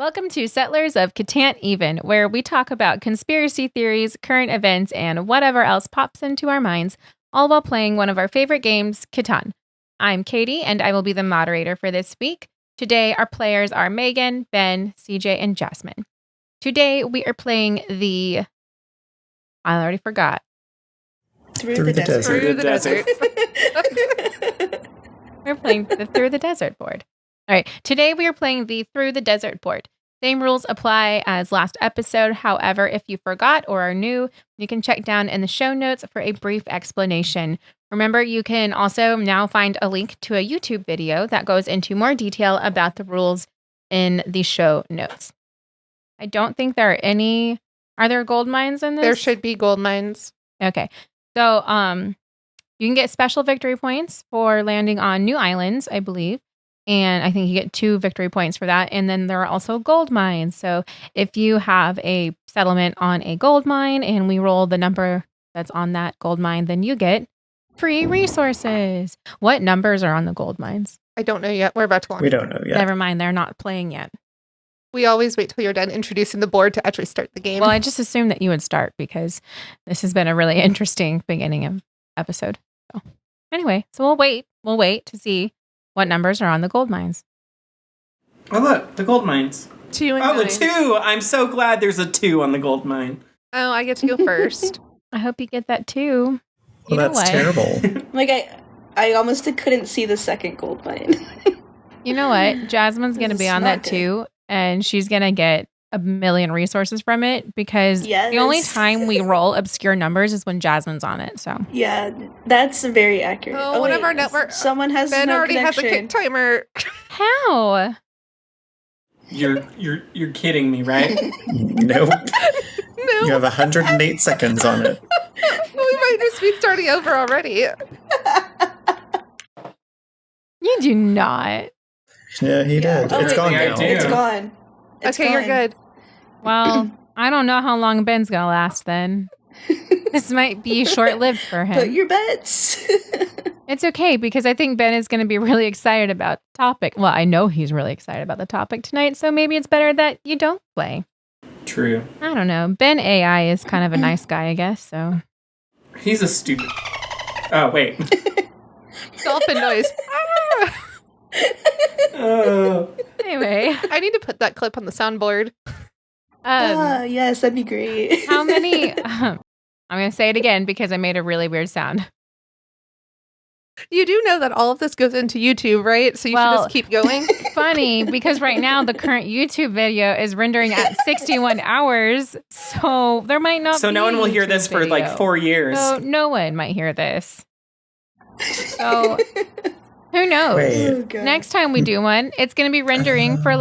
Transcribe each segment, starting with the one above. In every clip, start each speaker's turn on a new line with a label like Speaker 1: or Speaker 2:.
Speaker 1: Welcome to Settlers of Catan't Even, where we talk about conspiracy theories, current events, and whatever else pops into our minds, all while playing one of our favorite games, Catan. I'm Katie, and I will be the moderator for this week. Today, our players are Maegan, Ben, CJ, and Jasmine. Today, we are playing I already forgot.
Speaker 2: Through the desert.
Speaker 3: Through the desert.
Speaker 1: We're playing the Through the Desert board. All right, today we are playing the Through the Desert board. Same rules apply as last episode. However, if you forgot or are new, you can check down in the show notes for a brief explanation. Remember, you can also now find a link to a YouTube video that goes into more detail about the rules in the show notes. I don't think there are any. Are there gold mines in this?
Speaker 3: There should be gold mines.
Speaker 1: Okay. So, you can get special victory points for landing on new islands, I believe. And I think you get 2 victory points for that. And then there are also gold mines. So if you have a settlement on a gold mine and we roll the number that's on that gold mine, then you get free resources. What numbers are on the gold mines?
Speaker 3: I don't know yet. We're about to launch.
Speaker 2: We don't know yet.
Speaker 1: Never mind. They're not playing yet.
Speaker 3: We always wait till you're done introducing the board to actually start the game.
Speaker 1: Well, I just assumed that you would start because this has been a really interesting beginning of episode. So anyway, so we'll wait. We'll wait to see what numbers are on the gold mines.
Speaker 4: Oh, look, the gold mines.
Speaker 3: 2 and
Speaker 4: Oh,
Speaker 3: 9.
Speaker 4: a 2! I'm so glad there's a 2 on the gold mine.
Speaker 3: Oh, I get to go first.
Speaker 1: I hope you get that too.
Speaker 2: Well, that's terrible.
Speaker 5: Like, I almost couldn't see the second gold mine.
Speaker 1: You know what? Jasmine's going to be on that too, and she's going to get a million resources from it because the only time we roll obscure numbers is when Jasmine's on it. So
Speaker 5: yeah, that's very accurate.
Speaker 3: Oh, one of our network.
Speaker 5: Someone has
Speaker 3: Ben
Speaker 5: no
Speaker 3: already
Speaker 5: connection.
Speaker 3: has a kick timer.
Speaker 1: How?
Speaker 4: You're kidding me, right?
Speaker 2: Nope.
Speaker 3: No.
Speaker 2: You have 108 seconds on it.
Speaker 3: We might just be starting over already.
Speaker 1: You do not.
Speaker 2: Yeah, he did.
Speaker 5: Oh,
Speaker 2: It's
Speaker 5: wait,
Speaker 2: gone
Speaker 4: I
Speaker 2: now.
Speaker 4: do.
Speaker 5: It's gone.
Speaker 3: Okay, you're good.
Speaker 1: Well, I don't know how long Ben's going to last then. This might be short-lived for him.
Speaker 5: Put your bets.
Speaker 1: It's okay because I think Ben is going to be really excited about the topic. Well, I know he's really excited about the topic tonight, so maybe it's better that you don't play.
Speaker 4: True.
Speaker 1: I don't know. Ben AI is kind of a nice guy, I guess, so.
Speaker 4: He's a stupid... Oh, wait.
Speaker 3: Dolphin noise.
Speaker 1: Anyway.
Speaker 3: I need to put that clip on the soundboard.
Speaker 5: Yes, that'd be great.
Speaker 1: How many... I'm going to say it again because I made a really weird sound.
Speaker 3: You do know that all of this goes into YouTube, right? So you should just keep going.
Speaker 1: Funny, because right now the current YouTube video is rendering at 61 hours, so there might not be
Speaker 4: So no one will hear this for
Speaker 1: video.
Speaker 4: like 4 years.
Speaker 1: So no one might hear this. So who knows?
Speaker 2: Wait.
Speaker 5: Oh, God.
Speaker 1: Next time we do one, it's going to be rendering for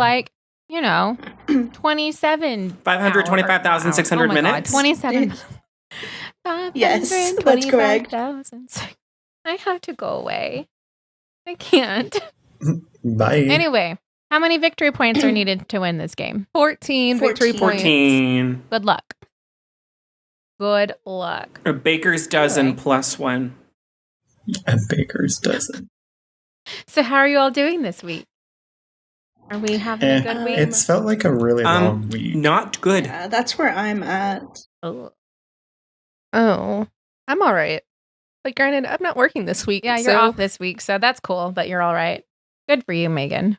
Speaker 1: 27
Speaker 4: 525,600
Speaker 1: Oh my God,
Speaker 4: minutes?
Speaker 1: 27.
Speaker 5: Yes, that's correct.
Speaker 1: 525,000. I have to go away. I can't.
Speaker 2: Bye.
Speaker 1: Anyway, how many victory points are needed to win this game?
Speaker 3: 14 victory
Speaker 5: 14.
Speaker 3: points.
Speaker 4: 14.
Speaker 1: Good luck. Good luck.
Speaker 4: A baker's dozen
Speaker 1: Alright.
Speaker 4: plus 1.
Speaker 2: A baker's dozen.
Speaker 1: So how are you all doing this week? Are we having a good week?
Speaker 2: It's felt like a really long week.
Speaker 4: Not good.
Speaker 5: Yeah, that's where I'm at.
Speaker 1: Oh.
Speaker 3: Oh, I'm all right. But granted, I'm not working this week.
Speaker 1: Yeah, you're
Speaker 3: so
Speaker 1: off this week, so that's cool, but you're all right. Good for you, Maegan.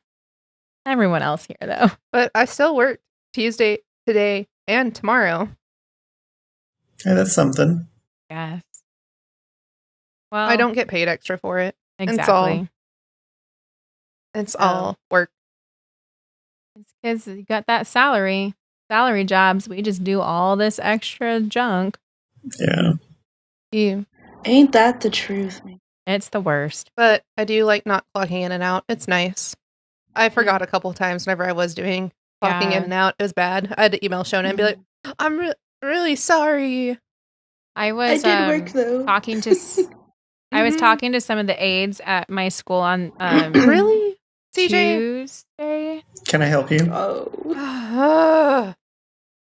Speaker 1: Everyone else here, though.
Speaker 3: But I still work Tuesday, today, and tomorrow.
Speaker 2: Hey, that's something.
Speaker 1: Yes. Well,
Speaker 3: I don't get paid extra for it.
Speaker 1: exactly.
Speaker 3: It's all work.
Speaker 1: It's because you got that salary jobs. We just do all this extra junk.
Speaker 2: Yeah.
Speaker 3: You.
Speaker 5: Ain't that the truth, man?
Speaker 1: It's the worst.
Speaker 3: But I do like not clocking in and out. It's nice. I forgot a couple times whenever I was doing clocking
Speaker 1: Yeah.
Speaker 3: in and out. It was bad. I had to email Shona and be like, I'm really sorry.
Speaker 1: I was
Speaker 5: I did work though.
Speaker 1: talking to I was talking to some of the aides at my school on
Speaker 3: Really? CJ?
Speaker 1: Tuesday.
Speaker 2: Can I help you?
Speaker 5: Oh,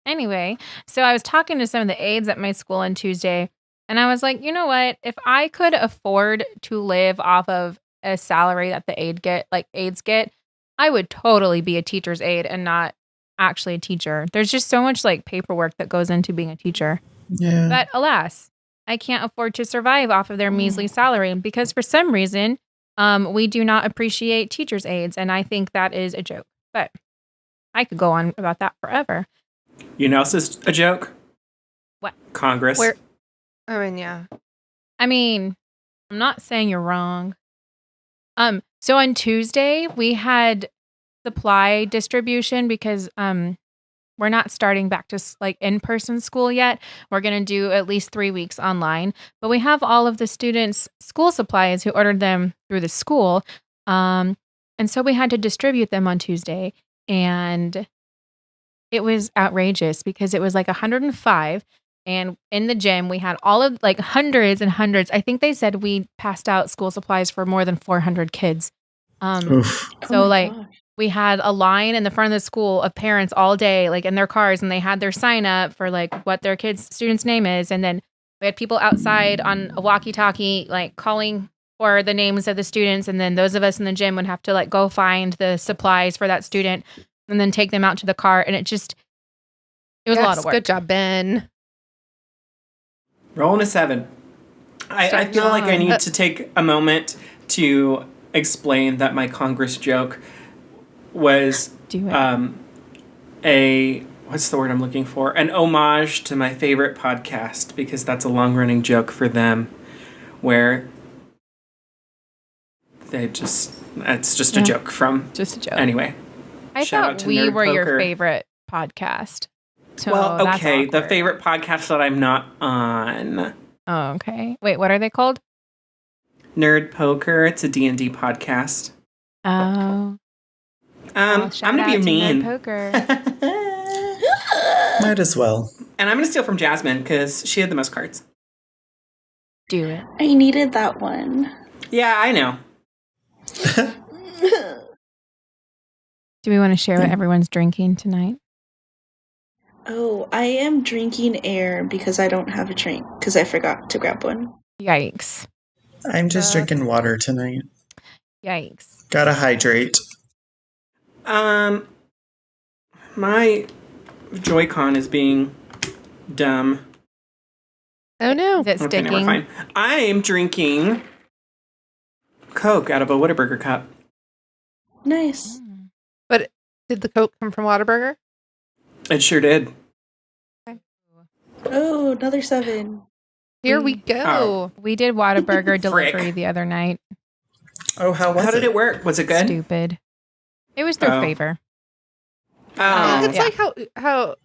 Speaker 1: Anyway, so I was talking to some of the aides at my school on Tuesday, and I was like, you know what? If I could afford to live off of a salary that the aides get, I would totally be a teacher's aide and not actually a teacher. There's just so much like paperwork that goes into being a teacher.
Speaker 2: Yeah.
Speaker 1: But alas, I can't afford to survive off of their measly salary because for some reason, we do not appreciate teachers' aides, and I think that is a joke. But I could go on about that forever.
Speaker 4: You know, this is a joke.
Speaker 1: What?
Speaker 4: Congress.
Speaker 3: I mean, yeah.
Speaker 1: I mean, I'm not saying you're wrong. So on Tuesday we had supply distribution because we're not starting back to like in-person school yet. We're going to do at least 3 weeks online, but we have all of the students' school supplies who ordered them through the school. And so we had to distribute them on Tuesday, and it was outrageous because it was like 105. And in the gym, we had all of like hundreds and hundreds. I think they said we passed out school supplies for more than 400 kids.
Speaker 2: Oof.
Speaker 1: So like we had a line in the front of the school of parents all day, like in their cars, and they had their sign up for like what their student's name is. And then we had people outside on a walkie-talkie, like calling for the names of the students. And then those of us in the gym would have to like go find the supplies for that student and then take them out to the car. And it was a lot of work.
Speaker 3: Good job, Ben.
Speaker 4: Rolling a 7. I feel like I need to take a moment to explain that my Congress joke was what's the word I'm looking for? An homage to my favorite podcast, because that's a long-running joke for them where it's just a joke from...
Speaker 1: Just a joke.
Speaker 4: Anyway.
Speaker 1: I
Speaker 4: Shout out
Speaker 1: thought
Speaker 4: to
Speaker 1: we
Speaker 4: Nerd
Speaker 1: were your
Speaker 4: Poker.
Speaker 1: favorite podcast. So
Speaker 4: Well,
Speaker 1: that's
Speaker 4: okay, the
Speaker 1: awkward.
Speaker 4: favorite podcast that I'm not on.
Speaker 1: Oh, okay. Wait, what are they called?
Speaker 4: Nerd Poker. It's a D&D podcast.
Speaker 1: Oh.
Speaker 4: I'm
Speaker 1: shout
Speaker 4: going to
Speaker 1: out
Speaker 4: be
Speaker 1: to
Speaker 4: mean.
Speaker 1: Nerd Poker.
Speaker 2: Might as well.
Speaker 4: And I'm going to steal from Jasmine because she had the most cards.
Speaker 1: Do it.
Speaker 5: I needed that one.
Speaker 4: Yeah, I know.
Speaker 1: Do we want to share what everyone's drinking tonight?
Speaker 5: Oh, I am drinking air because I don't have a drink because I forgot to grab one.
Speaker 1: Yikes.
Speaker 2: I'm just drinking water tonight.
Speaker 1: Yikes.
Speaker 2: Gotta hydrate.
Speaker 4: My Joy-Con is being dumb.
Speaker 3: Oh, no.
Speaker 1: Is it
Speaker 4: Okay,
Speaker 1: sticking?
Speaker 4: never mind. I'm drinking Coke out of a Whataburger cup.
Speaker 5: Nice.
Speaker 3: But did the Coke come from Whataburger?
Speaker 4: It sure did.
Speaker 5: Oh, another 7.
Speaker 3: Here we go.
Speaker 4: Oh.
Speaker 1: We did Whataburger delivery
Speaker 4: Frick.
Speaker 1: the other night.
Speaker 2: Oh, how was
Speaker 4: How did it work? Was it good?
Speaker 1: Stupid. It was through
Speaker 4: Oh.
Speaker 1: Favor.
Speaker 4: Oh.
Speaker 3: It's like how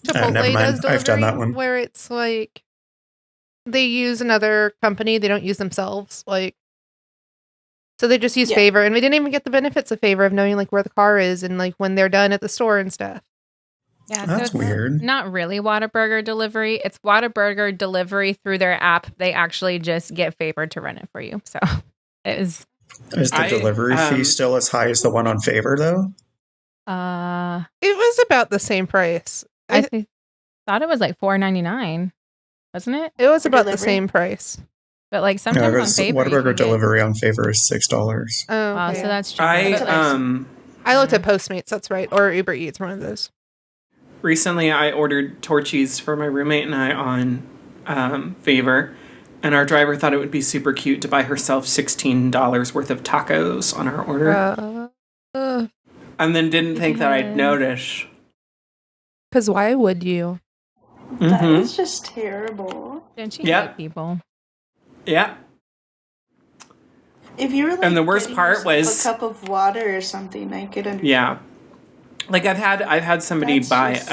Speaker 3: Chipotle
Speaker 2: never mind.
Speaker 3: does delivery,
Speaker 2: I've done that one.
Speaker 3: where it's like they use another company, they don't use themselves, like so they just use
Speaker 5: Yeah.
Speaker 3: Favor, and we didn't even get the benefits of Favor of knowing like where the car is and like when they're done at the store and stuff.
Speaker 1: Yeah,
Speaker 2: That's
Speaker 1: it's
Speaker 2: weird.
Speaker 1: not really Whataburger delivery. It's Whataburger delivery through their app. They actually just get Favor to run it for you. So it is.
Speaker 2: Is the delivery fee still as high as the one on Favor, though?
Speaker 3: It was about the same price.
Speaker 1: I thought it was like $4.99, wasn't it?
Speaker 3: It was
Speaker 5: For
Speaker 3: about the
Speaker 5: delivery?
Speaker 3: same price.
Speaker 1: But like
Speaker 2: No,
Speaker 1: sometimes on
Speaker 2: because
Speaker 1: Favor, you
Speaker 2: Whataburger
Speaker 1: can get-
Speaker 2: delivery on Favor is $6.
Speaker 3: Oh,
Speaker 1: Oh,
Speaker 3: okay.
Speaker 1: so that's cheaper.
Speaker 3: I looked at Postmates, that's right, or Uber Eats, one of those.
Speaker 4: Recently, I ordered Torchies for my roommate and I on Favor, and our driver thought it would be super cute to buy herself $16 worth of tacos on our order, and then didn't think that I'd notice.
Speaker 3: Because why would you?
Speaker 5: That
Speaker 4: Mhm.
Speaker 5: is just terrible.
Speaker 1: Didn't she
Speaker 4: Yep.
Speaker 1: hate people?
Speaker 4: Yeah.
Speaker 5: If you were like
Speaker 4: And the worst
Speaker 5: getting
Speaker 4: part
Speaker 5: yourself
Speaker 4: was-
Speaker 5: a cup of water or something, I could understand.
Speaker 4: Yeah. Like I've had somebody
Speaker 5: That's
Speaker 4: buy
Speaker 5: just-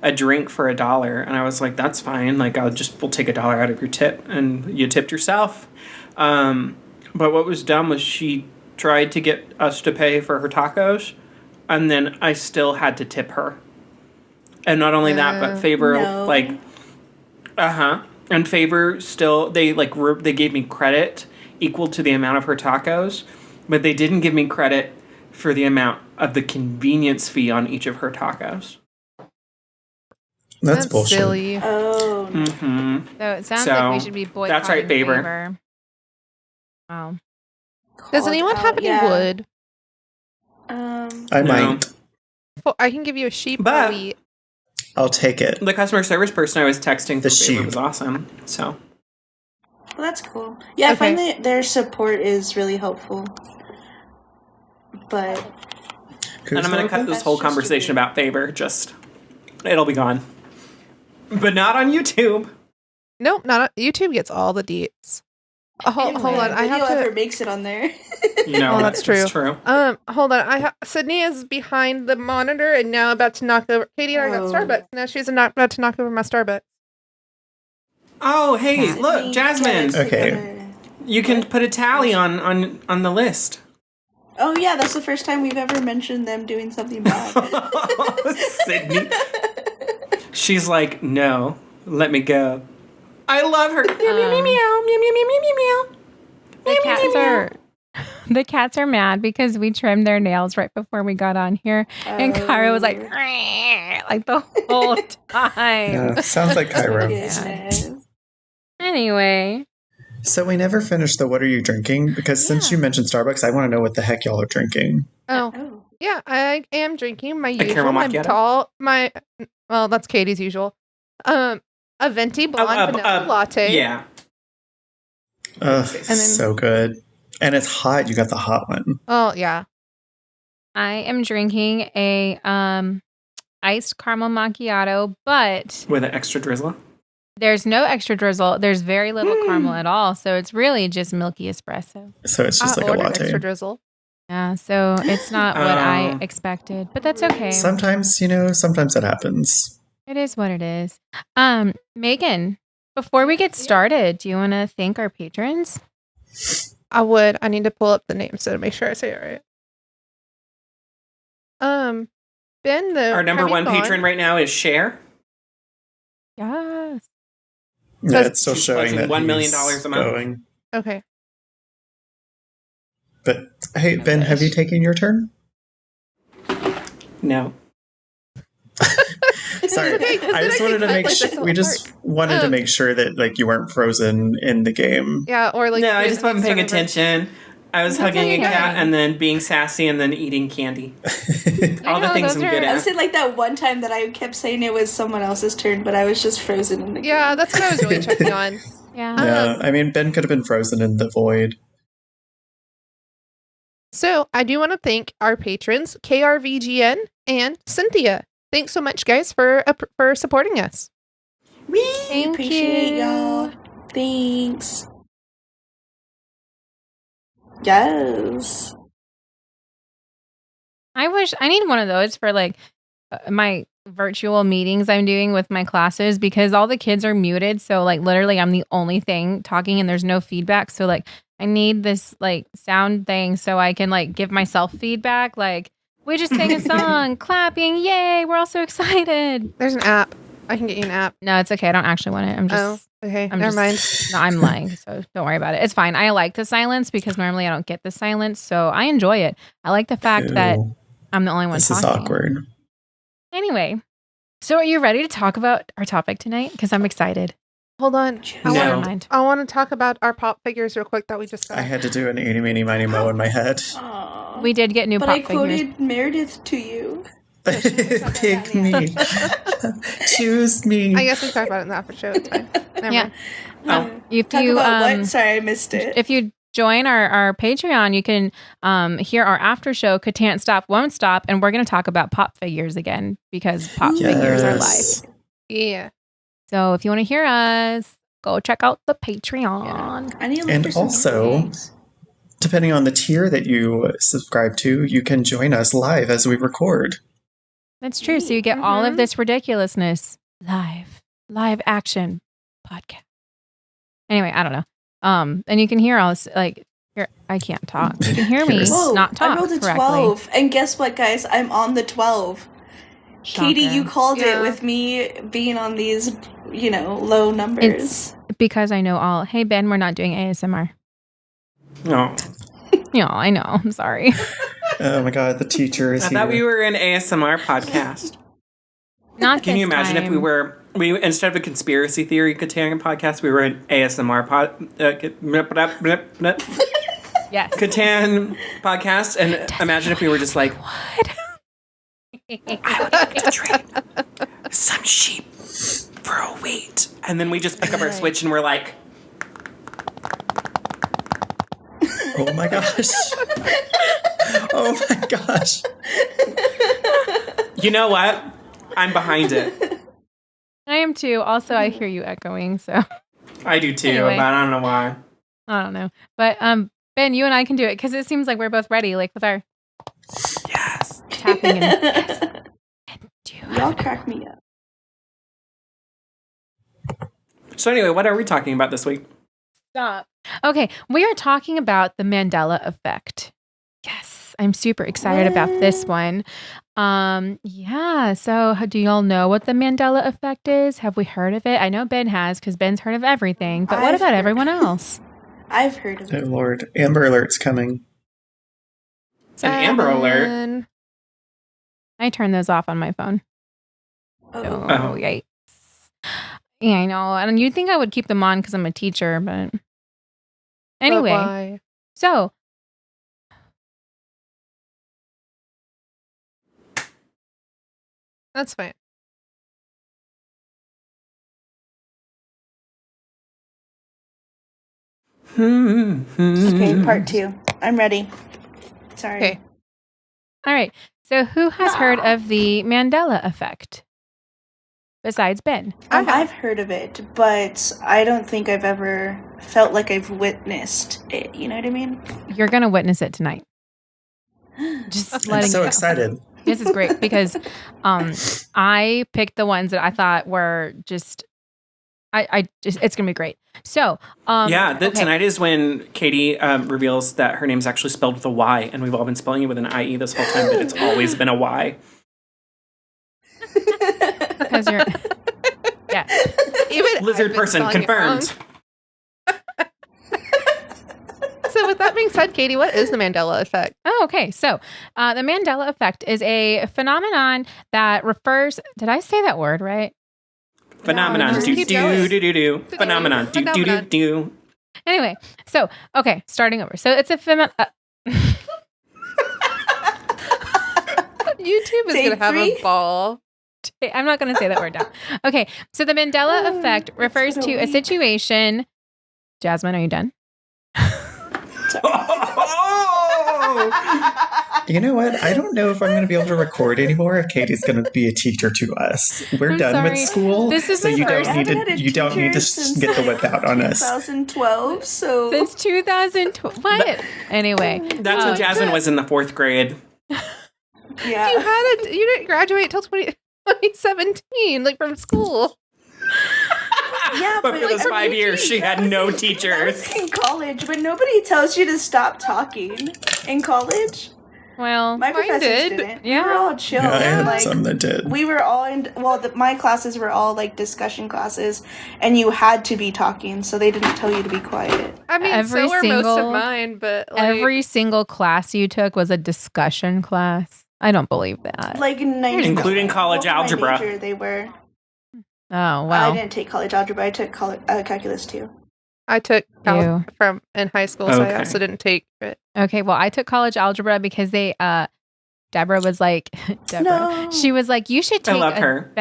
Speaker 4: a drink for $1, and I was like, that's fine. Like we'll take $1 out of your tip, and you tipped yourself. But what was dumb was she tried to get us to pay for her tacos, and then I still had to tip her. And not only that, but Favor
Speaker 5: No.
Speaker 4: and Favor still they gave me credit equal to the amount of her tacos, but they didn't give me credit for the amount of the convenience fee on each of her tacos.
Speaker 2: That's bullshit.
Speaker 3: silly.
Speaker 5: Oh,
Speaker 4: Mm-hmm.
Speaker 1: So it sounds
Speaker 4: So,
Speaker 1: like we should be boycotting
Speaker 4: that's right, Favor.
Speaker 1: Favor. Wow.
Speaker 3: Does anyone have any wood?
Speaker 2: I
Speaker 4: No.
Speaker 2: might.
Speaker 3: I can give you a sheep
Speaker 4: But-
Speaker 3: or wheat.
Speaker 2: I'll take it.
Speaker 4: The customer service person I was texting
Speaker 2: The
Speaker 4: for
Speaker 2: sheep.
Speaker 4: favor was awesome. So
Speaker 5: Well, that's cool. Yeah, I
Speaker 3: Okay.
Speaker 5: find that their support is really helpful. But
Speaker 2: Who's
Speaker 4: and I'm going to cut
Speaker 2: horrible?
Speaker 4: this
Speaker 5: That's
Speaker 4: whole
Speaker 5: just
Speaker 4: conversation
Speaker 5: weird.
Speaker 4: about favor. Just it'll be gone, but not on YouTube.
Speaker 3: Nope, not YouTube gets all the deets. Hold
Speaker 5: if
Speaker 3: on,
Speaker 5: my
Speaker 3: I have
Speaker 5: video
Speaker 3: to.
Speaker 5: ever makes it on there.
Speaker 4: No,
Speaker 3: Oh, that's true.
Speaker 4: That's true.
Speaker 3: Hold on. Sydney is behind the monitor and now about to knock over. Katie and I got
Speaker 5: Oh.
Speaker 3: Starbucks. Now she's about to knock over my Starbucks.
Speaker 4: Oh, hey,
Speaker 1: Cat.
Speaker 4: look, Jasmine.
Speaker 2: Okay.
Speaker 4: You can put a tally on the list.
Speaker 5: Oh yeah, that's the first time we've ever mentioned them doing something bad.
Speaker 4: Sydney. She's like, no, let me go. I love her. Meow, meow, meow, meow, meow, meow, meow, meow, meow.
Speaker 1: The cats are mad because we trimmed their nails right before we got on here, and Kyra was like the whole time.
Speaker 2: Yeah, sounds like Cairo.
Speaker 5: Goodness.
Speaker 1: Anyway,
Speaker 2: So we never finished the what are you drinking? Because since you mentioned Starbucks, I want to know what the heck y'all are drinking.
Speaker 3: Oh,
Speaker 5: Oh.
Speaker 3: yeah, I am drinking my
Speaker 4: caramel
Speaker 3: usual,
Speaker 4: macchiato?
Speaker 3: well, that's Katie's usual. A venti blonde vanilla latte.
Speaker 4: Yeah.
Speaker 2: Ugh,
Speaker 3: then-
Speaker 2: so good. And it's hot. You got the hot one.
Speaker 3: Oh, yeah.
Speaker 1: I am drinking a iced caramel macchiato, but
Speaker 4: With an extra drizzle.
Speaker 1: there's no extra drizzle. There's very little caramel at all, so it's really just milky espresso.
Speaker 2: So it's just
Speaker 3: I
Speaker 2: like a
Speaker 3: ordered
Speaker 2: latte.
Speaker 3: extra drizzle.
Speaker 1: Yeah, so it's not what I
Speaker 4: Oh.
Speaker 1: expected, but that's okay.
Speaker 2: Sometimes that happens.
Speaker 1: It is what it is. Maegan, before we get started, do you want to thank our patrons?
Speaker 3: I would. I need to pull up the name so to make sure I say it right. Ben, the
Speaker 4: Our number
Speaker 3: have you
Speaker 4: one
Speaker 3: gone?
Speaker 4: patron right now is Cher.
Speaker 1: Yes.
Speaker 2: Yeah, it's still
Speaker 4: She's
Speaker 2: showing
Speaker 4: pledging
Speaker 2: that
Speaker 4: $1 million
Speaker 2: he's
Speaker 4: a month.
Speaker 2: going.
Speaker 3: Okay.
Speaker 2: But hey, Ben, have you taken your turn?
Speaker 4: No.
Speaker 2: Sorry,
Speaker 3: okay, 'cause
Speaker 2: I
Speaker 3: then
Speaker 2: just
Speaker 3: I
Speaker 2: wanted
Speaker 3: can
Speaker 2: to
Speaker 3: cut,
Speaker 2: make
Speaker 3: like,
Speaker 2: sure.
Speaker 3: this
Speaker 2: We
Speaker 3: whole
Speaker 2: just wanted to make sure that like you weren't frozen in the game.
Speaker 3: Yeah, or like
Speaker 4: No, I
Speaker 3: we
Speaker 4: just wasn't paying
Speaker 3: started-
Speaker 4: attention. I was
Speaker 1: That's
Speaker 4: hugging
Speaker 1: okay.
Speaker 4: a cat and then being sassy and then eating candy. All the
Speaker 1: know,
Speaker 4: things
Speaker 1: those
Speaker 4: I'm good
Speaker 1: are-
Speaker 5: I
Speaker 4: at.
Speaker 5: was saying like that one time that I kept saying it was someone else's turn, but I was just frozen in the game.
Speaker 3: Yeah, that's what I was really checking on.
Speaker 1: Yeah.
Speaker 2: Yeah, I mean Ben could have been frozen in the void.
Speaker 3: So I do want to thank our patrons, KRVGN and Synthia. Thanks so much, guys, for supporting us.
Speaker 5: We
Speaker 1: Thank
Speaker 5: appreciate
Speaker 1: you.
Speaker 5: y'all. Thanks. Yes.
Speaker 1: I wish I need one of those for like my virtual meetings I'm doing with my classes because all the kids are muted. So like literally I'm the only thing talking and there's no feedback. So like I need this like sound thing so I can like give myself feedback. Like we just sang a song, clapping, yay, we're all so excited.
Speaker 3: There's an app. I can get you an app.
Speaker 1: No, it's okay. I don't actually want it. I'm just
Speaker 3: Okay,
Speaker 1: I'm
Speaker 3: never
Speaker 1: just-
Speaker 3: mind.
Speaker 1: No, I'm lying. So don't worry about it. It's fine. I like the silence because normally I don't get the silence. So I enjoy it. I like the fact that
Speaker 2: Ew,
Speaker 1: I'm the only one
Speaker 2: this
Speaker 1: talking.
Speaker 2: is awkward.
Speaker 1: Anyway, so are you ready to talk about our topic tonight? Because I'm excited.
Speaker 3: Hold on.
Speaker 4: No.
Speaker 1: Never mind.
Speaker 3: I want to talk about our pop figures real quick that we just got.
Speaker 2: I had to do an eeny meeny miny mo in my head.
Speaker 5: Aw.
Speaker 1: We did get new
Speaker 5: but
Speaker 1: pop
Speaker 5: I
Speaker 1: figures.
Speaker 5: quoted Meredith to you.
Speaker 2: Pick me. Choose me.
Speaker 3: I guess we talked about it in the after show. It's fine. Never
Speaker 1: Yeah.
Speaker 3: mind.
Speaker 4: Oh.
Speaker 1: If
Speaker 5: Talk
Speaker 1: you
Speaker 5: about what? Sorry, I missed it.
Speaker 1: if you join our Patreon, you can hear our after show, Catan't Stop Won't Stop, and we're going to talk about pop figures again because pop figures are
Speaker 2: Yes.
Speaker 1: live.
Speaker 3: Yeah.
Speaker 1: So if you want to hear us, go check out the Patreon.
Speaker 5: I need to look
Speaker 2: And
Speaker 5: for some
Speaker 2: also-
Speaker 5: things.
Speaker 2: Depending on the tier that you subscribe to, you can join us live as we record.
Speaker 1: That's true. So you get all of
Speaker 3: Mhm.
Speaker 1: this ridiculousness live action podcast. Anyway, I don't know. And you can hear us like here. I can't talk. You can hear me
Speaker 2: Here's-
Speaker 5: Whoa,
Speaker 1: not talk
Speaker 5: I rolled a
Speaker 1: correctly.
Speaker 5: 12. And guess what, guys? I'm on the 12. Katie, you
Speaker 1: Shocking.
Speaker 5: called
Speaker 3: Yeah.
Speaker 5: it with me being on these, low numbers.
Speaker 1: It's because I know all. Hey Ben, we're not doing ASMR.
Speaker 4: No.
Speaker 1: Yeah, I know. I'm sorry.
Speaker 2: Oh my god, the teacher is
Speaker 4: I
Speaker 2: here.
Speaker 4: thought we were an ASMR podcast.
Speaker 1: Not.
Speaker 4: Can you
Speaker 1: this
Speaker 4: imagine if we
Speaker 1: time.
Speaker 4: were instead of a conspiracy theory Catan podcast, we were an ASMR
Speaker 1: Yes.
Speaker 4: Catan podcast, and imagine if we were just like,
Speaker 1: What?
Speaker 4: I would like to trade some sheep for a wheat. And then we just pick up our Switch and we're like,
Speaker 2: Oh my gosh. Oh my gosh.
Speaker 4: you know what? I'm behind it.
Speaker 1: I am too. Also, I hear you echoing, so
Speaker 4: I do too,
Speaker 1: Anyway.
Speaker 4: but I don't know why.
Speaker 1: I don't know. But Ben, you and I can do it because it seems like we're both ready, like with our
Speaker 4: Yes.
Speaker 1: tapping and yes. And do you
Speaker 5: Y'all
Speaker 1: have
Speaker 5: crack me up.
Speaker 4: So anyway, what are we talking about this week?
Speaker 1: Stop. Okay, we are talking about the Mandela Effect. Yes, I'm super excited about this one. Yeah. So, do y'all know what the Mandela Effect is? Have we heard of it? I know Ben has because Ben's heard of everything. But what
Speaker 5: I've
Speaker 1: about
Speaker 5: heard.
Speaker 1: everyone else?
Speaker 5: I've heard of
Speaker 2: Oh
Speaker 5: it.
Speaker 2: Lord. Amber Alert's coming.
Speaker 4: It's an Amber Alert.
Speaker 3: Seven.
Speaker 1: I turned those off on my phone.
Speaker 5: Oh.
Speaker 1: Oh, yikes. Yeah, I know. And you'd think I would keep them on because I'm a teacher, but
Speaker 3: But
Speaker 1: anyway.
Speaker 3: why?
Speaker 1: So,
Speaker 3: That's fine.
Speaker 5: Okay, part 2. I'm ready. Sorry.
Speaker 3: Okay.
Speaker 1: all right. So, who has heard of the Mandela Effect besides Ben?
Speaker 5: I've heard of it, but I don't think I've ever felt like I've witnessed it. You know what I mean?
Speaker 1: You're going to witness it tonight. Just
Speaker 2: I'm
Speaker 1: letting
Speaker 2: so
Speaker 1: you know.
Speaker 2: excited.
Speaker 1: This is great because I picked the ones that I thought were just it's gonna be great. So
Speaker 4: Yeah,
Speaker 1: okay.
Speaker 4: tonight is when Katie reveals that her name's actually spelled with a Y, and we've all been spelling it with an IE this whole time, but it's always been a Y.
Speaker 1: Because you're yeah.
Speaker 3: Even
Speaker 4: Lizard
Speaker 3: I've been
Speaker 4: person
Speaker 3: spelling it wrong.
Speaker 4: confirmed.
Speaker 3: So with that being said, Katie, what is the Mandela Effect?
Speaker 1: Oh, okay. So the Mandela Effect is a phenomenon that refers. Did I say that word right?
Speaker 4: Phenomenon.
Speaker 3: just
Speaker 4: Do
Speaker 3: keep
Speaker 4: do
Speaker 3: going.
Speaker 4: do do do. Phenomenon. Do do do
Speaker 3: Phenomenon.
Speaker 4: do.
Speaker 1: Anyway, so okay, starting over. So it's a
Speaker 3: YouTube is
Speaker 5: Take
Speaker 3: going to have
Speaker 5: 3?
Speaker 3: a ball.
Speaker 1: I'm not going to say that word now. Okay, so the Mandela Effect refers
Speaker 5: been a
Speaker 1: to a
Speaker 5: week.
Speaker 1: situation. Jasmine, are you done?
Speaker 4: Oh!
Speaker 2: You know what? I don't know if I'm going to be able to record anymore if Katie's going to be a teacher to us. We're
Speaker 1: I'm
Speaker 2: done
Speaker 1: sorry.
Speaker 2: with school,
Speaker 1: This is
Speaker 2: so
Speaker 1: my
Speaker 2: you
Speaker 1: first-
Speaker 2: don't need
Speaker 5: I haven't had
Speaker 2: to.
Speaker 5: a
Speaker 2: You don't need
Speaker 5: teacher
Speaker 2: to
Speaker 5: since,
Speaker 2: get the whip out on us.
Speaker 5: 2012, so
Speaker 1: Since 2012. What? Anyway,
Speaker 4: That's when Jasmine was in the 4th grade.
Speaker 5: yeah.
Speaker 3: You didn't graduate till 2017, like from school.
Speaker 5: Yeah,
Speaker 4: But for those 5 years, she had no teachers.
Speaker 5: in college, but nobody tells you to stop talking in college.
Speaker 1: well,
Speaker 5: My
Speaker 3: Mine
Speaker 5: professors
Speaker 3: did.
Speaker 5: didn't.
Speaker 1: Yeah.
Speaker 5: We were all chill.
Speaker 2: Yeah, I had
Speaker 5: like,
Speaker 2: some that did.
Speaker 5: we were all in. Well, my classes were all like discussion classes, and you had to be talking, so they didn't tell you to be quiet.
Speaker 3: I mean,
Speaker 1: Every
Speaker 3: so were most
Speaker 1: single-
Speaker 3: of mine, but like,
Speaker 1: every single class you took was a discussion class. I don't believe that.
Speaker 5: Like in 90s,
Speaker 4: Including college
Speaker 5: well, for my
Speaker 4: algebra.
Speaker 5: major, they were.
Speaker 1: Oh,
Speaker 5: I
Speaker 1: well.
Speaker 5: didn't take college algebra. I took calculus too.
Speaker 3: I took
Speaker 1: Ew.
Speaker 3: from in high school, so I
Speaker 4: Okay.
Speaker 3: also didn't take it.
Speaker 1: Okay, well, I took college algebra because they Deborah was like Deborah.
Speaker 5: No.
Speaker 1: She was like, you should
Speaker 4: I
Speaker 1: take
Speaker 4: love her.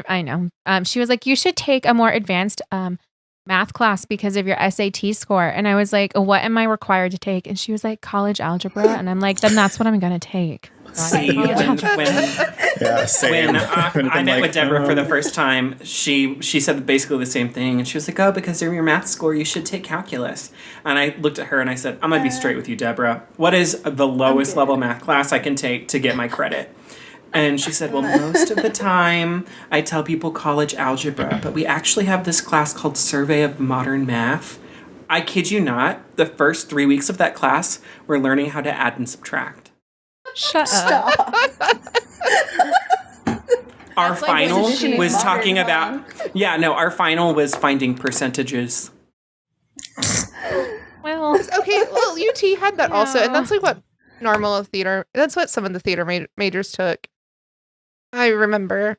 Speaker 1: I know. She was like, you should take a more advanced math class because of your SAT score. And I was like, what am I required to take? And she was like, college algebra. And I'm like, then that's what I'm gonna take. So I
Speaker 4: See,
Speaker 1: took college
Speaker 4: when,
Speaker 1: algebra.
Speaker 2: Yeah,
Speaker 4: when
Speaker 2: same.
Speaker 4: I
Speaker 2: Could've been
Speaker 4: met
Speaker 2: like,
Speaker 4: with Deborah for the
Speaker 2: um,
Speaker 4: first time, she said basically the same thing. And she was like, oh, because of your math score, you should take calculus. And I looked at her and I said, I'm going to be straight with you, Deborah. What is the lowest level math class I can take to get my credit? And she said, well, most of the time I tell people college algebra, but we actually have this class called Survey of Modern Math. I kid you not, the first 3 weeks of that class, we're learning how to add and subtract.
Speaker 1: Shut up.
Speaker 5: Stop.
Speaker 4: Our
Speaker 1: That's like
Speaker 4: final
Speaker 5: position in
Speaker 4: was
Speaker 5: modern,
Speaker 4: talking
Speaker 5: huh?
Speaker 4: about, our final was finding percentages.
Speaker 1: Well,
Speaker 3: Okay, well, UT had that also, and
Speaker 1: Yeah.
Speaker 3: that's like what normal theater. That's what some of the theater majors took. I remember.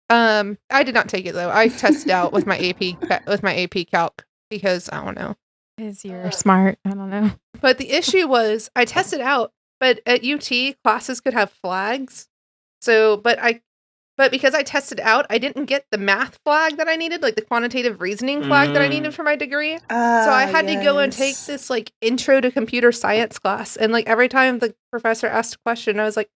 Speaker 3: I did not take it though. I tested out with my AP Calc because I don't know.
Speaker 1: because you're smart. I don't know.
Speaker 3: But the issue was I tested out, but at UT classes could have flags. So, but because I tested out, I didn't get the math flag that I needed, like the quantitative reasoning flag that I needed for my degree. So I had to go and take this like intro to computer science class. And like every time the professor asked a question, I was like,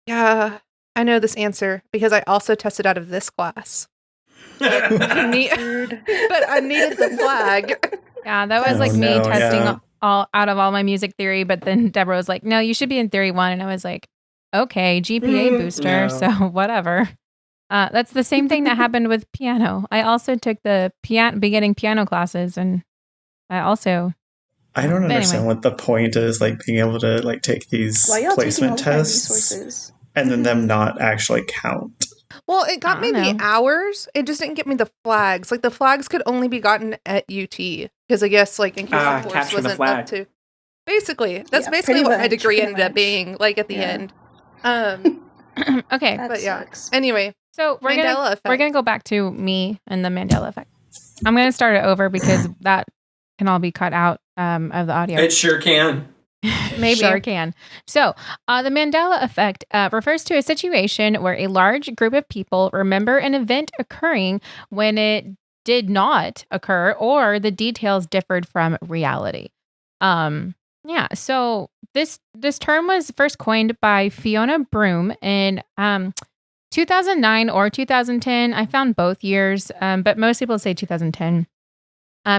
Speaker 3: yeah, I know this answer because I also tested out of this class. But I needed the flag.
Speaker 1: Yeah, that was like me
Speaker 2: no,
Speaker 1: testing
Speaker 2: yeah.
Speaker 1: all out of all my music theory, but then Deborah was like, "No, you should be in theory 1." And I was like, "Okay, GPA booster,
Speaker 4: no.
Speaker 1: so whatever." That's the same thing that happened with piano. I also took the beginning piano classes, and I also
Speaker 2: I don't
Speaker 1: but
Speaker 2: understand
Speaker 1: anyway.
Speaker 2: what the point is, like being able to like take these
Speaker 5: Why y'all taking all
Speaker 2: placement
Speaker 5: of my
Speaker 2: tests
Speaker 5: resources?
Speaker 2: and then them not actually count.
Speaker 3: Well, it got
Speaker 1: I
Speaker 3: me
Speaker 1: don't
Speaker 3: the
Speaker 1: know.
Speaker 3: hours. It just didn't get me the flags. Like the flags could only be gotten at UT because I guess like in case the course
Speaker 4: capture the
Speaker 3: wasn't
Speaker 4: flag.
Speaker 3: up to. Basically, that's
Speaker 5: Yeah,
Speaker 3: basically
Speaker 5: pretty
Speaker 3: what my
Speaker 5: much,
Speaker 3: degree
Speaker 5: pretty
Speaker 3: ended up
Speaker 5: much.
Speaker 3: being like at the
Speaker 5: Yeah.
Speaker 3: end.
Speaker 1: Okay,
Speaker 5: That
Speaker 3: But yeah.
Speaker 5: sucks.
Speaker 3: Anyway,
Speaker 1: so we're
Speaker 3: Mandela Effect.
Speaker 1: gonna go back to me and the Mandela Effect. I'm gonna start it over because that can all be cut out of the audio.
Speaker 4: It sure can.
Speaker 3: Maybe.
Speaker 1: Sure can. So, the Mandela Effect refers to a situation where a large group of people remember an event occurring when it did not occur or the details differed from reality. Yeah, so this term was first coined by Fiona Broome in 2009 or 2010. I found both years, but most people say 2010.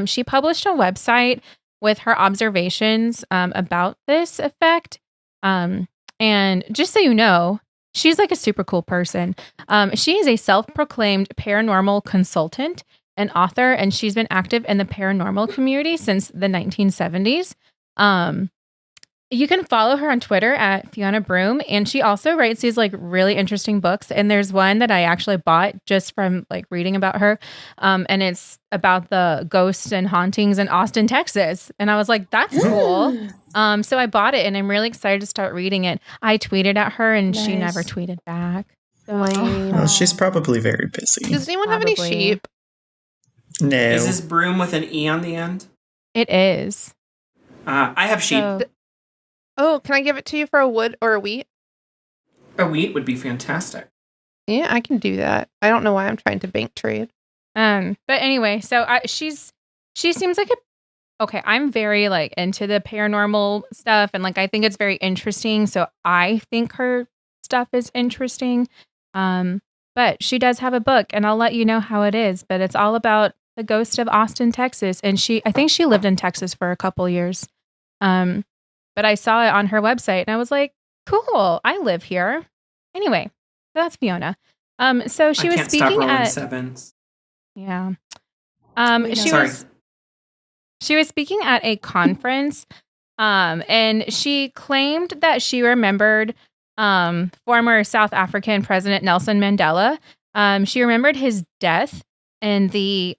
Speaker 1: She published a website with her observations about this effect. And just so you know, she's like a super cool person. She is a self-proclaimed paranormal consultant and author, and she's been active in the paranormal community since the 1970s. You can follow her on Twitter at Fiona Broome, and she also writes these like really interesting books. And there's one that I actually bought just from like reading about her, and it's about the ghosts and hauntings in Austin, Texas. And I was like, that's cool. So I bought it, and I'm really excited to start reading it. I tweeted at her, and she never
Speaker 5: Nice.
Speaker 1: tweeted back. So,
Speaker 2: Well, she's probably very busy.
Speaker 3: Does anyone have any
Speaker 1: Probably.
Speaker 3: sheep?
Speaker 2: No.
Speaker 4: Is this broom with an E on the end?
Speaker 1: it is.
Speaker 4: I have sheep.
Speaker 1: So,
Speaker 3: Oh, can I give it to you for a wood or a wheat?
Speaker 4: A wheat would be fantastic.
Speaker 3: Yeah, I can do that. I don't know why I'm trying to bank trade.
Speaker 1: but anyway, so she seems like okay, I'm very like into the paranormal stuff, and like I think it's very interesting. So I think her stuff is interesting. But she does have a book, and I'll let you know how it is. But it's all about the ghost of Austin, Texas, and I think she lived in Texas for a couple years. But I saw it on her website, and I was like, cool, I live here. Anyway, so that's Fiona. So she
Speaker 4: I
Speaker 1: was
Speaker 4: can't stop
Speaker 1: speaking
Speaker 4: rolling
Speaker 1: at
Speaker 4: sevens.
Speaker 1: yeah.
Speaker 5: We
Speaker 1: She
Speaker 5: know.
Speaker 1: was speaking at a conference, and she claimed that she remembered former South African President Nelson Mandela. She remembered his death in the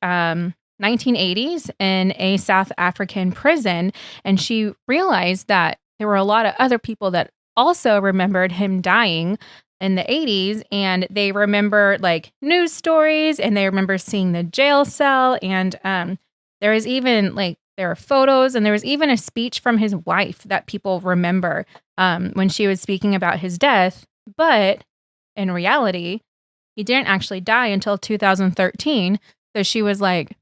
Speaker 1: 1980s in a South African prison, and she realized that there were a lot of other people that also remembered him dying in the 80s, and they remember like news stories, and they remember seeing the jail cell, and there was even like there are photos, and there was even a speech from his wife that people remember when she was speaking about his death. But in reality, he didn't actually die until 2013. So she was like,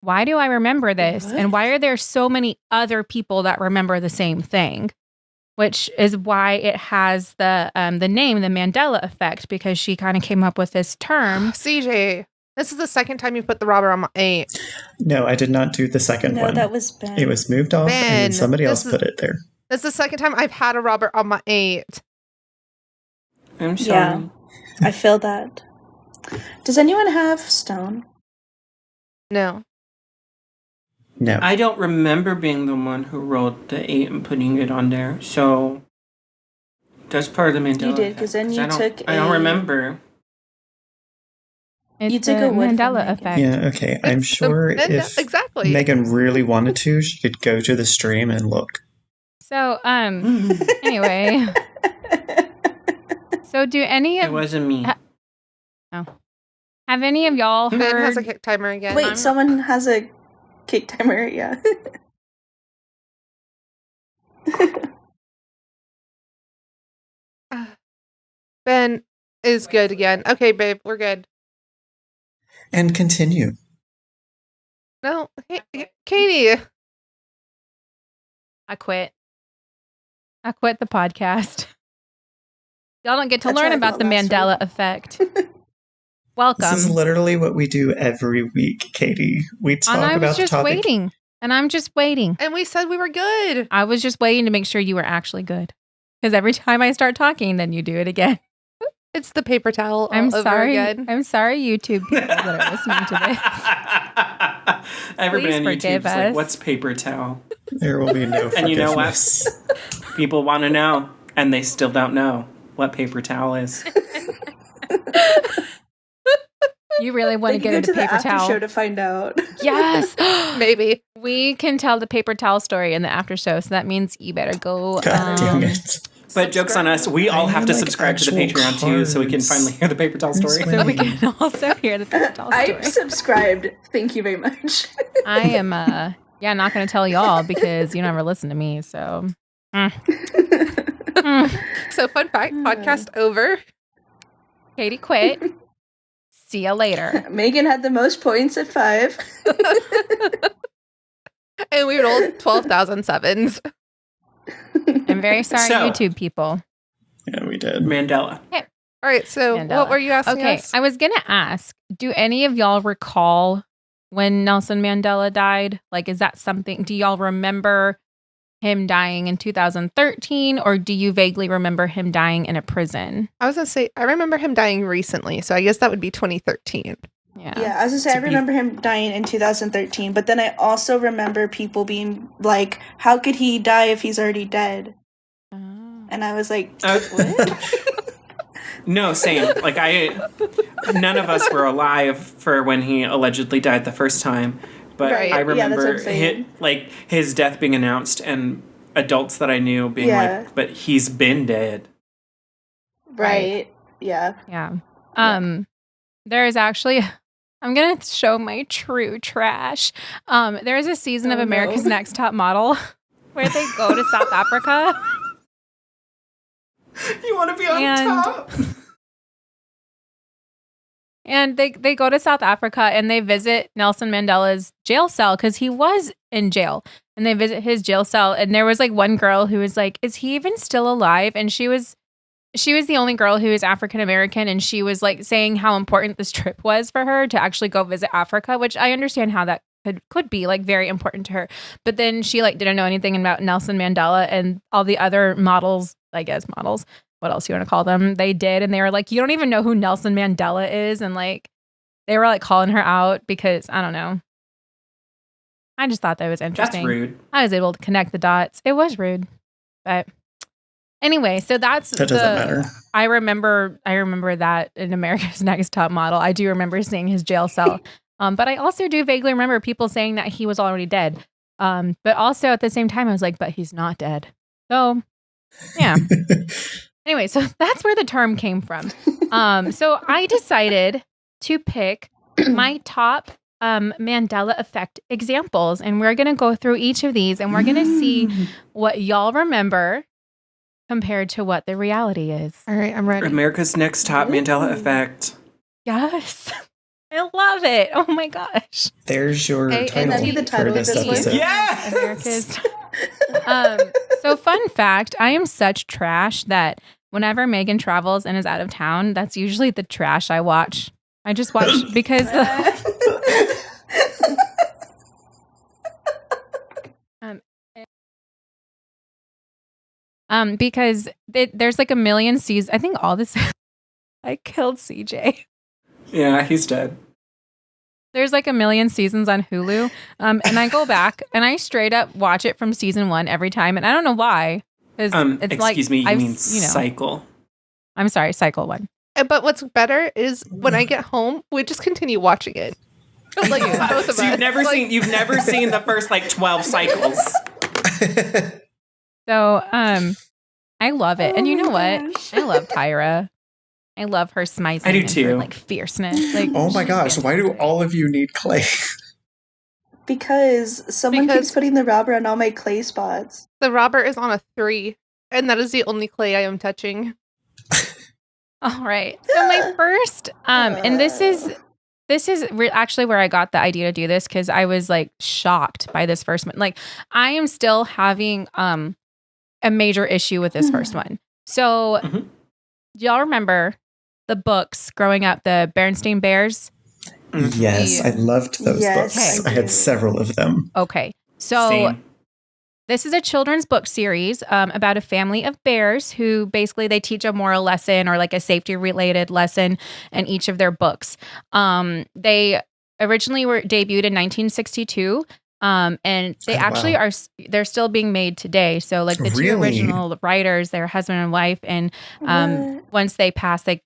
Speaker 1: why do I remember this?
Speaker 5: What?
Speaker 1: And why are there so many other people that remember the same thing? Which is why it has the name, the Mandela Effect, because she kind of came up with this term.
Speaker 3: CJ, this is the second time you put the robber on my 8.
Speaker 2: No, I did not do the second
Speaker 5: No,
Speaker 2: one.
Speaker 5: that was Ben.
Speaker 2: It was moved off, and then
Speaker 3: Ben,
Speaker 2: somebody
Speaker 3: this
Speaker 2: else put it there.
Speaker 3: This is the second time I've had a robber on my 8.
Speaker 4: I'm sorry.
Speaker 5: Yeah, I feel that. Does anyone have stone?
Speaker 3: No.
Speaker 2: No.
Speaker 4: I don't remember being the one who rolled the 8 and putting it on there, so that's part of the Mandela
Speaker 5: You did, 'cause then
Speaker 4: effect,
Speaker 5: you took
Speaker 4: I don't
Speaker 5: a-
Speaker 4: remember.
Speaker 1: It's
Speaker 5: You took
Speaker 1: the
Speaker 5: a wood from
Speaker 1: Mandela
Speaker 5: Megan.
Speaker 1: Effect.
Speaker 2: Yeah, okay. I'm
Speaker 3: It's
Speaker 2: sure if
Speaker 3: exactly.
Speaker 2: Megan really wanted to, she could go to the stream and look.
Speaker 1: So, anyway. So do any
Speaker 4: It
Speaker 1: of
Speaker 4: wasn't me.
Speaker 1: have any of y'all
Speaker 3: Ben has a
Speaker 1: heard
Speaker 3: kick timer again.
Speaker 5: Wait, someone has a cake timer, yeah.
Speaker 3: Ben is good again. Okay, babe, we're good.
Speaker 2: And continue.
Speaker 3: No, Katie.
Speaker 1: I quit. I quit the podcast. Y'all don't get to
Speaker 5: That's
Speaker 1: learn
Speaker 5: how I
Speaker 1: about
Speaker 5: felt
Speaker 1: the
Speaker 5: last
Speaker 1: Mandela
Speaker 5: week.
Speaker 1: effect.
Speaker 2: This is
Speaker 1: Welcome.
Speaker 2: literally what we do every week, Katie. We talk
Speaker 1: And I
Speaker 2: about
Speaker 1: was
Speaker 2: the
Speaker 1: just
Speaker 2: topic.
Speaker 1: waiting. And I'm just waiting.
Speaker 3: And we said we were good.
Speaker 1: I was just waiting to make sure you were actually good. Because every time I start talking, then you do it again.
Speaker 3: It's the paper towel all
Speaker 1: I'm
Speaker 3: over
Speaker 1: sorry.
Speaker 3: again.
Speaker 1: I'm sorry, YouTube people that are listening to this.
Speaker 4: Everybody
Speaker 1: Please
Speaker 4: on
Speaker 1: forgive
Speaker 4: YouTube's like,
Speaker 1: us.
Speaker 4: what's paper towel?
Speaker 2: There will be no
Speaker 4: And you know what?
Speaker 2: forgiveness.
Speaker 4: People want to know, and they still don't know what paper towel is.
Speaker 1: You really want
Speaker 5: They
Speaker 1: to
Speaker 5: can
Speaker 1: get
Speaker 5: go
Speaker 1: into
Speaker 5: to the
Speaker 1: paper
Speaker 5: after
Speaker 1: towel?
Speaker 5: show to find out.
Speaker 1: Yes.
Speaker 3: Maybe.
Speaker 1: We can tell the paper towel story in the after show. So that means you better go.
Speaker 2: God damn it.
Speaker 4: But joke's on us, we all
Speaker 2: I
Speaker 4: have
Speaker 2: need,
Speaker 4: to
Speaker 2: like,
Speaker 4: subscribe to the
Speaker 2: actual
Speaker 4: Patreon too, so we can
Speaker 2: cards.
Speaker 4: finally hear the paper towel story.
Speaker 2: Where's
Speaker 1: So we
Speaker 2: my-
Speaker 1: can also hear the paper towel story.
Speaker 5: I'm subscribed. Thank you very much.
Speaker 1: I am, not going to tell y'all because you never listen to me. So,
Speaker 3: So fun fact, podcast over.
Speaker 1: Katie quit. See ya later.
Speaker 5: Megan had the most points at 5.
Speaker 3: And we rolled 12,000 sevens.
Speaker 1: I'm very sorry,
Speaker 4: So-
Speaker 1: YouTube people.
Speaker 2: Yeah, we did.
Speaker 4: Mandela.
Speaker 3: All right, so
Speaker 1: Mandela.
Speaker 3: what were you asking
Speaker 1: Okay,
Speaker 3: us?
Speaker 1: I was going to ask, do any of y'all recall when Nelson Mandela died? Like, is that something, do y'all remember him dying in 2013, or do you vaguely remember him dying in a prison?
Speaker 3: I was going to say, I remember him dying recently, so I guess that would be 2013.
Speaker 1: Yeah.
Speaker 5: Yeah, I was gonna say, I
Speaker 4: To be-
Speaker 5: remember him dying in 2013, but then I also remember people being like, how could he die if he's already dead?
Speaker 1: Oh.
Speaker 5: And I was like,
Speaker 4: Uh,
Speaker 5: what?
Speaker 4: No, same. Like none of us were alive for when he allegedly died the first time, but
Speaker 3: Right.
Speaker 4: I
Speaker 5: Yeah, that's what I'm
Speaker 4: remember
Speaker 5: saying.
Speaker 4: his death being announced and adults that I knew being
Speaker 5: Yeah.
Speaker 4: like, "But he's been dead."
Speaker 5: Right. Yeah.
Speaker 1: Yeah. There is actually, I'm going to show my true trash. There is a season of
Speaker 5: Oh,
Speaker 1: America's
Speaker 5: no.
Speaker 1: Next Top Model where they go to South Africa.
Speaker 4: You want to be on
Speaker 1: And-
Speaker 4: top?
Speaker 1: And they go to South Africa and they visit Nelson Mandela's jail cell because he was in jail. And they visit his jail cell. And there was like one girl who was like, is he even still alive? And she was the only girl who is African American. And she was like saying how important this trip was for her to actually go visit Africa, which I understand how that could be like very important to her. But then she like didn't know anything about Nelson Mandela and all the other models, I guess models. What else you want to call them? They did. And they were like, you don't even know who Nelson Mandela is. And like, they were like calling her out because I don't know. I just thought that was
Speaker 4: That's
Speaker 1: interesting.
Speaker 4: rude.
Speaker 1: I was able to connect the dots. It was rude. But anyway, so that's
Speaker 2: That doesn't matter.
Speaker 1: I remember that in America's Next Top Model. I do remember seeing his jail cell. But I also do vaguely remember people saying that he was already dead. But also at the same time, I was like, but he's not dead. So yeah. Anyway, so that's where the term came from. So I decided to pick my top Mandela Effect examples, and we're going to go through each of these, and we're going to see what y'all remember compared to what the reality is.
Speaker 3: All right, I'm ready.
Speaker 4: America's Next Top Mandela
Speaker 5: Ooh.
Speaker 4: Effect.
Speaker 1: Yes. I love it. Oh my gosh.
Speaker 2: There's your
Speaker 3: Hey,
Speaker 2: title,
Speaker 5: that'd be the title
Speaker 2: for
Speaker 5: of
Speaker 2: this
Speaker 5: this one.
Speaker 2: episode.
Speaker 4: Yes!
Speaker 1: America's. So fun fact, I am such trash that whenever Megan travels and is out of town, that's usually the trash I watch. I just watch because because there's like a million seasons. I think all this. I killed CJ.
Speaker 4: Yeah, he's dead.
Speaker 1: There's like a million seasons on Hulu. And I go back and I straight up watch it from season 1 every time. And I don't know why. It's
Speaker 4: Excuse me, you
Speaker 1: I've,
Speaker 4: mean cycle.
Speaker 1: I'm sorry, cycle 1.
Speaker 3: But what's better is when I get home, we just continue watching it. Like both of
Speaker 4: So
Speaker 3: us.
Speaker 4: you've never seen the first like 12 cycles.
Speaker 1: So I love it. And you
Speaker 5: Oh
Speaker 1: know
Speaker 5: my
Speaker 1: what?
Speaker 5: gosh.
Speaker 1: I love Tyra. I love her smizing.
Speaker 4: I do
Speaker 1: and her,
Speaker 4: too.
Speaker 1: like fierceness. Like,
Speaker 2: Oh my
Speaker 1: she's
Speaker 2: gosh, why do
Speaker 1: fantastic.
Speaker 2: all of you need clay?
Speaker 5: Because someone
Speaker 3: Because-
Speaker 5: keeps putting the robber on all my clay spots.
Speaker 3: The robber is on a 3, and that is the only clay I am touching.
Speaker 1: All right. So my first, and this is actually where I got the idea to do this because I was like shocked by this first one. Like I am still having a major issue with this first one. So do y'all remember the books growing up, the Berenstain Bears?
Speaker 2: Yes, I loved those
Speaker 5: Yes,
Speaker 2: books.
Speaker 5: I
Speaker 2: I had
Speaker 5: do.
Speaker 2: several of them.
Speaker 1: Okay. So
Speaker 4: Same.
Speaker 1: this is a children's book series about a family of bears who basically they teach a moral lesson or like a safety related lesson in each of their books. They originally were debuted in 1962. And they actually
Speaker 2: wow.
Speaker 1: they're still being made today. So like the two
Speaker 2: Really?
Speaker 1: original writers, their husband and wife, and
Speaker 5: What?
Speaker 1: once they pass it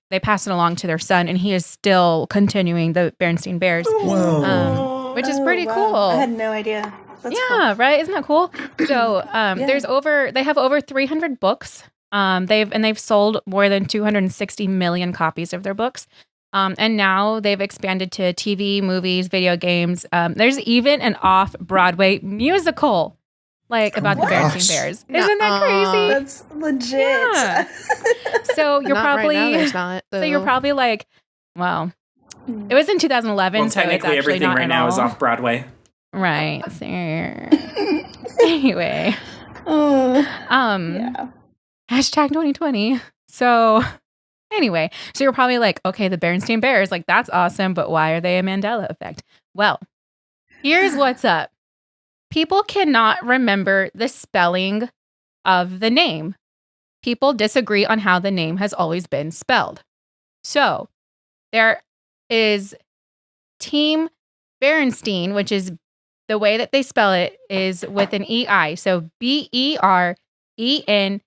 Speaker 1: along to their son, and he is still continuing the Berenstain Bears,
Speaker 2: Whoa.
Speaker 1: which is
Speaker 5: Oh,
Speaker 1: pretty
Speaker 5: wow.
Speaker 1: cool.
Speaker 5: I had no idea. That's
Speaker 1: Yeah, right. Isn't that cool? So they have over 300 books. They've sold more than 260 million copies of their books. And now they've expanded to TV, movies, video games. There's even an off-Broadway musical like about the
Speaker 2: gosh.
Speaker 1: Berenstain Bears. Isn't that
Speaker 5: cool.
Speaker 1: crazy?
Speaker 5: That's legit.
Speaker 1: Yeah. So you're
Speaker 3: Not
Speaker 1: probably
Speaker 3: right now, there's not.
Speaker 1: so you're
Speaker 3: though.
Speaker 1: probably like, well, it was in 2011,
Speaker 4: Well,
Speaker 1: so it's
Speaker 4: technically,
Speaker 1: actually
Speaker 4: everything
Speaker 1: not
Speaker 4: right
Speaker 1: at
Speaker 4: now is
Speaker 1: all.
Speaker 4: off Broadway.
Speaker 1: Right. So, anyway,
Speaker 5: Oh,
Speaker 1: #2020.
Speaker 5: yeah.
Speaker 1: So anyway, so you're probably like, okay, the Berenstain Bears, like that's awesome, but why are they a Mandela effect? Well, here's what's up. People cannot remember the spelling of the name. People disagree on how the name has always been spelled. So there is Team Berenstain, which is the way that they spell it is with an EI. So BERENSTENI.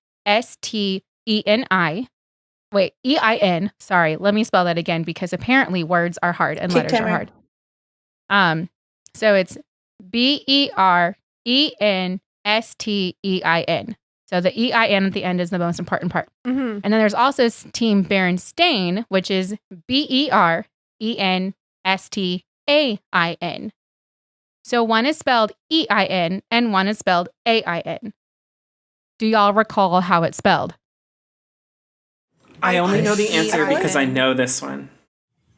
Speaker 1: Wait, EIN. Sorry, let me spell that again because apparently words are hard and letters are hard. So it's BERENSTEIN. So the EIN at the end is the most important part.
Speaker 3: Mhm.
Speaker 1: And then there's also Team Berenstain, which is BERENSTAIN. So one is spelled EIN and one is spelled AIN. Do y'all recall how it's spelled?
Speaker 4: I only know the
Speaker 3: I
Speaker 4: answer
Speaker 3: feel
Speaker 4: because
Speaker 3: like-
Speaker 4: I know this one.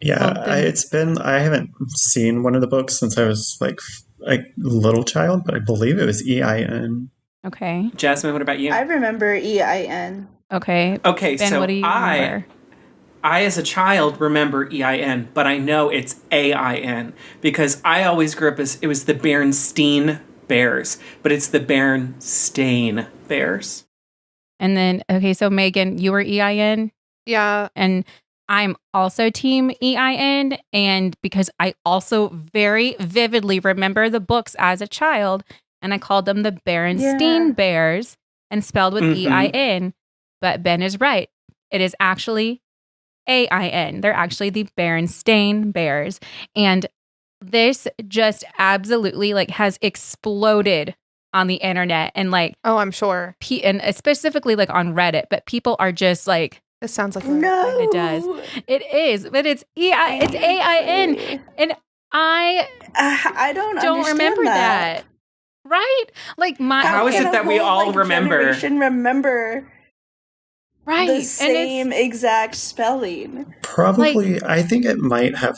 Speaker 2: Yeah,
Speaker 1: Well, then-
Speaker 2: I haven't seen one of the books since I was like a little child, but I believe it was EIN.
Speaker 1: Okay.
Speaker 4: Jasmine, what about you?
Speaker 5: I remember EIN.
Speaker 1: Okay.
Speaker 4: Okay,
Speaker 1: Ben,
Speaker 4: so
Speaker 1: what do you remember?
Speaker 4: I, as a child, remember EIN, but I know it's AIN because I always grew up as it was the Berenstain Bears, but it's the Berenstain Bears.
Speaker 1: And then, okay, so Maegan, you were EIN,
Speaker 3: Yeah.
Speaker 1: and I'm also Team EIN. And because I also very vividly remember the books as a child, and I called them the Berenstain
Speaker 5: Yeah.
Speaker 1: Bears and spelled with
Speaker 4: Mhm.
Speaker 1: EIN. But Ben is right. It is actually AIN. They're actually the Berenstain Bears. And this just absolutely like has exploded on the internet and like
Speaker 3: Oh, I'm sure.
Speaker 1: and specifically like on Reddit, but people are just like,
Speaker 3: This sounds like
Speaker 5: No.
Speaker 1: It does. it is, but it's it's AIN. And I
Speaker 5: I don't understand
Speaker 1: remember that. Right? Like my
Speaker 4: How is
Speaker 5: can
Speaker 4: it
Speaker 5: a
Speaker 4: that we
Speaker 5: whole,
Speaker 4: all
Speaker 5: like,
Speaker 4: remember?
Speaker 5: generation remember
Speaker 1: right.
Speaker 5: the
Speaker 1: And it's
Speaker 5: same exact spelling?
Speaker 2: Probably, I think it might have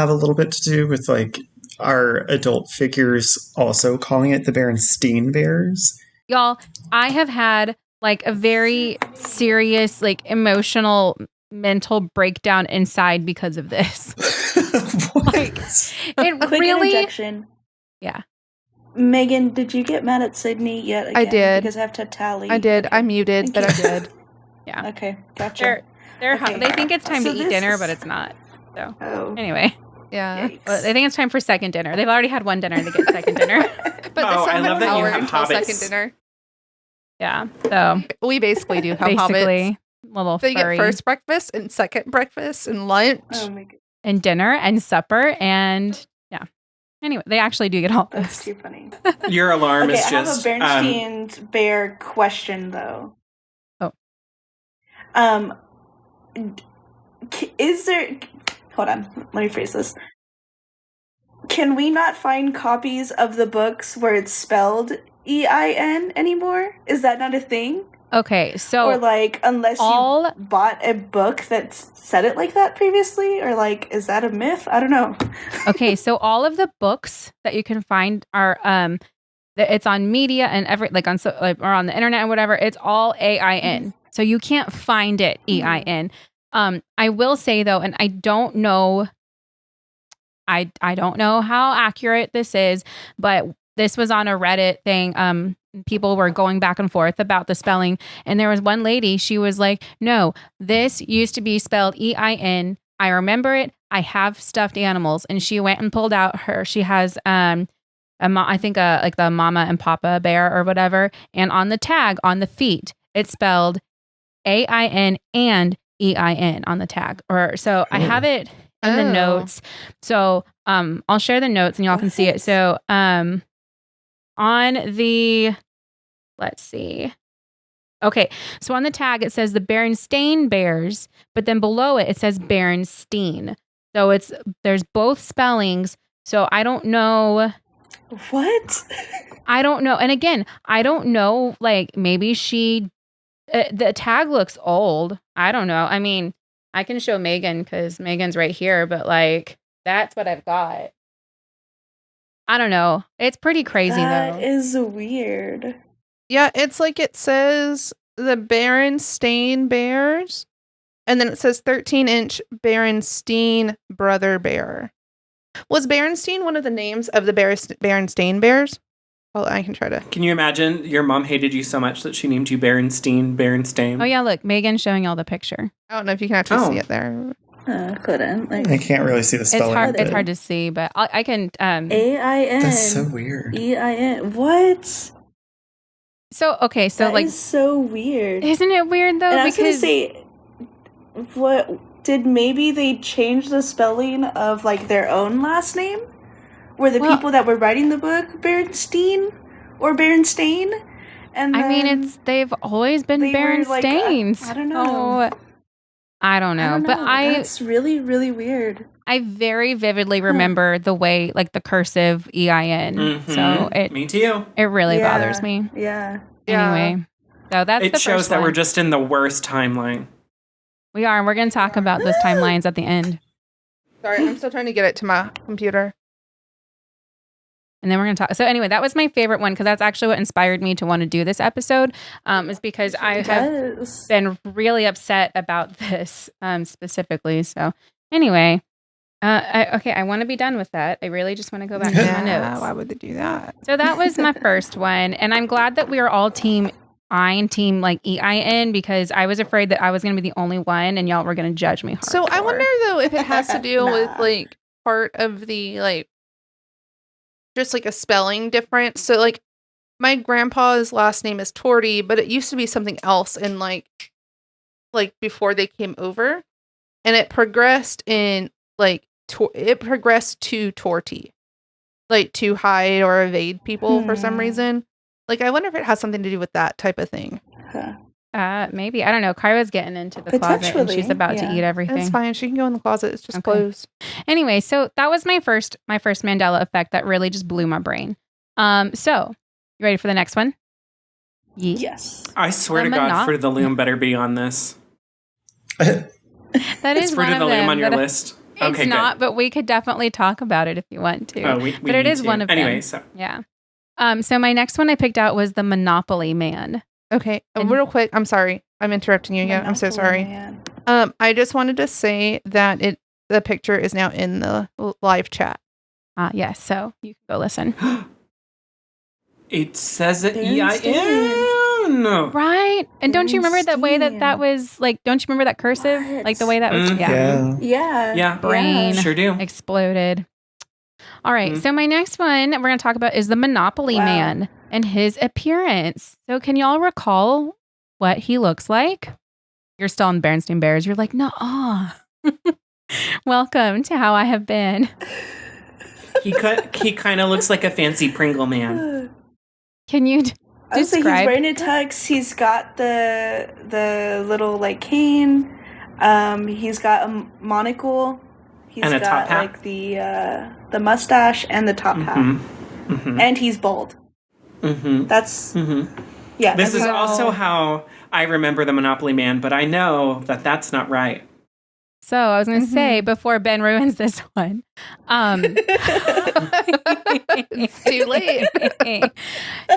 Speaker 2: a little bit to do with like our adult figures also calling it the Berenstain Bears.
Speaker 1: y'all, I have had like a very serious, like emotional mental breakdown inside because of this.
Speaker 2: What?
Speaker 1: Like it
Speaker 5: Quick
Speaker 1: really
Speaker 5: interjection.
Speaker 1: Yeah.
Speaker 5: Megan, did you get mad at Sydney yet again?
Speaker 3: I did.
Speaker 5: Because I have to tally.
Speaker 3: I did. I muted,
Speaker 5: Thank
Speaker 3: but I
Speaker 5: you.
Speaker 3: did.
Speaker 1: Yeah.
Speaker 5: Okay, gotcha.
Speaker 1: They think it's time
Speaker 5: So
Speaker 1: to eat
Speaker 5: this
Speaker 1: dinner,
Speaker 5: is-
Speaker 1: but it's not. So
Speaker 5: Oh.
Speaker 1: anyway.
Speaker 3: Yeah.
Speaker 5: Yikes.
Speaker 1: Well, they think it's time for second dinner. They've already had one dinner. They get second dinner.
Speaker 3: But
Speaker 4: Oh, I love that you have
Speaker 3: until
Speaker 4: hobbits.
Speaker 3: second dinner.
Speaker 1: Yeah. So
Speaker 3: We basically do have hobbits.
Speaker 1: basically, little
Speaker 3: So you
Speaker 1: furry
Speaker 3: get first breakfast and second breakfast and lunch.
Speaker 5: Oh my god,
Speaker 1: and dinner and supper and yeah. Anyway, they actually do get all
Speaker 5: that's
Speaker 1: this.
Speaker 5: too funny.
Speaker 4: Your alarm
Speaker 5: Okay,
Speaker 4: is
Speaker 5: I have a
Speaker 4: just
Speaker 5: Bernstein Bear question though.
Speaker 1: Oh.
Speaker 5: Is there? Hold on, let me phrase this. Can we not find copies of the books where it's spelled EIN anymore? Is that not a thing?
Speaker 1: Okay, so
Speaker 5: Or like, unless
Speaker 1: all-
Speaker 5: you bought a book that said it like that previously, or like, is that a myth? I don't know.
Speaker 1: Okay, so all of the books that you can find are it's on media and or on the internet and whatever. It's all AIN. So you can't find it EIN. I will say though, and I don't know how accurate this is, but this was on a Reddit thing. People were going back and forth about the spelling, and there was one lady, she was like, no, this used to be spelled EIN. I remember it. I have stuffed animals. And she went and pulled out she has I think like the mama and papa bear or whatever, and on the tag on the feet it's spelled AIN and EIN on the tag. Or so I have it in the notes. So I'll share the notes and y'all can see it. So on the, let's see. Okay, so on the tag it says the Berenstain Bears, but then below it says Berenstein. So there's both spellings. So I don't know.
Speaker 5: What?
Speaker 1: I don't know. And again, I don't know, like maybe the tag looks old. I don't know. I mean, I can show Maegan because Maegan's right here, but like that's what I've got. I don't know. It's pretty crazy though.
Speaker 5: That is weird.
Speaker 3: Yeah, it's like it says the Berenstain Bears, and then it says 13-inch Berenstein Brother Bear. Was Berenstein one of the names of the Berenstain Bears? Well, I can try to.
Speaker 4: Can you imagine your mom hated you so much that she named you Berenstain?
Speaker 1: Oh yeah, look, Megan's showing y'all the picture.
Speaker 3: I don't know if you can actually see it there.
Speaker 5: Couldn't.
Speaker 2: I can't really see the spelling.
Speaker 1: It's hard to see, but I can.
Speaker 5: AIN.
Speaker 2: That's so weird.
Speaker 5: EIN. What?
Speaker 1: So okay, so
Speaker 5: that
Speaker 1: like,
Speaker 5: is so weird.
Speaker 1: Isn't it weird though?
Speaker 5: And I was gonna say, what did maybe they change the spelling of like their own last name? Were the people that were writing the book Berenstein or Berenstain? And
Speaker 1: I mean, they've always been Berenstains.
Speaker 5: I don't know.
Speaker 1: So, I don't know, but
Speaker 5: that's really, really weird.
Speaker 1: I very vividly remember the way, like the cursive EIN.
Speaker 4: Mm-hmm.
Speaker 1: So
Speaker 4: me too.
Speaker 1: It really bothers me.
Speaker 5: Yeah.
Speaker 1: Anyway, so that's
Speaker 4: it
Speaker 1: the
Speaker 4: shows
Speaker 1: first
Speaker 4: that
Speaker 1: one.
Speaker 4: we're just in the worst timeline.
Speaker 1: We are, and we're going to talk about those timelines at the end.
Speaker 3: Sorry, I'm still trying to get it to my computer.
Speaker 1: And then we're going to talk. So anyway, that was my favorite one because that's actually what inspired me to want to do this episode. Is because I have been really upset about this specifically. So anyway, I want to be done with that. I really just want to go back to my notes.
Speaker 3: Why would they do that?
Speaker 1: So that was my first one, and I'm glad that we are all team I and team like EIN because I was afraid that I was going to be the only one, and y'all were going to judge me hard.
Speaker 3: So I wonder though if it has to do with like part of the like. Just like a spelling difference. So like my grandpa's last name is Torty, but it used to be something else in like before they came over, and it progressed in like it progressed to Torty, like to hide or evade people for some reason. Like I wonder if it has something to do with that type of thing.
Speaker 1: Maybe. I don't know. Kyra's getting into the closet and she's about to eat everything.
Speaker 3: It's fine. She can go in the closet. It's just closed.
Speaker 1: Anyway, so that was my first Mandela effect that really just blew my brain. So you ready for the next one?
Speaker 5: Yes.
Speaker 4: I swear to God, Fruit of the Loom better be on this.
Speaker 1: That is
Speaker 4: Fruit
Speaker 1: one
Speaker 4: of the Loom on your list.
Speaker 1: It's not, but we could definitely talk about it if you want to. But it is one of them.
Speaker 4: Anyway, so.
Speaker 1: Yeah. So my next one I picked out was the Monopoly Man.
Speaker 3: Okay, real quick, I'm sorry. I'm interrupting you again. I'm so sorry.
Speaker 5: Man.
Speaker 3: I just wanted to say that the picture is now in the live chat.
Speaker 1: Yes, so you can go listen.
Speaker 4: It says it EIN.
Speaker 1: Right? And don't you remember that way that was like, don't you remember that cursive?
Speaker 5: What?
Speaker 1: Like the way that was,
Speaker 5: Yeah.
Speaker 1: brain
Speaker 4: Sure do.
Speaker 1: exploded. All right, so my next one we're going to talk about is the Monopoly Man and his appearance. So can y'all recall what he looks like? You're still on Berenstain Bears. You're like, no. Welcome to how I have been.
Speaker 4: He kind of looks like a fancy Pringle man.
Speaker 1: Can you
Speaker 5: I would say he's
Speaker 1: describe?
Speaker 5: wearing a tux. He's got the little like cane. He's got a monocle. He's
Speaker 4: And a
Speaker 5: got
Speaker 4: top hat.
Speaker 5: like the mustache and the top hat.
Speaker 4: Mm-hmm.
Speaker 5: And he's bald.
Speaker 4: Mm-hmm.
Speaker 5: That's
Speaker 4: Mm-hmm.
Speaker 5: yeah.
Speaker 4: This
Speaker 5: that's
Speaker 4: is
Speaker 5: how-
Speaker 4: also how I remember the Monopoly Man, but I know that that's not right.
Speaker 1: So I was going to say, before Ben ruins this one,
Speaker 3: It's too late.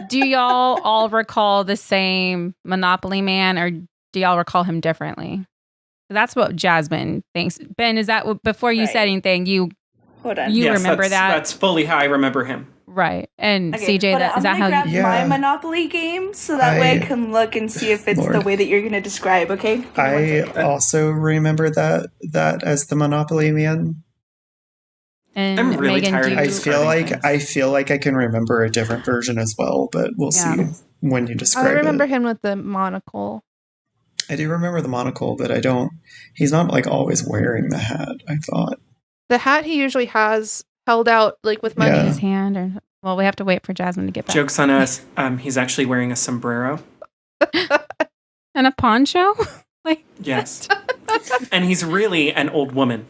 Speaker 1: do y'all all recall the same Monopoly Man, or do y'all recall him differently? That's what Jasmine thinks. Ben, is that before you said anything?
Speaker 5: Hold on.
Speaker 1: You remember that?
Speaker 4: That's fully how I remember him.
Speaker 1: Right. And
Speaker 5: Okay,
Speaker 1: CJ,
Speaker 5: but
Speaker 1: is that how
Speaker 5: grab
Speaker 1: you?
Speaker 5: my Monopoly game so that way I can look and see if it's the way that you're going to describe. Okay. Give me one
Speaker 2: I
Speaker 5: second.
Speaker 2: also remember that as the Monopoly Man.
Speaker 1: And
Speaker 4: I'm really
Speaker 1: Maegan,
Speaker 4: tired
Speaker 1: do
Speaker 4: of
Speaker 1: you-
Speaker 2: I feel like I can remember a different version as well, but we'll see when you describe
Speaker 3: I remember
Speaker 2: it.
Speaker 3: him with the monocle.
Speaker 2: I do remember the monocle, but I don't. He's not like always wearing the hat. I thought.
Speaker 3: The hat he usually has held out like with money.
Speaker 2: Yeah.
Speaker 1: his hand, or well, we have to wait for Jasmine to get back.
Speaker 4: Joke's on us. He's actually wearing a sombrero.
Speaker 1: And a poncho.
Speaker 4: Yes. And he's really an old woman.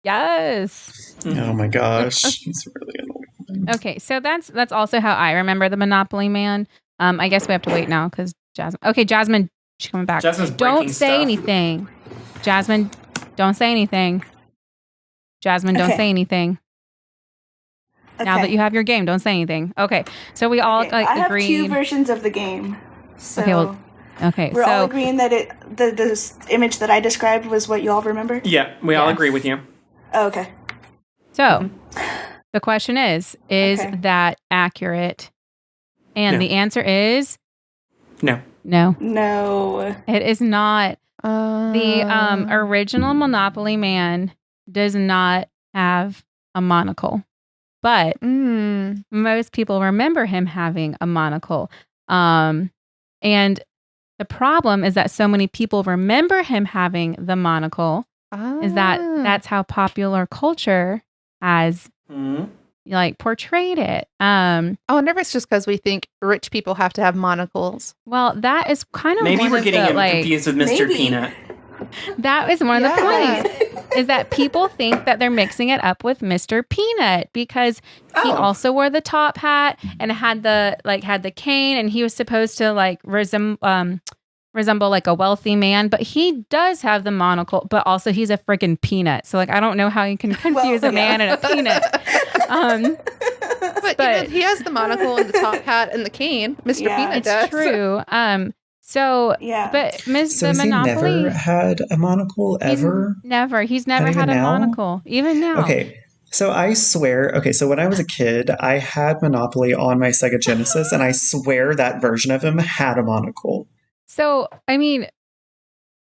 Speaker 1: Yes.
Speaker 2: Oh my gosh, he's really an old woman.
Speaker 1: Okay, so that's also how I remember the Monopoly Man. I guess we have to wait now because Jasmine. Okay, Jasmine, she's coming back.
Speaker 4: Jasmine's
Speaker 1: Don't
Speaker 4: breaking
Speaker 1: say
Speaker 4: stuff.
Speaker 1: anything. Jasmine, don't say anything. Jasmine, don't
Speaker 5: Okay.
Speaker 1: say anything. Now that you have your game, don't say anything. Okay, so we all
Speaker 5: I have
Speaker 1: agreed.
Speaker 5: two versions of the game. So
Speaker 1: Okay,
Speaker 5: we're all
Speaker 1: so
Speaker 5: agreeing that the image that I described was what you all remember?
Speaker 4: Yeah, we all
Speaker 1: Yes.
Speaker 4: agree with you.
Speaker 5: Oh, okay.
Speaker 1: so the question is
Speaker 5: Okay.
Speaker 1: that accurate? And
Speaker 4: No.
Speaker 1: the answer is
Speaker 4: No.
Speaker 1: no.
Speaker 5: No.
Speaker 1: It is not. The original Monopoly Man does not have a monocle, but most people remember him having a monocle. And the problem is that so many people remember him having the monocle is that that's how popular culture has portrayed it.
Speaker 3: I wonder if it's just because we think rich people have to have monocles.
Speaker 1: Well, that is kind of
Speaker 4: Maybe
Speaker 1: one
Speaker 4: we're
Speaker 1: of
Speaker 4: getting
Speaker 1: the,
Speaker 4: him confused with Mr.
Speaker 5: Maybe.
Speaker 4: Peanut.
Speaker 1: That is one of the
Speaker 3: Yeah.
Speaker 1: points, is that people think that they're mixing it up with Mr. Peanut because he also wore the top hat and had the cane, and he was supposed to resemble like a wealthy man, but he does have the monocle, but also he's a freaking peanut. So like I don't know how you can confuse a man and a peanut.
Speaker 3: But even he has the monocle and the top hat and the cane. Mr.
Speaker 5: Yeah.
Speaker 3: Peanut
Speaker 1: It's
Speaker 3: does.
Speaker 1: true. So
Speaker 5: Yeah.
Speaker 1: but
Speaker 2: So
Speaker 1: the
Speaker 2: has he
Speaker 1: Monopoly
Speaker 2: never had a monocle ever?
Speaker 1: He's never
Speaker 2: Not
Speaker 1: had
Speaker 2: even
Speaker 1: a
Speaker 2: now?
Speaker 1: monocle, even now.
Speaker 2: Okay. So I swear, so when I was a kid, I had Monopoly on my Sega Genesis, and I swear that version of him had a monocle.
Speaker 1: So, I mean,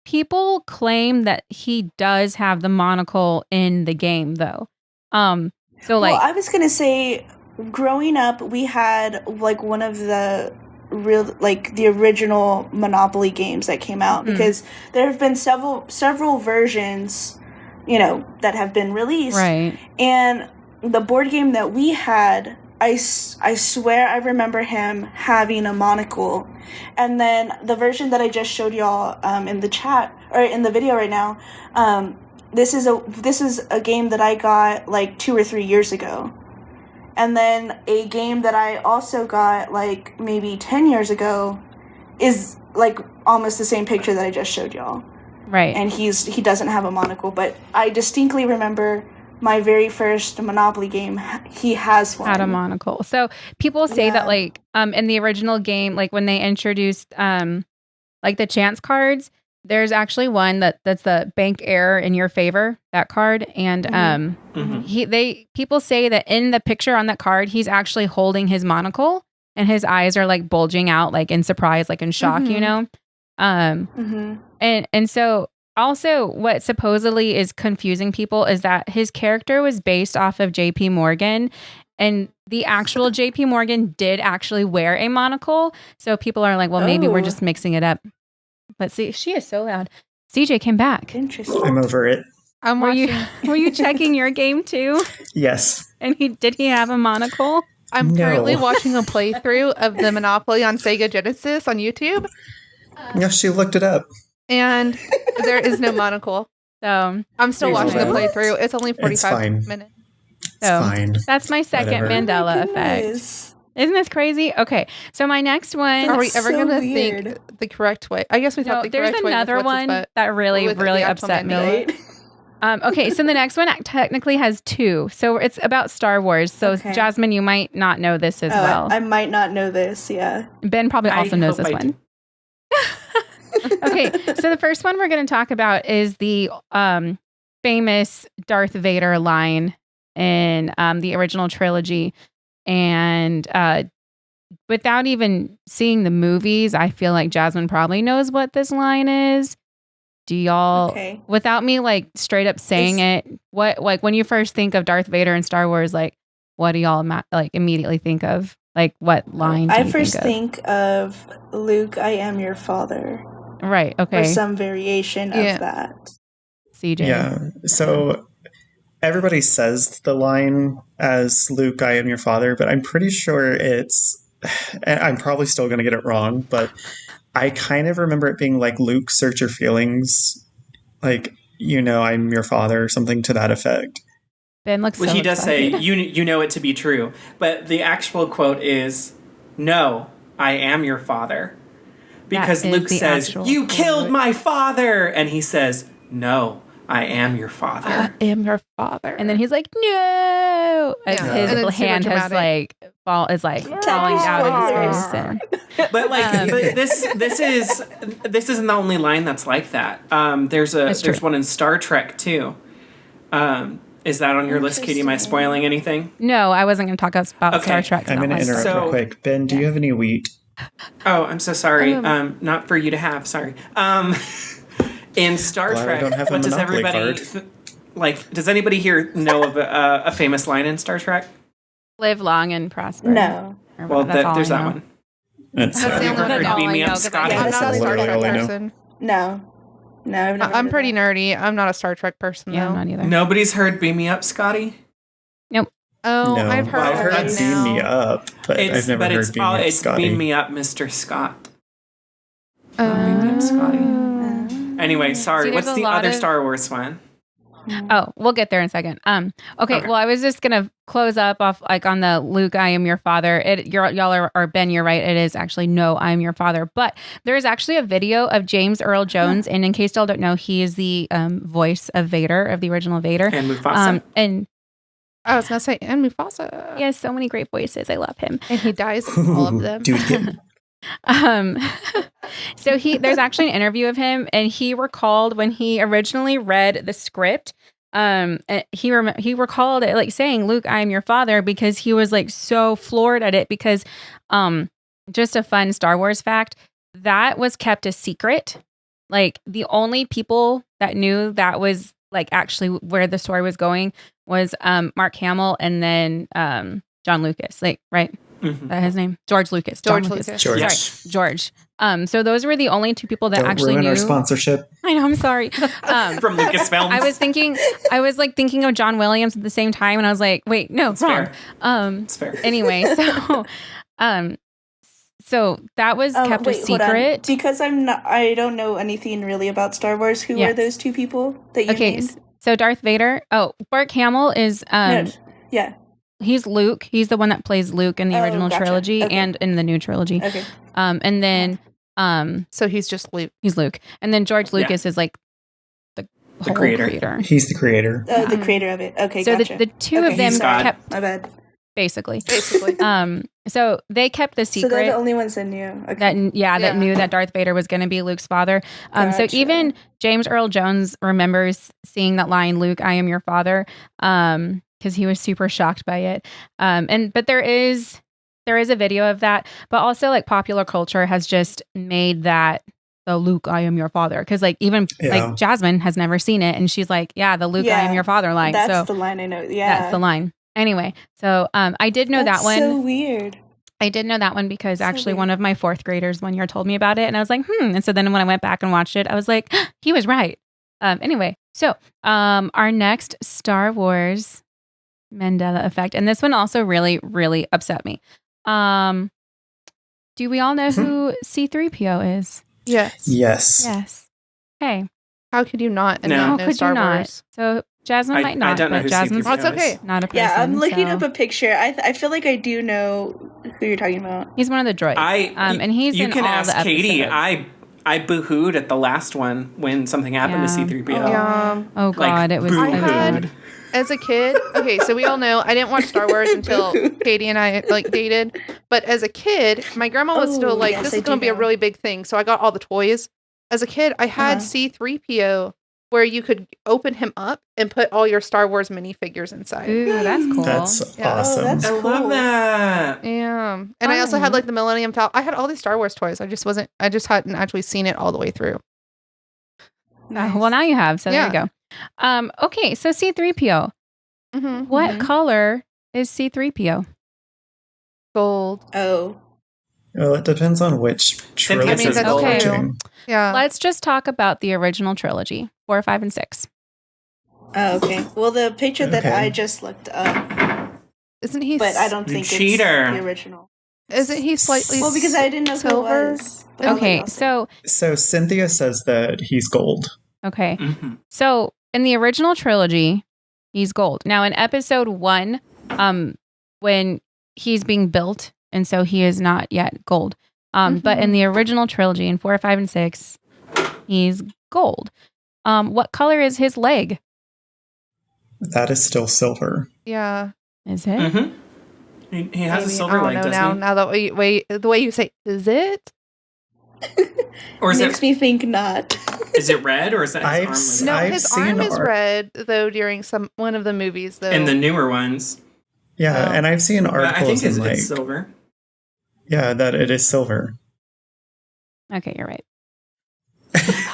Speaker 1: people claim that he does have the monocle in the game, though. So, like,
Speaker 5: well, I was gonna say, growing up, we had like one of the the original Monopoly games that came out because there have been several versions, that have been released.
Speaker 1: right.
Speaker 5: And the board game that we had, I swear I remember him having a monocle. And then the version that I just showed y'all in the chat or in the video right now, this is a game that I got like 2 or 3 years ago. And then a game that I also got like maybe 10 years ago is like almost the same picture that I just showed y'all.
Speaker 1: Right.
Speaker 5: And he doesn't have a monocle, but I distinctly remember my very first Monopoly game, he has one.
Speaker 1: Had a monocle. So people say that like in the original game, like when they introduced like the chance cards, there's actually one that's the bank error in your favor, that card. And people say that in the picture on that card, he's actually holding his monocle and his eyes are like bulging out like in surprise, like in shock, And so also what supposedly is confusing people is that his character was based off of JP Morgan, and the actual JP Morgan did actually wear a monocle. So people are like, well, maybe we're just mixing it up. But see, she is so loud. CJ came back.
Speaker 5: Interesting.
Speaker 2: I'm over it.
Speaker 1: Were you checking your game too?
Speaker 2: Yes.
Speaker 1: And did he have a monocle?
Speaker 3: I'm currently
Speaker 2: No.
Speaker 3: watching a playthrough of the Monopoly on Sega Genesis on YouTube,
Speaker 2: Yeah, she looked it up.
Speaker 3: and there is no monocle.
Speaker 1: So
Speaker 3: I'm still
Speaker 2: There's
Speaker 3: watching the
Speaker 2: no-
Speaker 3: playthrough. It's only
Speaker 2: It's
Speaker 3: 45
Speaker 2: fine.
Speaker 3: minutes.
Speaker 2: It's fine.
Speaker 1: that's my second
Speaker 2: Whatever.
Speaker 1: Mandela
Speaker 5: Oh my
Speaker 1: effect.
Speaker 5: goodness.
Speaker 1: Isn't this crazy? Okay, so my next one.
Speaker 3: Are we
Speaker 5: That's
Speaker 3: ever
Speaker 5: so
Speaker 3: gonna
Speaker 5: weird.
Speaker 3: think the correct way? I guess we thought
Speaker 1: No,
Speaker 3: the
Speaker 1: there's
Speaker 3: correct way.
Speaker 1: another
Speaker 3: with what's
Speaker 1: one
Speaker 3: his butt.
Speaker 1: that really,
Speaker 3: With the
Speaker 1: really
Speaker 3: actual
Speaker 1: upset me.
Speaker 3: Mandela.
Speaker 5: Right?
Speaker 1: Okay, so the next one technically has two. So it's about Star Wars. So
Speaker 5: Okay.
Speaker 1: Jasmine, you might not know this as
Speaker 5: Oh,
Speaker 1: well.
Speaker 5: I might not know this. Yeah.
Speaker 1: Ben probably also knows this one. Okay, so the first one we're going to talk about is the famous Darth Vader line in the original trilogy. And without even seeing the movies, I feel like Jasmine probably knows what this line is. Do y'all,
Speaker 5: Okay.
Speaker 1: without me like straight up saying it, what, like when you first think of Darth Vader in Star Wars, like what do y'all like immediately think of? Like what line do
Speaker 5: I
Speaker 1: you
Speaker 5: first
Speaker 1: think
Speaker 5: think of Luke, I am your father.
Speaker 1: of? Right,
Speaker 5: Or
Speaker 1: okay.
Speaker 5: some variation
Speaker 3: Yeah.
Speaker 5: of that.
Speaker 1: CJ.
Speaker 2: Yeah. So everybody says the line as Luke, I am your father, but I'm pretty sure it's, and I'm probably still going to get it wrong, but I kind of remember it being like, Luke, search your feelings. Like, I'm your father, or something to that effect.
Speaker 1: Ben looks
Speaker 4: Well,
Speaker 1: so
Speaker 4: he does say,
Speaker 1: excited.
Speaker 4: you know it to be true. But the actual quote is, no, I am your father. Because
Speaker 1: That is
Speaker 4: Luke
Speaker 1: the
Speaker 4: says,
Speaker 1: actual
Speaker 4: you
Speaker 1: quote.
Speaker 4: killed my father! And he says, no, I am your father.
Speaker 3: I am your father.
Speaker 1: And then he's like, no, as
Speaker 3: Yeah.
Speaker 1: his
Speaker 3: And then super
Speaker 1: hand has
Speaker 3: dramatic.
Speaker 1: like falling out of his face. And
Speaker 4: But like, but this isn't the only line that's like that. There's
Speaker 1: true.
Speaker 4: one in Star Trek too. Is that on your list, Katie? Am I spoiling anything?
Speaker 1: no, I wasn't going to talk about
Speaker 4: Okay.
Speaker 1: Star Trek.
Speaker 2: I'm going to
Speaker 1: not like
Speaker 2: interrupt
Speaker 1: that.
Speaker 2: real quick. Ben, do you have any wheat?
Speaker 4: Oh, I'm so sorry. Not for you to have. Sorry. In Star
Speaker 2: Glad I
Speaker 4: Trek,
Speaker 2: don't have a
Speaker 4: what does
Speaker 2: Monopoly
Speaker 4: everybody
Speaker 2: card.
Speaker 4: like? Does anybody here know of a famous line in Star Trek?
Speaker 1: Live long and prosper.
Speaker 5: No.
Speaker 1: Or
Speaker 4: Well,
Speaker 1: that's all
Speaker 4: there's
Speaker 1: I
Speaker 4: that
Speaker 1: know.
Speaker 4: one.
Speaker 2: That's
Speaker 3: That's the only one I
Speaker 1: That's all
Speaker 4: Beam
Speaker 1: I
Speaker 4: me
Speaker 1: know,
Speaker 4: up,
Speaker 1: 'cause I
Speaker 4: Scotty.
Speaker 5: Yeah,
Speaker 3: I'm
Speaker 5: that's
Speaker 3: not a
Speaker 5: the
Speaker 3: Star
Speaker 2: literally
Speaker 3: Trek
Speaker 2: all I know.
Speaker 3: person.
Speaker 5: No. No, I've never
Speaker 3: I'm
Speaker 5: heard
Speaker 3: pretty
Speaker 5: of that.
Speaker 3: nerdy. I'm not a Star Trek person,
Speaker 1: Yeah,
Speaker 3: though.
Speaker 1: not either.
Speaker 4: Nobody's heard "Beam Me Up, Scotty."
Speaker 3: Oh,
Speaker 2: No,
Speaker 3: I've heard
Speaker 4: I've heard
Speaker 3: it
Speaker 2: Beam
Speaker 3: now.
Speaker 2: Me Up, but I've never heard Beam Me Up,
Speaker 4: it's
Speaker 2: Scotty.
Speaker 4: "Beam Me Up, Mr. Scott."
Speaker 3: Oh.
Speaker 4: Beam Me Up, Scotty.
Speaker 5: Uh,
Speaker 4: Anyway, sorry.
Speaker 1: See, there's
Speaker 4: What's
Speaker 1: a
Speaker 4: the
Speaker 1: lot
Speaker 4: other
Speaker 1: of-
Speaker 4: Star Wars one?
Speaker 1: Oh, we'll get there in a second. Okay. Well, I was just gonna close up off like on the Luke, I am your father. Y'all are Ben, you're right. It is actually no, I am your father. But there is actually a video of James Earl Jones, and in case y'all don't know, he is the voice of Vader, of the original Vader.
Speaker 4: And Mufasa.
Speaker 1: And
Speaker 3: I was gonna say, and Mufasa.
Speaker 1: he has so many great voices. I love him.
Speaker 3: And he dies in all of them.
Speaker 2: Dude, get
Speaker 1: So there's actually an interview of him, and he recalled when he originally read the script. He recalled it like saying, "Luke, I am your father," because he was like so floored at it. Because, just a fun Star Wars fact, that was kept a secret. Like the only people that knew that was like actually where the story was going was Mark Hamill and then John Lucas. Like right.
Speaker 4: Mhm.
Speaker 1: Is that his name? George Lucas.
Speaker 3: George
Speaker 1: John
Speaker 3: Lucas.
Speaker 2: George.
Speaker 1: Sorry, George. So those were the only two people that
Speaker 2: Don't
Speaker 1: actually
Speaker 2: ruin
Speaker 1: knew.
Speaker 2: our sponsorship.
Speaker 1: I know. I'm sorry.
Speaker 4: From Lucasfilms.
Speaker 1: I was thinking of John Williams at the same time, and I was like, wait, no,
Speaker 4: It's
Speaker 1: wrong.
Speaker 4: fair. It's fair.
Speaker 1: Anyway, so that was kept
Speaker 5: wait,
Speaker 1: a
Speaker 5: hold on.
Speaker 1: secret.
Speaker 5: Because I don't know anything really about Star Wars. Who
Speaker 1: Yes.
Speaker 5: are those two people that you
Speaker 1: Okay,
Speaker 5: named?
Speaker 1: so Darth Vader. Oh, Mark Hamill is
Speaker 5: No, yeah.
Speaker 1: he's Luke. He's the one that plays Luke in the
Speaker 5: Oh,
Speaker 1: original
Speaker 5: gotcha.
Speaker 1: trilogy
Speaker 5: Okay.
Speaker 1: and in the new trilogy.
Speaker 5: Okay.
Speaker 1: And then
Speaker 3: So he's just Luke.
Speaker 1: he's Luke, and then George Lucas is like the whole
Speaker 4: creator.
Speaker 2: He's the creator.
Speaker 5: Oh, the creator of it. Okay,
Speaker 1: So
Speaker 5: gotcha.
Speaker 1: the two
Speaker 5: Okay,
Speaker 1: of them
Speaker 4: he's God.
Speaker 1: kept
Speaker 5: My bad.
Speaker 1: basically.
Speaker 3: Basically.
Speaker 1: So they kept the
Speaker 5: So they're the
Speaker 1: secret
Speaker 5: only ones that knew. Okay.
Speaker 1: that
Speaker 3: Yeah.
Speaker 1: knew that Darth Vader was going to be Luke's father. So
Speaker 5: Gotcha.
Speaker 1: even James Earl Jones remembers seeing that line, "Luke, I am your father," because he was super shocked by it. But there is a video of that, but also like popular culture has just made that the Luke, I am your father, because like even like Jasmine has never seen it, and she's like, yeah, the Luke, I am
Speaker 5: Yeah,
Speaker 1: your father line.
Speaker 5: That's
Speaker 1: So
Speaker 5: the line I know. Yeah.
Speaker 1: that's the line. Anyway, so I did know
Speaker 5: That's
Speaker 1: that one.
Speaker 5: so weird.
Speaker 1: I did know that one because
Speaker 5: So
Speaker 1: actually
Speaker 5: weird.
Speaker 1: one of my fourth graders one year told me about it, and I was like, And so then when I went back and watched it, I was like, he was right. Anyway, so our next Star Wars Mandela Effect, and this one also really, really upset me. Do we all know who C-3PO is?
Speaker 3: Yes.
Speaker 2: Yes.
Speaker 1: Yes. Hey,
Speaker 3: How could you not and
Speaker 4: No.
Speaker 3: not
Speaker 1: how
Speaker 3: know
Speaker 1: could
Speaker 3: Star
Speaker 1: you not?
Speaker 3: Wars?
Speaker 1: So Jasmine might not.
Speaker 4: I don't know
Speaker 1: but
Speaker 4: who
Speaker 1: Jasmine's
Speaker 4: C-3PO
Speaker 3: Oh, it's okay.
Speaker 1: not a person.
Speaker 5: Yeah, I'm looking
Speaker 1: so-
Speaker 5: up a picture. I feel like I do know who you're talking about.
Speaker 1: He's one of the droids. And he's
Speaker 4: You
Speaker 1: in
Speaker 4: can
Speaker 1: all
Speaker 4: ask
Speaker 1: the episodes.
Speaker 4: Katie. I boo-hooed at the last one when something happened to
Speaker 1: Yeah.
Speaker 4: C-3PO.
Speaker 3: Yeah.
Speaker 1: Oh God, it was.
Speaker 4: boo-hooed.
Speaker 3: I had as a kid. Okay, so we all know I didn't watch Star Wars until Katie and I dated. But as a kid, my grandma was still like,
Speaker 5: yes,
Speaker 3: "This
Speaker 5: I
Speaker 3: is going to
Speaker 5: do
Speaker 3: be a
Speaker 5: know.
Speaker 3: really big thing." So I got all the toys. As a kid, I had C-3PO, where you could open him up and put all your Star Wars minifigures inside.
Speaker 1: Ooh, that's cool.
Speaker 2: That's
Speaker 3: Yeah.
Speaker 2: awesome.
Speaker 5: that's
Speaker 4: I
Speaker 5: cool.
Speaker 4: love that.
Speaker 3: Yeah, and I also had
Speaker 1: Fun.
Speaker 3: like the Millennium Falcon. I had all these Star Wars toys. I just hadn't actually seen it all the way through.
Speaker 1: Well, now you have. So
Speaker 3: Yeah.
Speaker 1: there you go. Okay, so C-3PO.
Speaker 3: Mm-hmm.
Speaker 1: What color is C-3PO?
Speaker 3: Gold?
Speaker 5: Oh.
Speaker 2: Well, it depends on which trilogy
Speaker 4: I mean,
Speaker 2: you're
Speaker 3: that's
Speaker 1: okay.
Speaker 2: watching.
Speaker 3: Yeah.
Speaker 1: Let's just talk about the original trilogy, 4, 5, and 6.
Speaker 5: Oh, okay. Well, the picture that
Speaker 2: Okay.
Speaker 5: I just looked up,
Speaker 3: Isn't he?
Speaker 5: but I don't
Speaker 4: You
Speaker 5: think
Speaker 4: cheater.
Speaker 5: it's the original.
Speaker 3: Isn't he slightly?
Speaker 5: Well, because I didn't know
Speaker 3: silver?
Speaker 5: who it was. but I'll let
Speaker 1: Okay,
Speaker 5: y'all say.
Speaker 1: so
Speaker 2: So Synthia says that he's gold.
Speaker 1: okay,
Speaker 4: Mhm.
Speaker 1: so in the original trilogy, he's gold. Now in episode 1, when he's being built, and so he is not yet gold. But in the original trilogy, in 4, 5, and 6, he's gold. What color is his leg?
Speaker 2: That is still silver.
Speaker 3: Yeah.
Speaker 1: Is it?
Speaker 4: Mhm. He has a
Speaker 3: Maybe.
Speaker 4: silver
Speaker 3: I don't
Speaker 4: leg,
Speaker 3: know
Speaker 4: doesn't
Speaker 3: now.
Speaker 4: he?
Speaker 3: Now that the way you say, is it?
Speaker 4: Or is
Speaker 5: Makes
Speaker 4: it
Speaker 5: me think not.
Speaker 4: is it red or is that
Speaker 2: I've
Speaker 4: his
Speaker 2: seen-
Speaker 4: arm?
Speaker 3: No,
Speaker 2: I've
Speaker 3: his
Speaker 2: seen
Speaker 3: arm is
Speaker 2: art.
Speaker 3: red though during one of the movies though.
Speaker 4: In the newer ones.
Speaker 2: Yeah,
Speaker 3: Oh.
Speaker 2: and I've seen
Speaker 4: But I
Speaker 2: articles
Speaker 4: think
Speaker 2: and like,
Speaker 4: it's silver.
Speaker 2: yeah, that it is silver.
Speaker 1: Okay, you're right.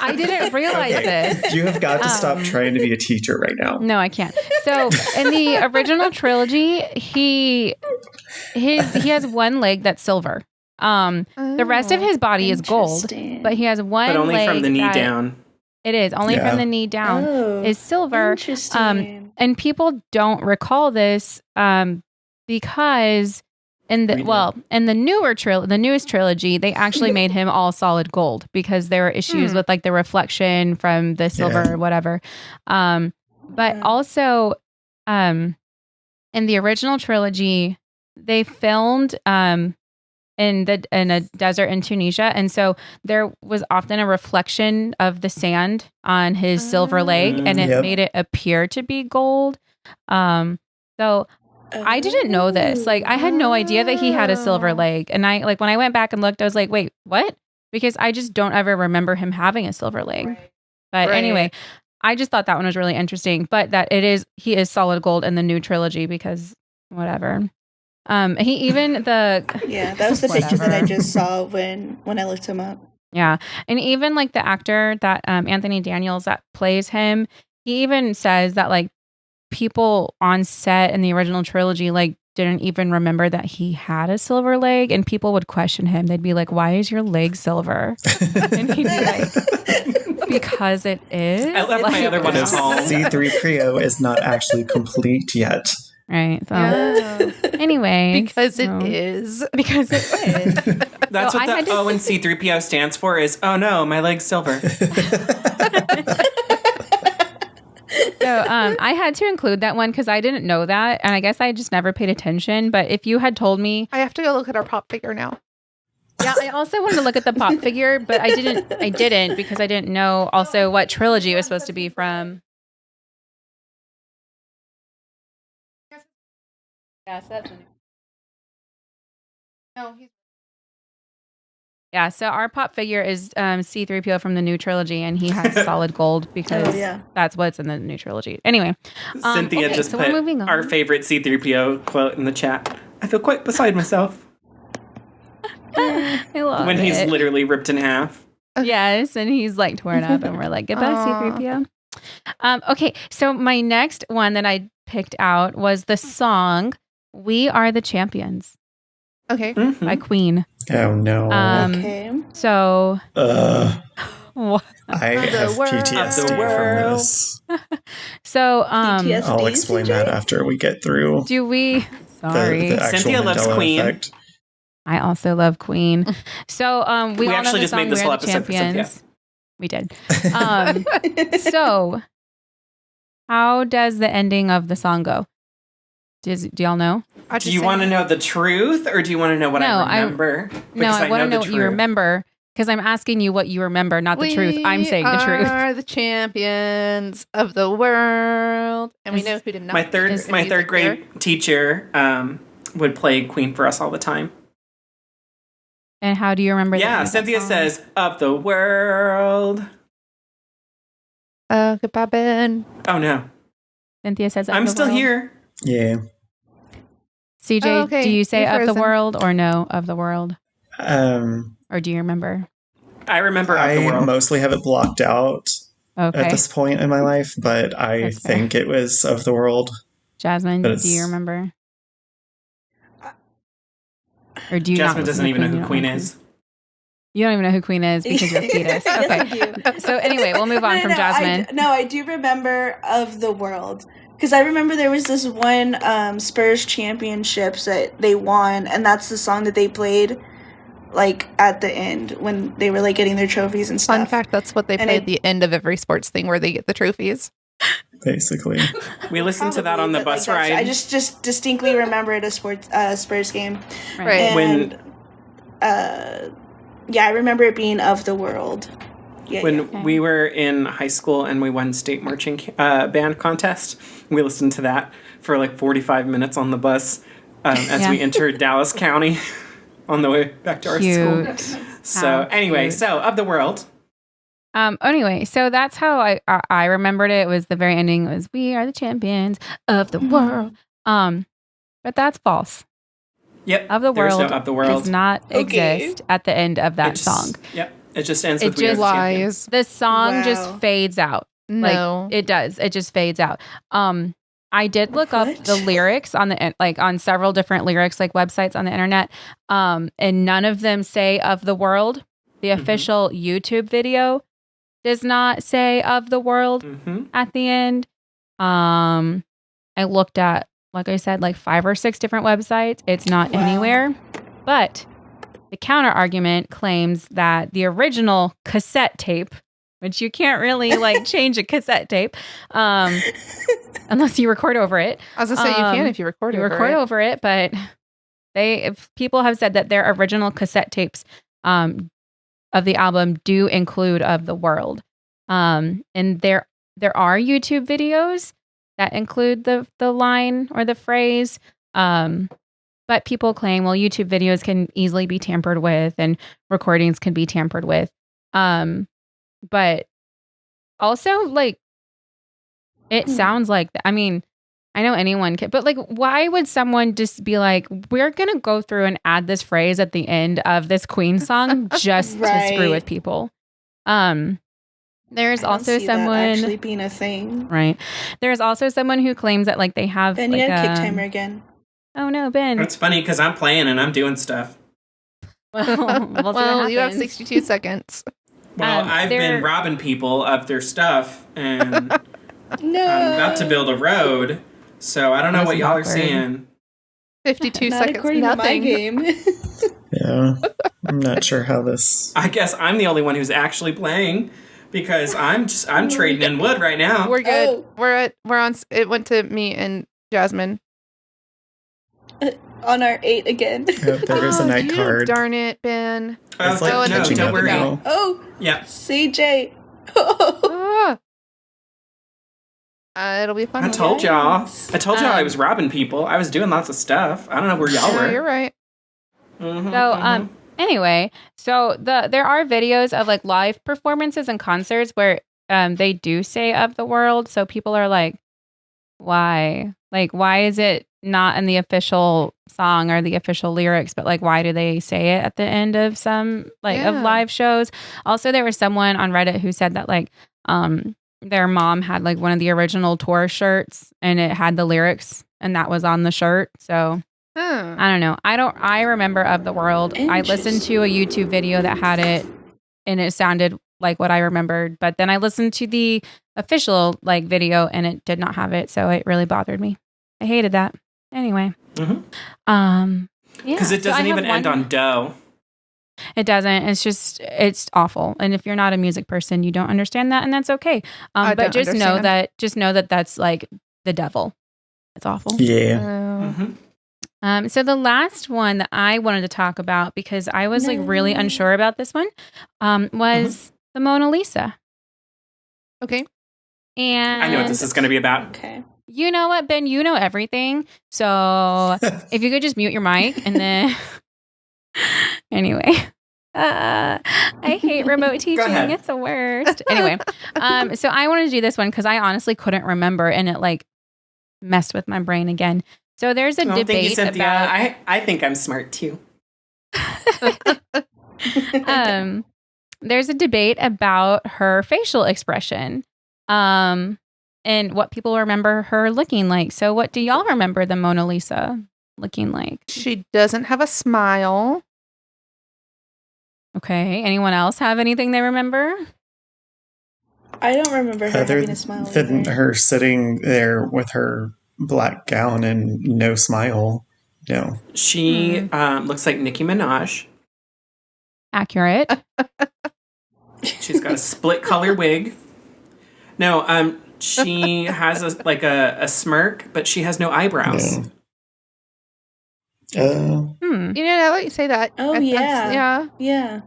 Speaker 1: I didn't realize this.
Speaker 2: You have got to stop
Speaker 1: Um,
Speaker 2: trying to be a teacher right now.
Speaker 1: No, I can't. So in the original trilogy, he has one leg that's silver. The rest of his body is gold,
Speaker 5: Interesting.
Speaker 1: but he has one
Speaker 4: But only
Speaker 1: leg
Speaker 4: from the knee
Speaker 1: that-
Speaker 4: down.
Speaker 1: It is only
Speaker 2: Yeah.
Speaker 1: from the knee down
Speaker 5: Oh,
Speaker 1: is silver.
Speaker 5: Interesting.
Speaker 1: And people don't recall this because in the
Speaker 4: We
Speaker 1: in the newest trilogy, they actually made him all solid gold because there were issues with like the reflection from the silver
Speaker 2: Yeah.
Speaker 1: or whatever. But
Speaker 5: Yeah.
Speaker 1: also in the original trilogy, they filmed in a desert in Tunisia, and so there was often a reflection of the sand on his silver leg, and it
Speaker 2: Yep.
Speaker 1: made it appear to be gold. So I didn't know this. Like, I had no idea that he had a silver
Speaker 3: Oh.
Speaker 1: leg, and I when I went back and looked, I was like, wait, what? Because I just don't ever remember him having a silver leg. But
Speaker 3: Right.
Speaker 1: anyway, I just thought that one was really interesting. But that he is solid gold in the new trilogy because whatever. He even
Speaker 5: Yeah, that was the picture that I
Speaker 1: Whatever.
Speaker 5: just saw when I looked him up.
Speaker 1: Yeah. And even like the actor that Anthony Daniels that plays him, he even says that like people on set in the original trilogy like didn't even remember that he had a silver leg, and people would question him. They'd be like, "Why is your leg silver?" And he'd be like, "Because it is."
Speaker 4: I left my other one at
Speaker 2: Because
Speaker 4: home.
Speaker 2: C-3PO is not actually complete yet.
Speaker 1: Right. So
Speaker 3: Yeah.
Speaker 1: anyway,
Speaker 3: Because
Speaker 1: so-
Speaker 3: it is.
Speaker 1: Because it is.
Speaker 4: That's
Speaker 1: So I
Speaker 4: what
Speaker 1: had
Speaker 4: the
Speaker 1: to
Speaker 4: O in C-3PO stands for is, oh no, my leg's silver.
Speaker 1: So I had to include that one because I didn't know that, and I guess I just never paid attention. But if you had told me,
Speaker 3: I have to go look at our pop figure now.
Speaker 1: yeah, I also wanted to look at the pop figure, but I didn't because I didn't know also what trilogy it was supposed to be from. Yeah, so that's
Speaker 3: No, he's
Speaker 1: yeah. So our pop figure is C-3PO from the new trilogy, and he has solid gold because
Speaker 5: Oh, yeah.
Speaker 1: that's what's in the new trilogy. Anyway,
Speaker 4: Synthia
Speaker 1: okay,
Speaker 4: just
Speaker 1: so
Speaker 4: put
Speaker 1: we're moving on.
Speaker 4: our favorite C-3PO quote in the chat. I feel quite beside myself
Speaker 1: I love
Speaker 4: when he's
Speaker 1: it.
Speaker 4: literally ripped in half.
Speaker 1: Yes, and he's like torn up, and we're like, goodbye,
Speaker 3: Aw.
Speaker 1: C-3PO. Okay, so my next one that I picked out was the song "We Are the Champions"
Speaker 3: okay.
Speaker 4: Mhm.
Speaker 1: by Queen.
Speaker 2: Oh no.
Speaker 5: Okay.
Speaker 1: So, what?
Speaker 2: I
Speaker 3: Of the
Speaker 2: have
Speaker 3: world.
Speaker 2: PTSD
Speaker 4: Of the
Speaker 2: from
Speaker 4: world.
Speaker 2: this.
Speaker 1: So,
Speaker 5: PTSD.
Speaker 2: I'll explain that after we get through
Speaker 1: do we? Sorry,
Speaker 2: the actual
Speaker 4: Synthia loves
Speaker 2: Mandela
Speaker 4: Queen.
Speaker 2: effect.
Speaker 1: I also love Queen. So, we all know
Speaker 4: actually
Speaker 1: the
Speaker 4: just
Speaker 1: song
Speaker 4: made this
Speaker 1: "We
Speaker 4: whole
Speaker 1: Are the
Speaker 4: episode for Synthia.
Speaker 1: Champions." We did. So, How does the ending of the song go? Do y'all know?
Speaker 4: Do you want to know the truth, or do you want to know what I remember?
Speaker 1: I want to know what you remember, because I'm asking you what you remember, not the truth. I'm saying the truth.
Speaker 3: We are the champions of the world, and we know who did not.
Speaker 4: My third grade teacher would play Queen for us all the time.
Speaker 1: And how do you remember?
Speaker 4: Yeah, Synthia says "of the world."
Speaker 3: Goodbye, Ben.
Speaker 4: Oh no,
Speaker 1: Cynthia says,
Speaker 4: "I'm still here."
Speaker 2: Yeah.
Speaker 1: CJ, do you say "of the world" or no "of the world"? Or do you remember?
Speaker 4: I remember "of the world."
Speaker 2: I mostly have it blocked out at this point in my life, but I think it was "of the world."
Speaker 1: Jasmine, do you remember? Or do you
Speaker 4: Jasmine
Speaker 1: not
Speaker 4: doesn't even know who Queen is.
Speaker 1: You don't even know who Queen is because you're a fetus.
Speaker 5: Yes,
Speaker 1: Okay.
Speaker 5: I do.
Speaker 1: So anyway, we'll move on from Jasmine.
Speaker 5: I do remember "of the world" because I remember there was this one Spurs championships that they won, and that's the song that they played like at the end when they were like getting their trophies and stuff.
Speaker 3: Fun fact: that's what they play at the end of every sports thing where they get the trophies.
Speaker 2: Basically,
Speaker 4: we listened to that on the bus ride.
Speaker 5: I just distinctly remember it a Spurs game,
Speaker 3: right?
Speaker 5: And yeah, I remember it being "of the world." Yeah,
Speaker 4: when we were in high school and we won state marching band contest, we listened to that for like 45 minutes on the bus as we entered Dallas County on the way back to our school. So anyway, so "of the world."
Speaker 1: Anyway, so that's how I remembered it. It was the very ending. It was "we are the champions of the world." But that's false.
Speaker 4: Yep.
Speaker 1: "Of the world"
Speaker 4: no "of the world"
Speaker 1: does not exist at the end of that song.
Speaker 4: Yep. It just ends with
Speaker 3: "we are the champions."
Speaker 1: The song just fades out.
Speaker 3: No,
Speaker 1: it does. It just fades out. I did look up the lyrics on the on several different lyrics websites on the internet, and none of them say "of the world." The official YouTube video does not say "of the world" at the end. I looked at, like I said, 5 or 6 different websites. It's not anywhere. But the counter argument claims that the original cassette tape, which you can't really change a cassette tape unless you record over it.
Speaker 3: I was gonna say you can if you record
Speaker 1: over it, but people have said that their original cassette tapes of the album do include "of the world," and there are YouTube videos that include the line or the phrase, but people claim, well, YouTube videos can easily be tampered with and recordings can be tampered with, but also it sounds like I mean, I know anyone can, but why would someone just be like, we're going to go through and add this phrase at the end of this Queen song just to screw with people? There's also someone
Speaker 5: that actually being a thing,
Speaker 1: right? There's also someone who claims that they have
Speaker 5: Ben, you had kick timer again.
Speaker 1: Oh no, Ben!
Speaker 4: That's funny because I'm playing and I'm doing stuff.
Speaker 3: Well, you have 62 seconds.
Speaker 4: Well, I've been robbing people of their stuff, and
Speaker 5: no,
Speaker 4: I'm about to build a road. So I don't know what y'all are seeing.
Speaker 3: 52
Speaker 5: not
Speaker 3: seconds.
Speaker 5: According
Speaker 3: nothing.
Speaker 5: to my game.
Speaker 2: Yeah, I'm not sure how this.
Speaker 4: I guess I'm the only one who's actually playing because I'm trading in wood right now.
Speaker 3: We're good. We're on. It went to me and Jasmine.
Speaker 5: On our 8 again.
Speaker 2: Yep, there is a night card.
Speaker 3: Darn it, Ben.
Speaker 2: It's
Speaker 4: no, don't worry.
Speaker 5: Oh,
Speaker 4: yeah.
Speaker 5: CJ.
Speaker 3: It'll be fun.
Speaker 4: I told y'all I was robbing people. I was doing lots of stuff. I don't know where y'all were.
Speaker 3: You're right.
Speaker 1: So, anyway, so there are videos of live performances and concerts where they do say "of the world." So people are like, why? Why is it not in the official song or the official lyrics, but why do they say it at the end of some of live shows? Also, there was someone on Reddit who said that their mom had one of the original tour shirts and it had the lyrics and that was on the shirt. So I don't know. I remember "of the world." I listened to a YouTube video that had it and it sounded like what I remembered, but then I listened to the official video and it did not have it. So it really bothered me. I hated that. Anyway.
Speaker 4: Because it doesn't even end on dough.
Speaker 1: It doesn't. It's awful. And if you're not a music person, you don't understand that, and that's okay. But just know that that's like the devil. It's awful.
Speaker 2: Yeah.
Speaker 1: So the last one that I wanted to talk about, because I was like really unsure about this one, was the Mona Lisa.
Speaker 3: Okay.
Speaker 1: And
Speaker 4: I know what this is going to be about.
Speaker 5: Okay.
Speaker 1: You know what, Ben? You know everything. So if you could just mute your mic and then... Anyway. I hate remote teaching. It's the worst. Anyway, so I wanted to do this one because I honestly couldn't remember, and it like messed with my brain again. So there's a debate
Speaker 4: thank you, Synthia.
Speaker 1: about...
Speaker 4: I think I'm smart too.
Speaker 1: There's a debate about her facial expression, and what people remember her looking like. So what do y'all remember the Mona Lisa looking like?
Speaker 3: She doesn't have a smile.
Speaker 1: Okay. Anyone else have anything they remember?
Speaker 5: I don't remember her
Speaker 2: Other
Speaker 5: having a smile.
Speaker 2: than
Speaker 5: Either.
Speaker 2: her sitting there with her black gown and no smile. No.
Speaker 4: She looks like Nicki Minaj.
Speaker 1: Accurate.
Speaker 4: She's got a split color wig. No, she has a smirk, but she has no eyebrows.
Speaker 2: No.
Speaker 3: You know, now that you say that.
Speaker 5: Oh,
Speaker 3: yeah.
Speaker 5: yeah. Yeah.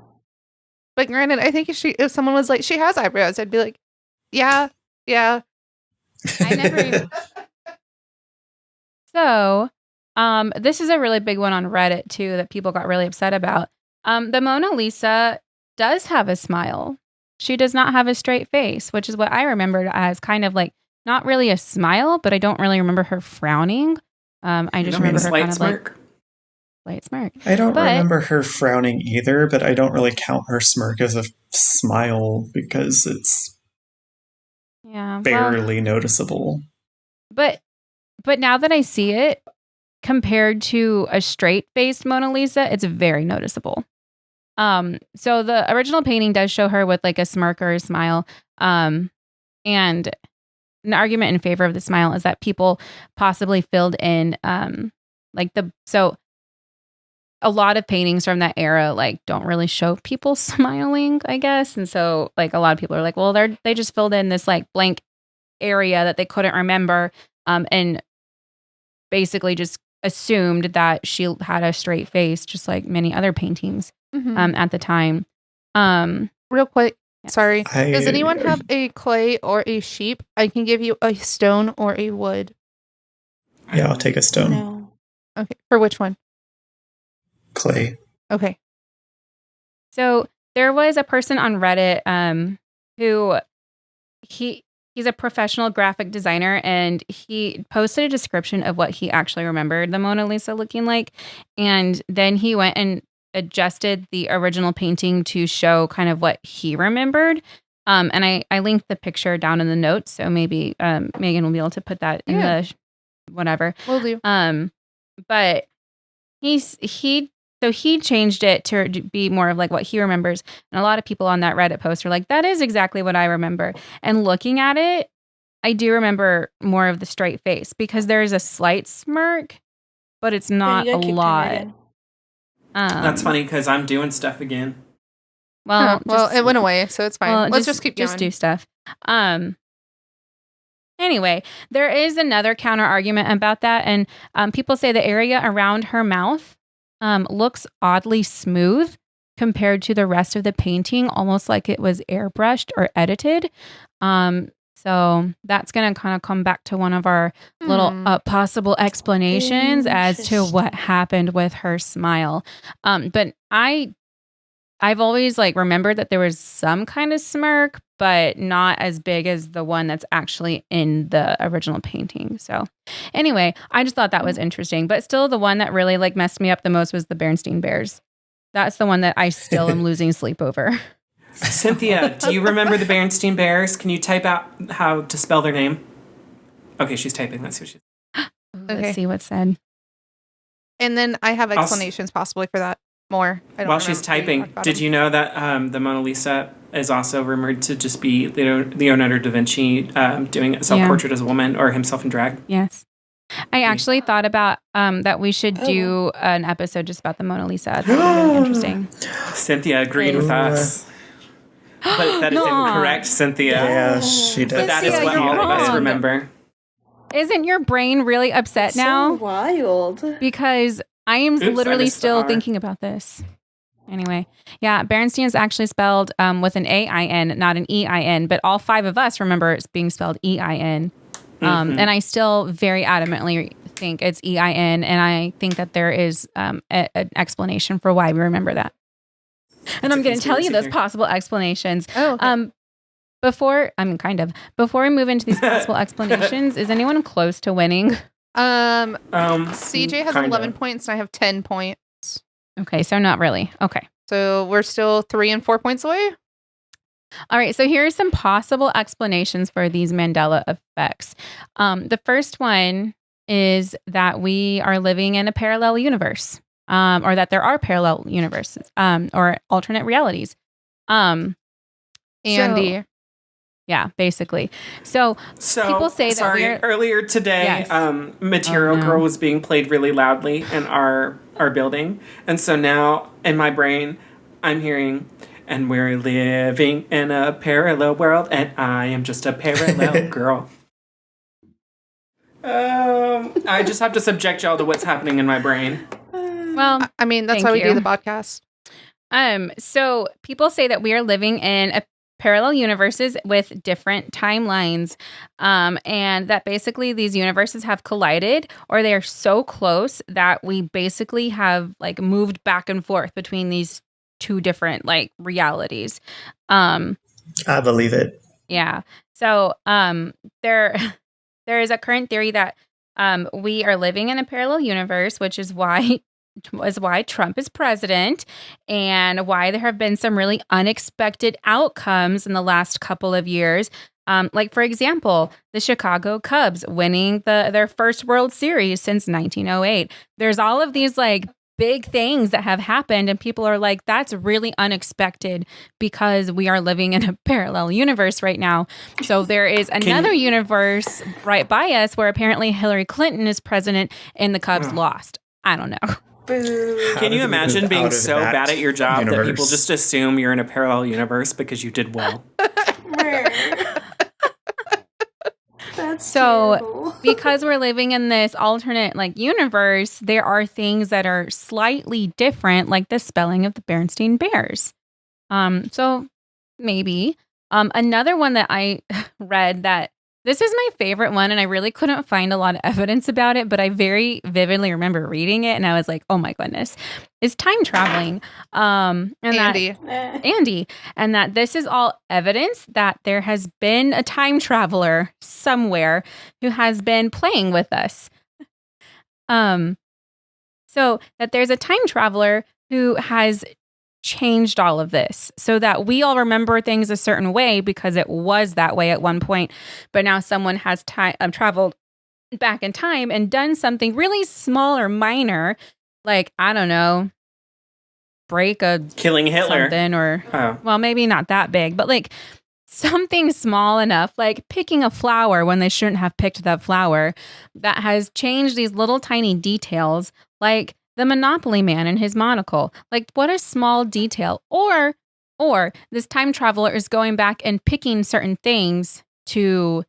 Speaker 3: But granted, I think if someone was like, she has eyebrows, I'd be like, yeah.
Speaker 1: I never even... So, this is a really big one on Reddit too that people got really upset about. The Mona Lisa does have a smile. She does not have a straight face, which is what I remembered as kind of like not really a smile, but I don't really remember her frowning. I just remember her kind of like light smirk.
Speaker 2: I don't remember her frowning either, but I don't really count her smirk as a smile because it's barely noticeable.
Speaker 1: But now that I see it, compared to a straight-faced Mona Lisa, it's very noticeable. So the original painting does show her with like a smirk or a smile. And an argument in favor of the smile is that people possibly filled in so a lot of paintings from that era like don't really show people smiling, I guess. And so like a lot of people are like, well, they just filled in this like blank area that they couldn't remember, and basically just assumed that she had a straight face, just like many other paintings at the time.
Speaker 3: Real quick,
Speaker 1: yes.
Speaker 3: Sorry. Does anyone have a clay or a sheep? I can give you a stone or a wood.
Speaker 2: Yeah, I'll take a stone.
Speaker 5: No.
Speaker 3: Okay. For which one?
Speaker 2: Clay.
Speaker 3: Okay.
Speaker 1: So there was a person on Reddit who he's a professional graphic designer, and he posted a description of what he actually remembered the Mona Lisa looking like. And then he went and adjusted the original painting to show kind of what he remembered. And I linked the picture down in the notes, so maybe Maegan will be able to put that in the whatever.
Speaker 3: Will do.
Speaker 1: But he changed it to be more of like what he remembers. And a lot of people on that Reddit post are like, that is exactly what I remember. And looking at it, I do remember more of the straight face because there's a slight smirk, but it's not a lot.
Speaker 4: That's funny because I'm doing stuff again.
Speaker 1: Well,
Speaker 3: it went away, so it's fine.
Speaker 1: Well,
Speaker 3: Let's just keep going.
Speaker 1: Just do stuff. Anyway, there is another counter argument about that. And people say the area around her mouth looks oddly smooth compared to the rest of the painting, almost like it was airbrushed or edited. So that's going to kind of come back to one of our little possible explanations as to what happened with her smile. But I've always like remembered that there was some kind of smirk, but not as big as the one that's actually in the original painting. So anyway, I just thought that was interesting. But still, the one that really like messed me up the most was the Berenstain Bears. That's the one that I still am losing sleep over.
Speaker 4: Synthia, do you remember the Berenstain Bears? Can you type out how to spell their name? Okay, she's typing. Let's see what she's...
Speaker 1: Let's see what's said.
Speaker 3: And then I have explanations possibly for that more.
Speaker 4: While she's typing, did you know that the Mona Lisa is also rumored to just be Leonardo da Vinci doing a self-portrait as a woman or himself in drag?
Speaker 1: Yes. I actually thought about that we should do an episode just about the Mona Lisa. That would be really interesting.
Speaker 4: Cynthia agreed with us. But that is incorrect, Cynthia.
Speaker 2: Yeah, she did.
Speaker 4: But that is what all of us remember.
Speaker 1: Isn't your brain really upset now?
Speaker 5: So wild.
Speaker 1: Because I am literally
Speaker 4: missed the
Speaker 1: still
Speaker 4: R.
Speaker 1: thinking about this. Anyway, yeah, Berenstein is actually spelled with an A-I-N, not an E-I-N, but all 5 of us remember it's being spelled E-I-N. And I still very adamantly think it's E-I-N, and I think that there is an explanation for why we remember that. And I'm going to tell you those possible explanations.
Speaker 3: Oh, okay.
Speaker 1: Before we move into these possible explanations, is anyone close to winning?
Speaker 3: CJ has 11 points and I have 10 points.
Speaker 1: Okay, so not really. Okay.
Speaker 3: So we're still 3 and 4 points away?
Speaker 1: All right, so here are some possible explanations for these Mandela effects. The first one is that we are living in a parallel universe, or that there are parallel universes, or alternate realities.
Speaker 3: Andy.
Speaker 1: Yeah, basically. So people say that
Speaker 4: earlier today, Material Girl was being played really loudly in our building. And so now in my brain, I'm hearing, and we're living in a parallel world, and I am just a parallel girl. I just have to subject y'all to what's happening in my brain.
Speaker 1: Well,
Speaker 3: I mean, that's why we do the podcast.
Speaker 1: So people say that we are living in a parallel universes with different timelines, and that basically these universes have collided, or they are so close that we basically have like moved back and forth between these 2 different like realities.
Speaker 2: I believe it.
Speaker 1: Yeah. So there is a current theory that we are living in a parallel universe, which is why Trump is president, and why there have been some really unexpected outcomes in the last couple of years. Like, for example, the Chicago Cubs winning their first World Series since 1908. There's all of these like big things that have happened, and people are like, that's really unexpected because we are living in a parallel universe right now. So there is another universe right by us where apparently Hillary Clinton is president and the Cubs lost. I don't know.
Speaker 5: Boo.
Speaker 4: Can you imagine being so bad at your job
Speaker 2: universe
Speaker 4: that people just assume you're in a parallel universe because you did well?
Speaker 5: That's
Speaker 1: so
Speaker 5: terrible.
Speaker 1: because we're living in this alternate like universe, there are things that are slightly different, like the spelling of the Berenstain Bears. So maybe another one that I read, that this is my favorite one, and I really couldn't find a lot of evidence about it, but I very vividly remember reading it, and I was like, oh my goodness, is time traveling. And Andy, and that this is all evidence that there has been a time traveler somewhere who has been playing with us. So that there's a time traveler who has changed all of this so that we all remember things a certain way because it was that way at one point, but now someone has traveled back in time and done something really small or minor, like, I don't know,
Speaker 4: killing Hitler,
Speaker 1: something, or well, maybe not that big, but like something small enough, like picking a flower when they shouldn't have picked that flower, that has changed these little tiny details, like the Monopoly man and his monocle. Like, what a small detail. Or this time traveler is going back and picking certain things to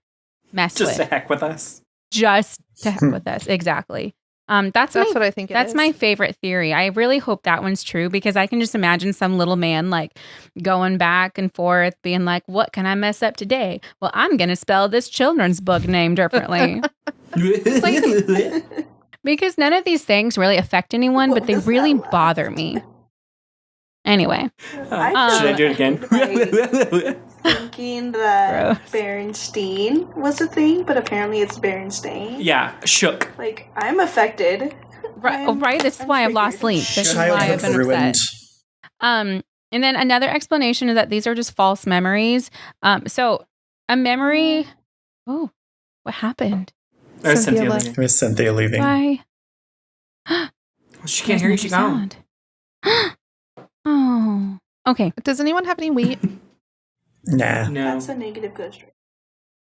Speaker 1: mess with.
Speaker 4: Just to heck with us.
Speaker 1: Just to heck with us. Exactly. That's
Speaker 3: what I think it
Speaker 1: that's
Speaker 3: is.
Speaker 1: my favorite theory. I really hope that one's true, because I can just imagine some little man like going back and forth being like, what can I mess up today? Well, I'm going to spell this children's book name differently. Because none of these things really affect anyone, but they really bother me. Anyway.
Speaker 4: Should I do it again?
Speaker 5: Thinking that
Speaker 1: Gross.
Speaker 5: Berenstain was a thing, but apparently it's Berenstain.
Speaker 4: Yeah, shook.
Speaker 5: Like, I'm affected.
Speaker 1: Right? This is why I've lost sleep. This is why I've been
Speaker 2: ruined.
Speaker 1: upset. And then another explanation is that these are just false memories. So a memory... Oh, what happened?
Speaker 4: There's
Speaker 3: Cynthia
Speaker 4: Cynthia
Speaker 3: left.
Speaker 4: leaving.
Speaker 2: With Cynthia leaving.
Speaker 1: Why?
Speaker 4: She can't hear you. She's gone.
Speaker 1: Oh. Okay.
Speaker 3: Does anyone have any wheat?
Speaker 2: Nah.
Speaker 4: No.
Speaker 5: That's a negative ghost rate.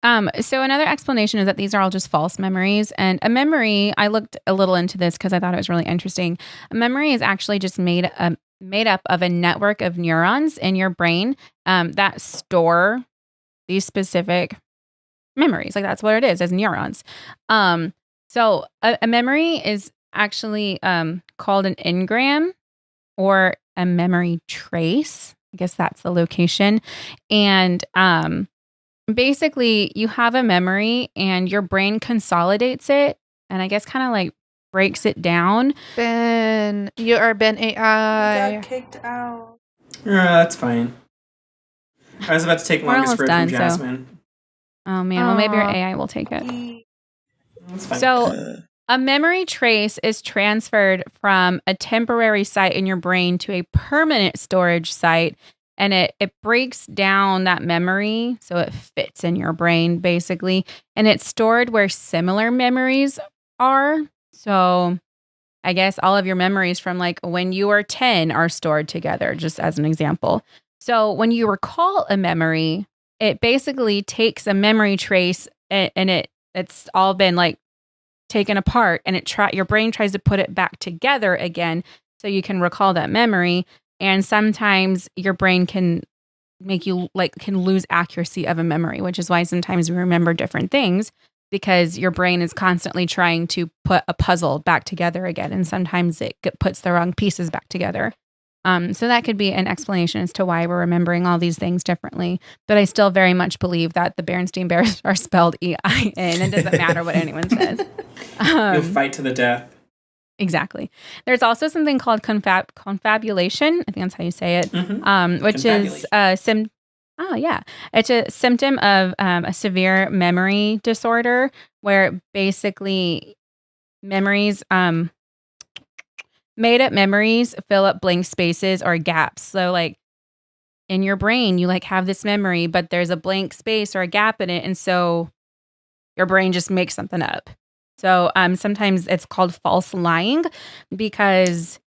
Speaker 1: So another explanation is that these are all just false memories. And a memory, I looked a little into this because I thought it was really interesting. A memory is actually just made up of a network of neurons in your brain that store these specific memories. Like that's what it is, as neurons. So a memory is actually called an engram or a memory trace. I guess that's the location. And basically, you have a memory and your brain consolidates it and I guess kind of like breaks it down.
Speaker 3: Ben, you are Ben AI.
Speaker 5: Got kicked out.
Speaker 4: That's fine. I was about to take
Speaker 1: We're
Speaker 4: longest
Speaker 1: almost
Speaker 4: road
Speaker 1: done,
Speaker 4: from
Speaker 1: so-
Speaker 4: Jasmine.
Speaker 1: Oh man, well maybe your AI will take it.
Speaker 4: That's fine.
Speaker 1: So a memory trace is transferred from a temporary site in your brain to a permanent storage site. And it breaks down that memory so it fits in your brain, basically. And it's stored where similar memories are. So I guess all of your memories from like when you were 10 are stored together, just as an example. So when you recall a memory, it basically takes a memory trace and it's all been like taken apart and your brain tries to put it back together again so you can recall that memory. And sometimes your brain can make you can lose accuracy of a memory, which is why sometimes we remember different things because your brain is constantly trying to put a puzzle back together again. And sometimes it puts the wrong pieces back together. So that could be an explanation as to why we're remembering all these things differently. But I still very much believe that the Berenstain Bears are spelled E-I-N. It doesn't matter what anyone says.
Speaker 4: You'll fight to the death.
Speaker 1: Exactly. There's also something called confabulation. I think that's how you say it, which is it's a symptom of a severe memory disorder where basically memories, made up memories fill up blank spaces or gaps. So like in your brain, you like have this memory, but there's a blank space or a gap in it. And so your brain just makes something up. So sometimes it's called false lying because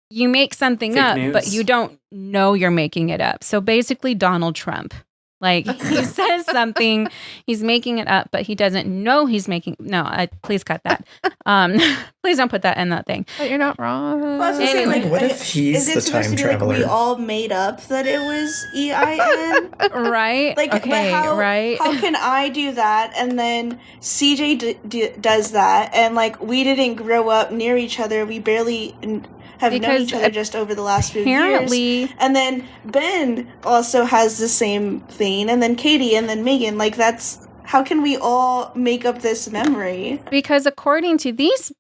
Speaker 1: you make something
Speaker 4: Fake
Speaker 1: up,
Speaker 4: news.
Speaker 1: but you don't know you're making it up. So basically Donald Trump, like he says something, he's making it up, but he doesn't know he's making. No, please cut that. Please don't put that in that thing.
Speaker 3: But you're not wrong.
Speaker 5: Well, I was gonna say,
Speaker 1: Anyway.
Speaker 5: like,
Speaker 2: What if he's
Speaker 5: is it
Speaker 2: the
Speaker 5: supposed
Speaker 2: time
Speaker 5: to be
Speaker 2: traveler?
Speaker 5: like we all made up that it was EIN?
Speaker 1: Right?
Speaker 5: Like,
Speaker 1: okay,
Speaker 5: but
Speaker 1: right?
Speaker 5: how can I do that and then CJ does that and like we didn't grow up near each other. We barely have known
Speaker 1: Because
Speaker 5: each other just over the last few years.
Speaker 1: apparently,
Speaker 5: And then Ben also has the same thing, and then Katie, and then Maegan. Like that's how can we all make up this memory?
Speaker 1: because according to these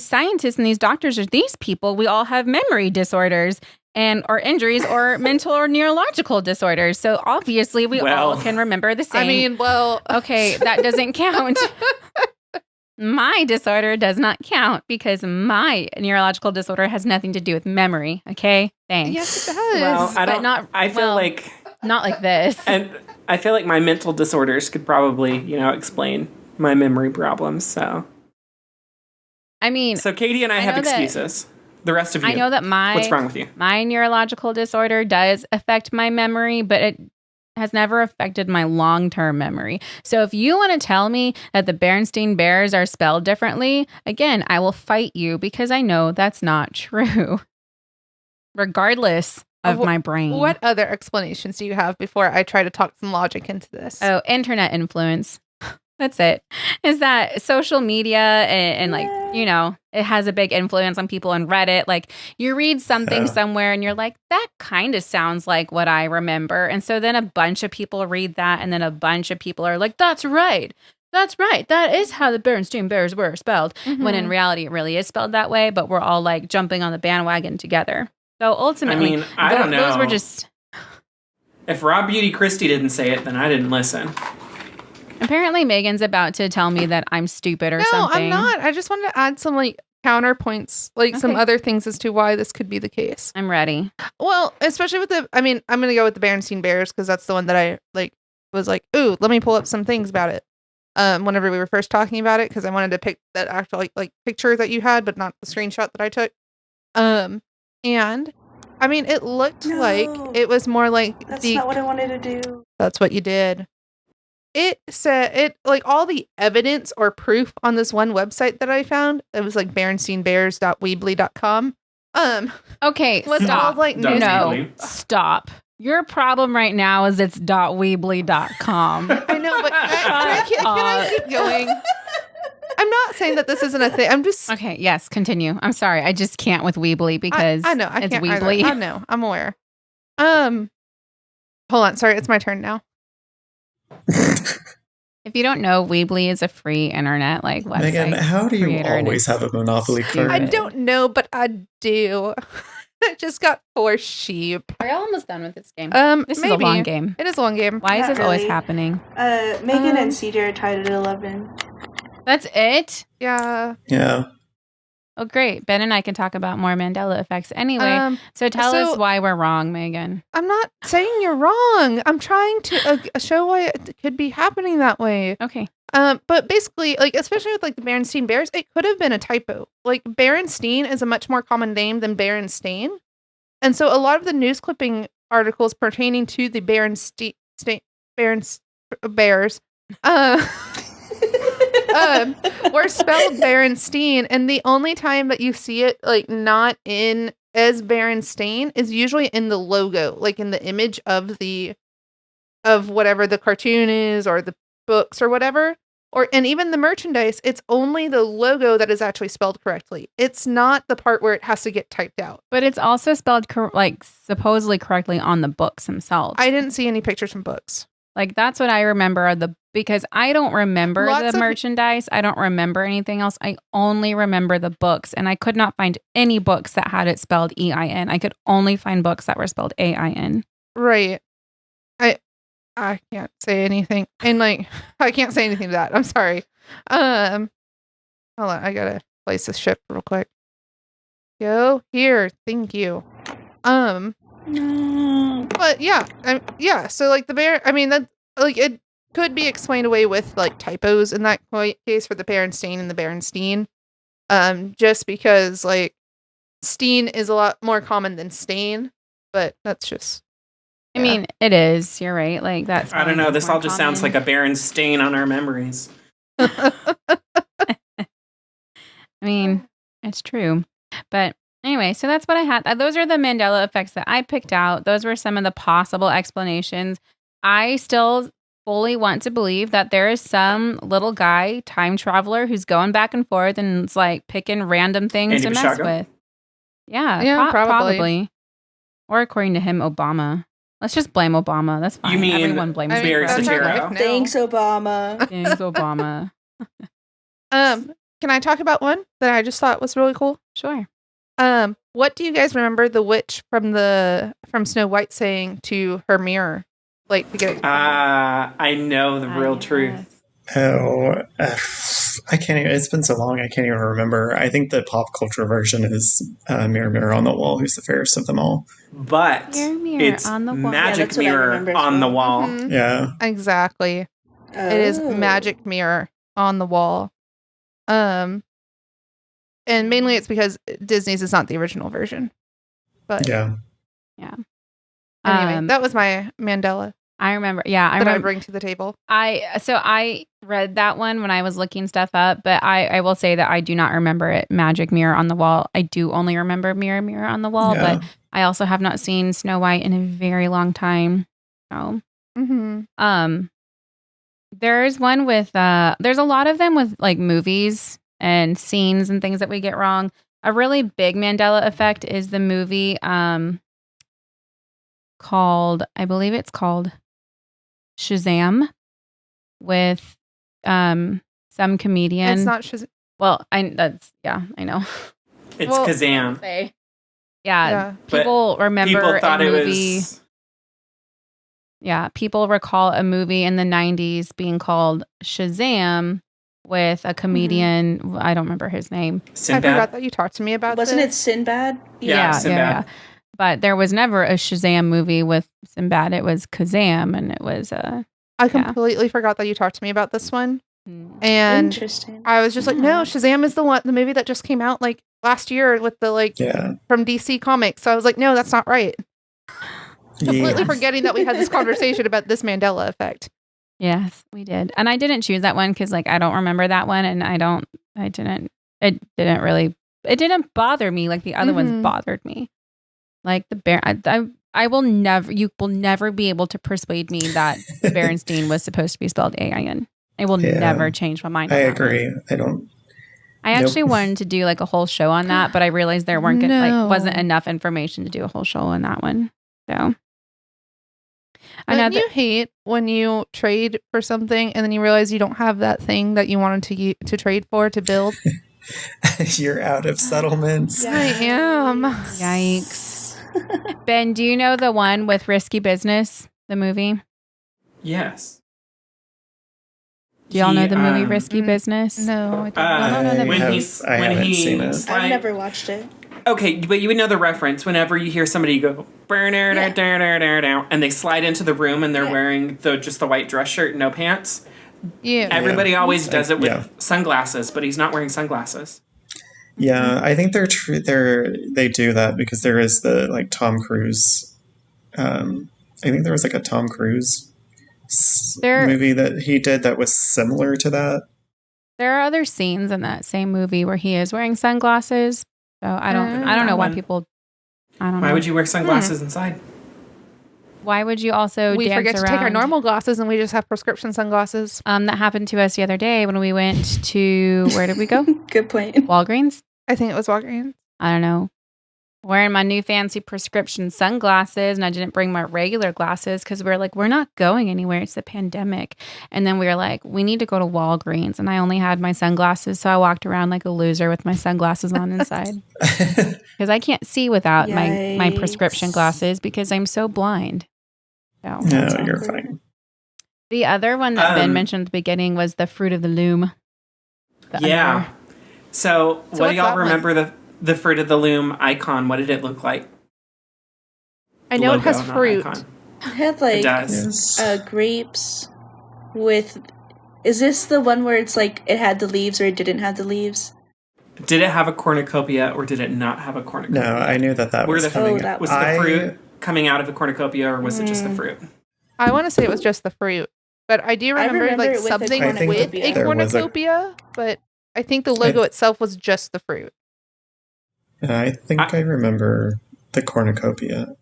Speaker 1: scientists and these doctors or these people, we all have memory disorders and or injuries or mental or neurological disorders. So obviously we all can remember the same.
Speaker 3: I mean, well,
Speaker 1: okay, that doesn't count. My disorder does not count because my neurological disorder has nothing to do with memory. Okay, thanks.
Speaker 3: yes, it does.
Speaker 4: Well, I
Speaker 1: But
Speaker 4: don't. I feel like,
Speaker 1: not like this.
Speaker 4: and I feel like my mental disorders could probably, explain my memory problems. So,
Speaker 1: I mean,
Speaker 4: Katie and I have
Speaker 1: know that-
Speaker 4: excuses. The rest of you,
Speaker 1: I know that
Speaker 4: what's wrong with you?
Speaker 1: my neurological disorder does affect my memory, but it has never affected my long-term memory. So if you want to tell me that the Berenstain Bears are spelled differently, again, I will fight you because I know that's not true. Regardless of my brain.
Speaker 3: What other explanations do you have before I try to talk some logic into this?
Speaker 1: Oh, internet influence. That's it. Is that social media and like, it has a big influence on people on Reddit. Like you read something somewhere and you're like, that kind of sounds like what I remember. And so then a bunch of people read that and then a bunch of people are like, that's right. That's right. That is how the Berenstain Bears were spelled.
Speaker 3: Mm-hmm.
Speaker 1: When in reality, it really is spelled that way. But we're all like jumping on the bandwagon together. So ultimately,
Speaker 4: I don't know.
Speaker 1: Those were just...
Speaker 4: If Rob Beauty Christie didn't say it, then I didn't listen.
Speaker 1: Apparently, Megan's about to tell me that I'm stupid or something.
Speaker 3: No, I'm not. I just wanted to add some counterpoints, some
Speaker 1: Okay.
Speaker 3: other things as to why this could be the case.
Speaker 1: I'm ready.
Speaker 3: Well, especially with I'm going to go with the Berenstain Bears because that's the one that I was like, ooh, let me pull up some things about it. Whenever we were first talking about it, because I wanted to pick that actual picture that you had, but not the screenshot that I took. And it looked like it was more like
Speaker 5: That's not what I wanted to do.
Speaker 3: That's what you did. it said it like all the evidence or proof on this one website that I found. It was like berensteinbears.weebly.com.
Speaker 1: Okay,
Speaker 3: Was
Speaker 1: stop.
Speaker 3: all like
Speaker 4: Dot
Speaker 3: news.
Speaker 4: Weebly.
Speaker 1: Stop. Your problem right now is it's .weebly.com.
Speaker 3: I know, but can I keep going? I'm not saying that this isn't a thing. I'm just
Speaker 1: Okay, yes, continue. I'm sorry. I just can't with Weebly because
Speaker 3: I know I
Speaker 1: it's
Speaker 3: can't
Speaker 1: Weebly.
Speaker 3: either. I know. I'm aware. Hold on. Sorry, it's my turn now.
Speaker 1: If you don't know, Weebly is a free internet like website.
Speaker 2: Megan, how do you
Speaker 1: creator, and
Speaker 2: always
Speaker 1: it's
Speaker 2: have a Monopoly
Speaker 1: stupid.
Speaker 2: card?
Speaker 3: I don't know, but I do. I just got 4 sheep.
Speaker 1: Are you almost done with this game? This
Speaker 3: Maybe.
Speaker 1: is a long game.
Speaker 3: It is a long game.
Speaker 1: Why is
Speaker 5: Not
Speaker 1: this always
Speaker 5: really.
Speaker 1: happening?
Speaker 5: Maegan and CJ are tied at 11.
Speaker 1: That's it?
Speaker 3: Yeah.
Speaker 2: Yeah.
Speaker 1: Oh, great. Ben and I can talk about more Mandela effects. Anyway, so tell
Speaker 3: so-
Speaker 1: us why we're wrong, Megan.
Speaker 3: I'm not saying you're wrong. I'm trying to show why it could be happening that way.
Speaker 1: Okay.
Speaker 3: But basically, like, especially with like the Berenstein Bears, it could have been a typo. Like, Berenstein is a much more common name than Berenstain. And so a lot of the news clipping articles pertaining to the Bears were spelled Berenstein, and the only time that you see it like not in as Berenstain is usually in the logo, like in the image of whatever the cartoon is or the books or whatever. And even the merchandise, it's only the logo that is actually spelled correctly. It's not the part where it has to get typed out.
Speaker 1: But it's also spelled supposedly correctly on the books themselves.
Speaker 3: I didn't see any pictures from books.
Speaker 1: Like, that's what I remember because I don't remember
Speaker 3: Lots
Speaker 1: the
Speaker 3: of-
Speaker 1: merchandise. I don't remember anything else. I only remember the books, and I could not find any books that had it spelled EIN. I could only find books that were spelled AIN.
Speaker 3: Right. I can't say anything. And like, I can't say anything to that. I'm sorry. Hold on. I gotta place this ship real quick. Go here. Thank you.
Speaker 5: No.
Speaker 3: But yeah. So like the bear, I mean, that like it could be explained away with like typos in that case for the Berenstain and the Berenstein. Just because like Steen is a lot more common than Stain, but that's just.
Speaker 1: I mean, it is. You're right. Like, that's.
Speaker 4: I don't know. This
Speaker 1: more
Speaker 4: all just sounds
Speaker 1: common.
Speaker 4: like a barren stain on our memories.
Speaker 1: I mean, it's true. But anyway, so that's what I had. Those are the Mandela effects that I picked out. Those were some of the possible explanations. I still fully want to believe that there is some little guy, time traveler, who's going back and forth and it's like picking random things
Speaker 4: Andy
Speaker 1: to mess
Speaker 4: Bishara?
Speaker 1: with. Yeah,
Speaker 3: Yeah, probably.
Speaker 1: probably. Or according to him, Obama. Let's just blame Obama. That's fine.
Speaker 4: You mean
Speaker 1: Everyone blames
Speaker 4: Mayor
Speaker 3: that's our
Speaker 4: Satiro?
Speaker 3: life now.
Speaker 5: Thanks, Obama.
Speaker 1: Thanks, Obama.
Speaker 3: Can I talk about one that I just thought was really cool?
Speaker 1: Sure.
Speaker 3: What do you guys remember the witch from Snow White saying to her mirror? Like to get it.
Speaker 4: I know the real truth.
Speaker 2: Oh, I can't even, it's been so long, I can't even remember. I think the pop culture version is Mirror, Mirror on the Wall, who's the fairest of them all.
Speaker 4: But
Speaker 1: Mirror, mirror
Speaker 4: it's
Speaker 1: on the wall.
Speaker 5: Yeah,
Speaker 4: magic
Speaker 5: that's what I
Speaker 4: mirror
Speaker 5: remember as
Speaker 4: on the
Speaker 5: well.
Speaker 4: wall.
Speaker 3: Mhm.
Speaker 2: Yeah.
Speaker 3: Exactly. It is
Speaker 5: Oh.
Speaker 3: magic mirror on the wall. And mainly it's because Disney's is not the original version. But
Speaker 2: Yeah.
Speaker 3: anyway, that was my Mandela
Speaker 1: I remember. Yeah, I
Speaker 3: that I
Speaker 1: remember.
Speaker 3: bring to the table.
Speaker 1: I read that one when I was looking stuff up, but I will say that I do not remember it. Magic mirror on the wall. I do only remember mirror, mirror on the wall,
Speaker 2: Yeah.
Speaker 1: but I also have not seen Snow White in a very long time. So,
Speaker 3: Mm-hmm.
Speaker 1: there's one with there's a lot of them with like movies and scenes and things that we get wrong. A really big Mandela effect is the movie called, I believe it's called Shazam, with some comedian.
Speaker 3: It's not Shazam.
Speaker 1: Well, I know.
Speaker 4: It's
Speaker 3: Well-
Speaker 4: Kazam.
Speaker 1: Yeah,
Speaker 3: Yeah.
Speaker 4: But
Speaker 1: people remember
Speaker 4: People thought
Speaker 1: a
Speaker 4: it
Speaker 1: movie.
Speaker 4: was.
Speaker 1: Yeah, people recall a movie in the 90s being called Shazam with a comedian. I don't remember his name.
Speaker 3: I
Speaker 4: Sinbad.
Speaker 3: forgot that you talked to me about
Speaker 5: Wasn't
Speaker 3: this.
Speaker 5: it Sinbad?
Speaker 4: Yeah, Sinbad.
Speaker 1: But there was never a Shazam movie with Sinbad. It was Kazam, and it was
Speaker 3: I completely forgot that you talked to me about this one. And
Speaker 5: Interesting.
Speaker 3: I was just like, no,
Speaker 1: Yeah.
Speaker 3: Shazam is the movie that just came out like last year with the
Speaker 2: Yeah.
Speaker 3: from DC Comics. So I was like, no, that's not right. Completely
Speaker 2: Yeah.
Speaker 3: forgetting that we had this conversation about this Mandela effect.
Speaker 1: Yes, we did. And I didn't choose that one because like I don't remember that one, and it didn't bother me like the other ones bothered me. Like the bear, I will never, you will never be able to persuade me that Berenstein was supposed to be spelled A-I-N. I will never change my mind on
Speaker 2: I
Speaker 1: that
Speaker 2: agree.
Speaker 1: one. I actually wanted to do like a whole show on that, but I realized there wasn't enough information to do a whole show on that one. So
Speaker 3: Don't you hate when you trade for something and then you realize you don't have that thing that you wanted to trade for to build?
Speaker 2: You're out of settlements.
Speaker 3: I am.
Speaker 1: Yikes. Ben, do you know the one with Risky Business, the movie?
Speaker 4: Yes.
Speaker 1: Do y'all know the movie Risky Business?
Speaker 3: No, I don't.
Speaker 1: I don't know the movie.
Speaker 2: I haven't seen it.
Speaker 5: I've never watched it.
Speaker 4: Okay, but you would know the reference whenever you hear somebody go, and they slide into the room and they're wearing just the white dress shirt and no pants.
Speaker 3: Yeah.
Speaker 4: Everybody always does it with sunglasses, but he's not wearing sunglasses.
Speaker 2: Yeah, I think they do that because there is the like Tom Cruise. I think there was like a Tom Cruise movie that he did that was similar to that.
Speaker 1: There are other scenes in that same movie where he is wearing sunglasses. So I don't know why people. I don't know.
Speaker 4: Why would you wear sunglasses inside?
Speaker 1: Why would you also
Speaker 3: We
Speaker 1: dance
Speaker 3: forget to
Speaker 1: around?
Speaker 3: take our normal glasses and we just have prescription sunglasses.
Speaker 1: That happened to us the other day when we went to, where did we go?
Speaker 5: Good point.
Speaker 1: Walgreens?
Speaker 3: I think it was Walgreens.
Speaker 1: I don't know. Wearing my new fancy prescription sunglasses, and I didn't bring my regular glasses because we were like, we're not going anywhere. It's the pandemic. And then we were like, we need to go to Walgreens. And I only had my sunglasses, so I walked around like a loser with my sunglasses on inside. Because I can't see without my prescription glasses because I'm so blind. So,
Speaker 2: No, you're fine.
Speaker 1: the other one that Ben mentioned at the beginning was the Fruit of the Loom.
Speaker 4: Yeah. So what do
Speaker 3: what's
Speaker 4: y'all
Speaker 3: that one?
Speaker 4: remember the Fruit of the Loom icon? What did it look like?
Speaker 3: I know it has
Speaker 4: Logo, not
Speaker 3: fruit.
Speaker 4: icon.
Speaker 5: It had
Speaker 4: It
Speaker 5: like
Speaker 4: does.
Speaker 5: grapes with. Is this the one where it's like it had the leaves or it didn't have the leaves?
Speaker 4: Did it have a cornucopia or did it not have a cornucopia?
Speaker 2: No, I knew that
Speaker 4: Were
Speaker 2: was
Speaker 4: the-
Speaker 2: coming.
Speaker 5: that
Speaker 4: Was the fruit coming out of a cornucopia or was it just the fruit?
Speaker 3: I want to say it was just the fruit. But I do remember,
Speaker 5: remember
Speaker 3: like
Speaker 5: it with a
Speaker 3: something
Speaker 2: I think
Speaker 3: with
Speaker 5: cornucopia.
Speaker 3: a
Speaker 2: there was a-
Speaker 3: cornucopia, but I think the logo itself was just the fruit.
Speaker 2: I think I remember the cornucopia.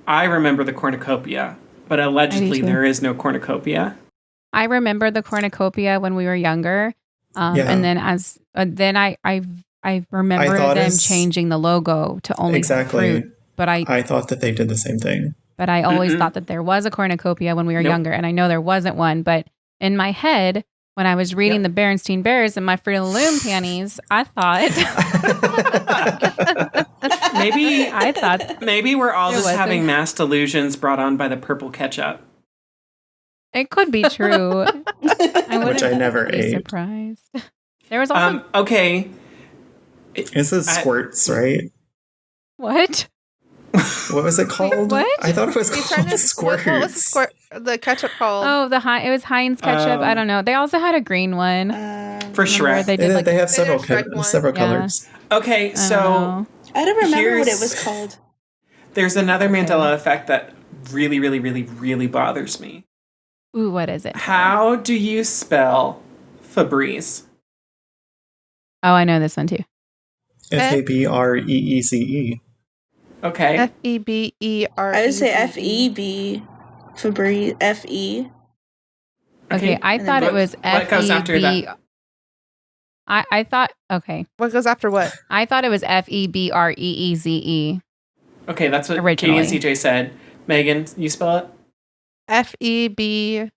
Speaker 4: I remember the cornucopia, but allegedly
Speaker 1: too.
Speaker 4: there is no cornucopia.
Speaker 1: I remember the cornucopia when we were younger. And then I remember
Speaker 2: thought
Speaker 1: them
Speaker 2: as-
Speaker 1: changing the logo to only
Speaker 2: Exactly.
Speaker 1: fruit. But I
Speaker 2: thought that they did the same thing.
Speaker 1: always thought that there was a cornucopia when we were
Speaker 4: Nope.
Speaker 1: younger, and I know there wasn't one. But in my head, when I was reading the Berenstein Bears and my Fruit of the Loom panties, I thought
Speaker 4: Maybe we're all
Speaker 1: It
Speaker 4: just
Speaker 1: wasn't.
Speaker 4: having mass delusions brought on by the purple ketchup.
Speaker 1: it could be true. I
Speaker 2: Which I never
Speaker 1: be
Speaker 2: ate.
Speaker 1: surprised. There was also
Speaker 4: Okay.
Speaker 2: This is squirts, right?
Speaker 1: what?
Speaker 2: What was it called?
Speaker 1: what?
Speaker 2: I thought it was
Speaker 3: He's
Speaker 2: called
Speaker 3: trying to
Speaker 2: squirts.
Speaker 3: What was the ketchup called?
Speaker 1: Oh, it was Heinz ketchup. I don't know. They also had a green one.
Speaker 4: For
Speaker 1: Remember
Speaker 4: Shrek.
Speaker 1: they did like
Speaker 2: They have
Speaker 3: They did
Speaker 2: several
Speaker 3: a Shrek one.
Speaker 2: several
Speaker 1: Yeah.
Speaker 2: colors.
Speaker 4: Okay, so
Speaker 5: I don't remember what it
Speaker 4: Here's-
Speaker 5: was called.
Speaker 4: there's another Mandela effect that really, really, really, really bothers me.
Speaker 1: Ooh, what is it?
Speaker 4: How do you spell Febreze?
Speaker 1: Oh, I know this one too.
Speaker 2: Fabreeze.
Speaker 4: Okay.
Speaker 3: Febere.
Speaker 5: I would say FEB. Febreze. FE.
Speaker 1: Okay, I
Speaker 5: And
Speaker 1: thought
Speaker 5: then
Speaker 1: it was
Speaker 4: what goes after
Speaker 1: FEB.
Speaker 4: that?
Speaker 1: I thought
Speaker 3: What goes after what?
Speaker 1: I thought it was FEBREEZE.
Speaker 4: Okay, that's what
Speaker 1: Originally.
Speaker 4: Katie and CJ said. Megan, you spell it?
Speaker 3: Febereze.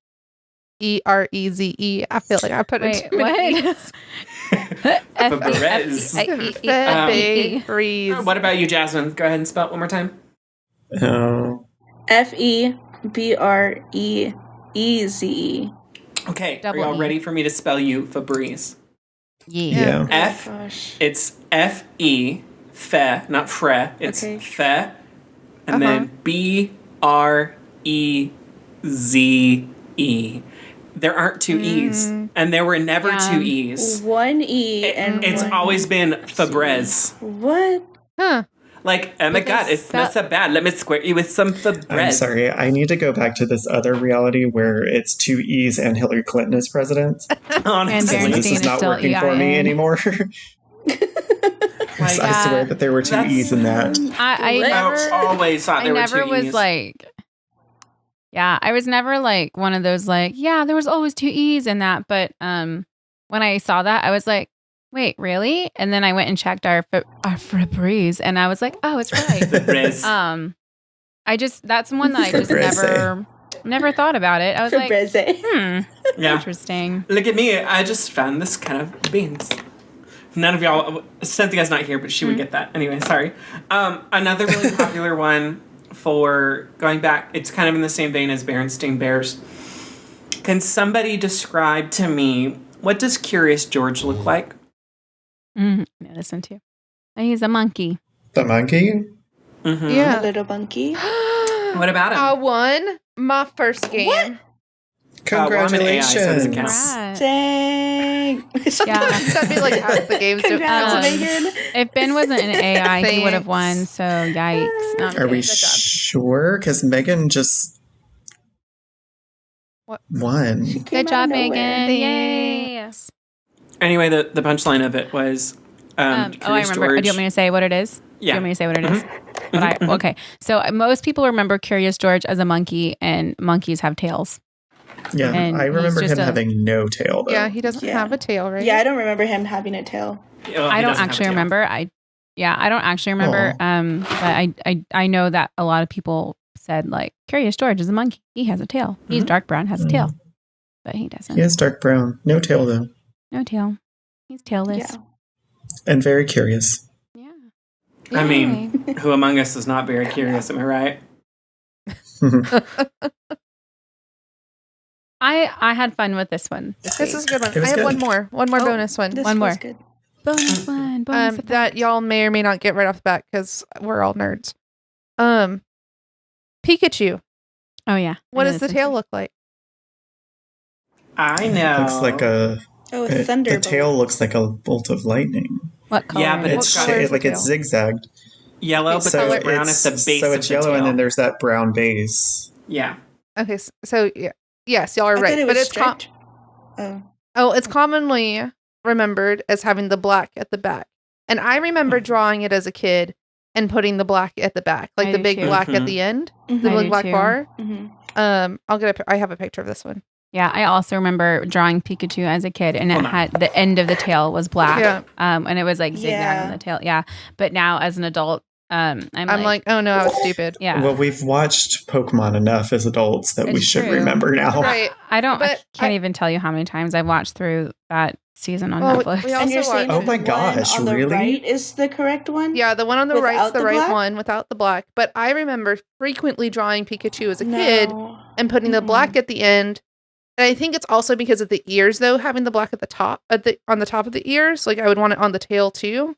Speaker 3: I feel like I put
Speaker 1: Wait,
Speaker 3: it too many.
Speaker 1: what?
Speaker 4: Febreze.
Speaker 3: Febreze.
Speaker 4: What about you, Jasmine? Go ahead and spell it one more time.
Speaker 2: Oh,
Speaker 5: FEBREEZE.
Speaker 4: Okay,
Speaker 1: Double
Speaker 4: are y'all
Speaker 1: E.
Speaker 4: ready for me to spell you Febreze?
Speaker 1: Yeah.
Speaker 2: yeah.
Speaker 5: Oh, gosh.
Speaker 4: It's Fe, fe, not fre. It's
Speaker 5: Okay.
Speaker 4: fe, and then BREZE. There aren't two E's, and there were never
Speaker 1: Yeah.
Speaker 4: two E's.
Speaker 5: One E and
Speaker 4: It's
Speaker 5: one
Speaker 4: always been Febreze.
Speaker 5: What?
Speaker 3: Huh.
Speaker 4: Like, oh my God, it's not so bad. Let me squirt you with some bread.
Speaker 2: I'm sorry. I need to go back to this other reality where it's two E's and Hillary Clinton is president.
Speaker 4: Honestly.
Speaker 1: And
Speaker 2: This is not working for me anymore. I swear that there were two E's in that.
Speaker 1: I never
Speaker 4: always thought there were two E's.
Speaker 1: I never was like, yeah, I was never like one of those like, yeah, there was always two E's in that. But when I saw that, I was like, wait, really? And then I went and checked our Febreze, and I was like, oh, it's right.
Speaker 4: Febreze.
Speaker 1: That's one that I just never thought about it. I was like,
Speaker 5: Febreze.
Speaker 4: Yeah.
Speaker 1: Interesting.
Speaker 4: Look at me. I just found this kind of beans. None of y'all, Cynthia's not here, but she would get that. Anyway, sorry. Another really popular one for going back, it's kind of in the same vein as Berenstain Bears. Can somebody describe to me, what does Curious George look like?
Speaker 1: Listen to you. He's a monkey.
Speaker 2: The monkey?
Speaker 4: Mm-hmm.
Speaker 3: Yeah.
Speaker 5: A little monkey.
Speaker 4: What about him?
Speaker 3: I won my first game.
Speaker 5: What?
Speaker 2: Congratulations.
Speaker 4: So does it count?
Speaker 5: Dang.
Speaker 1: Yeah.
Speaker 3: That'd be like half the games.
Speaker 5: Congrats, Maegan.
Speaker 1: If Ben wasn't an AI, he would have
Speaker 3: Thanks.
Speaker 1: won. So yikes. No, I'm
Speaker 2: Are we
Speaker 1: kidding.
Speaker 2: sure? Because Maegan just won.
Speaker 5: Came
Speaker 1: Good
Speaker 5: out
Speaker 1: job,
Speaker 5: of nowhere.
Speaker 1: Maegan. Yay.
Speaker 3: Thanks.
Speaker 4: Anyway, the punchline of it was
Speaker 1: I
Speaker 4: Curious
Speaker 1: remember.
Speaker 4: George.
Speaker 1: Do you want me to say what it is?
Speaker 4: Yeah.
Speaker 1: Do you want me to say what it is? Okay. So most people remember Curious George as a monkey, and monkeys have tails.
Speaker 2: Yeah,
Speaker 1: And
Speaker 2: I remember
Speaker 1: he's
Speaker 2: him
Speaker 1: just
Speaker 2: having no tail, though.
Speaker 3: Yeah, he doesn't
Speaker 5: Yeah.
Speaker 3: have a tail, right?
Speaker 5: Yeah, I don't remember him having a tail.
Speaker 1: I don't actually remember. I don't actually remember. But I know that a lot of people said like Curious George is a monkey. He has a tail. He's dark brown, has a tail, but he doesn't.
Speaker 2: He is dark brown. No tail, though.
Speaker 1: No tail. He's tailless.
Speaker 5: Yeah.
Speaker 2: And very curious.
Speaker 1: Yeah.
Speaker 4: I mean, who among us is not very curious? Am I right?
Speaker 1: I had fun with this one.
Speaker 3: This is a good one.
Speaker 2: It was
Speaker 3: I have
Speaker 2: good.
Speaker 3: one more. One more bonus one.
Speaker 5: This
Speaker 1: One more.
Speaker 5: was good.
Speaker 1: Bonus one. Bonus effect.
Speaker 3: That y'all may or may not get right off the bat because we're all nerds. Pikachu.
Speaker 1: Oh yeah.
Speaker 3: What
Speaker 1: I
Speaker 3: does the
Speaker 1: know
Speaker 3: tail
Speaker 1: this
Speaker 3: look like?
Speaker 4: I know.
Speaker 2: Looks like a...
Speaker 5: Oh, a
Speaker 2: the
Speaker 5: thunderbolt.
Speaker 2: tail looks like a bolt of lightning.
Speaker 1: one. What color?
Speaker 4: Yeah, but
Speaker 1: is
Speaker 2: It's
Speaker 1: it?
Speaker 3: What color is
Speaker 2: like
Speaker 3: the
Speaker 2: it's
Speaker 3: tail?
Speaker 2: zigzagged.
Speaker 4: Yellow, but
Speaker 2: So
Speaker 4: there's brown at
Speaker 2: it's,
Speaker 4: the base
Speaker 2: so
Speaker 4: of
Speaker 2: it's
Speaker 4: the
Speaker 2: yellow,
Speaker 4: tail.
Speaker 2: and then there's that brown base.
Speaker 4: Yeah.
Speaker 3: Okay, so yeah. Yes, y'all are
Speaker 5: I
Speaker 3: right.
Speaker 5: thought it
Speaker 3: But
Speaker 5: was
Speaker 3: it's
Speaker 5: striped.
Speaker 3: it's commonly remembered as having the black at the back. And I remember drawing it as a kid and putting the black at the back, like
Speaker 1: I
Speaker 3: the
Speaker 1: do
Speaker 3: big
Speaker 1: too.
Speaker 3: black at
Speaker 4: Mhm.
Speaker 3: the end,
Speaker 5: Mhm.
Speaker 3: the
Speaker 1: I
Speaker 3: big
Speaker 1: do
Speaker 3: black
Speaker 1: too.
Speaker 3: bar.
Speaker 5: Mhm.
Speaker 3: I have a picture of this one.
Speaker 1: Yeah, I also remember drawing Pikachu as a kid, and it
Speaker 4: Hold on.
Speaker 1: had the end of the tail was black.
Speaker 3: Yeah.
Speaker 1: And it was like zigzag
Speaker 5: Yeah.
Speaker 1: on the tail. Yeah, but now as an adult, I'm
Speaker 3: like, oh no, I was stupid.
Speaker 1: yeah.
Speaker 2: Well, we've watched Pokemon enough as adults that we
Speaker 1: It's
Speaker 2: should
Speaker 1: true.
Speaker 2: remember now.
Speaker 3: Right.
Speaker 1: I don't. I
Speaker 3: But
Speaker 1: can't even tell you how many times I've watched through that season on
Speaker 3: Well,
Speaker 1: Netflix.
Speaker 3: we
Speaker 5: And
Speaker 3: also
Speaker 5: you're saying
Speaker 3: watched-
Speaker 2: Oh my
Speaker 5: the
Speaker 2: gosh,
Speaker 5: one on the
Speaker 2: really?
Speaker 5: right is the correct one?
Speaker 3: Yeah, the one on the right's
Speaker 5: Without
Speaker 3: the
Speaker 5: the
Speaker 3: right
Speaker 5: black?
Speaker 3: one without the black. But I remember frequently drawing Pikachu as a kid
Speaker 5: No.
Speaker 3: and putting the black at the end. And I think it's also because of the ears, though, having the black at the top, on the top of the ears. Like I would want it on the tail too,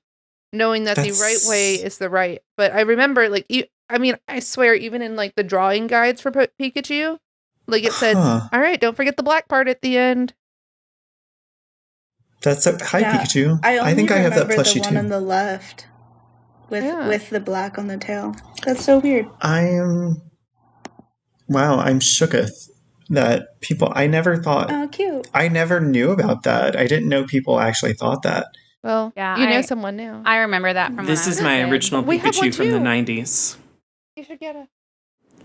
Speaker 3: knowing that the right way is the right. But I remember, like, I swear, even in like the drawing guides for Pikachu, like it said,
Speaker 2: Huh.
Speaker 3: "All right, don't forget the black part at the end."
Speaker 2: That's hi
Speaker 5: Yeah,
Speaker 2: Pikachu.
Speaker 5: I
Speaker 2: think I have that
Speaker 5: remember
Speaker 2: plushie
Speaker 5: the one on
Speaker 2: too.
Speaker 5: the left
Speaker 3: Yeah.
Speaker 5: with the black on the tail. That's so weird.
Speaker 2: I'm shooketh that people. I never thought.
Speaker 5: Oh, cute.
Speaker 2: I never knew about that. I didn't know people actually thought that.
Speaker 3: Well,
Speaker 1: Yeah,
Speaker 3: you know
Speaker 1: I-
Speaker 3: someone now.
Speaker 1: I remember that from.
Speaker 4: This
Speaker 1: when I
Speaker 4: is
Speaker 1: was
Speaker 4: my
Speaker 1: a kid.
Speaker 4: original
Speaker 3: We have one
Speaker 4: Pikachu from the
Speaker 3: too.
Speaker 4: 90s.
Speaker 3: You should get a.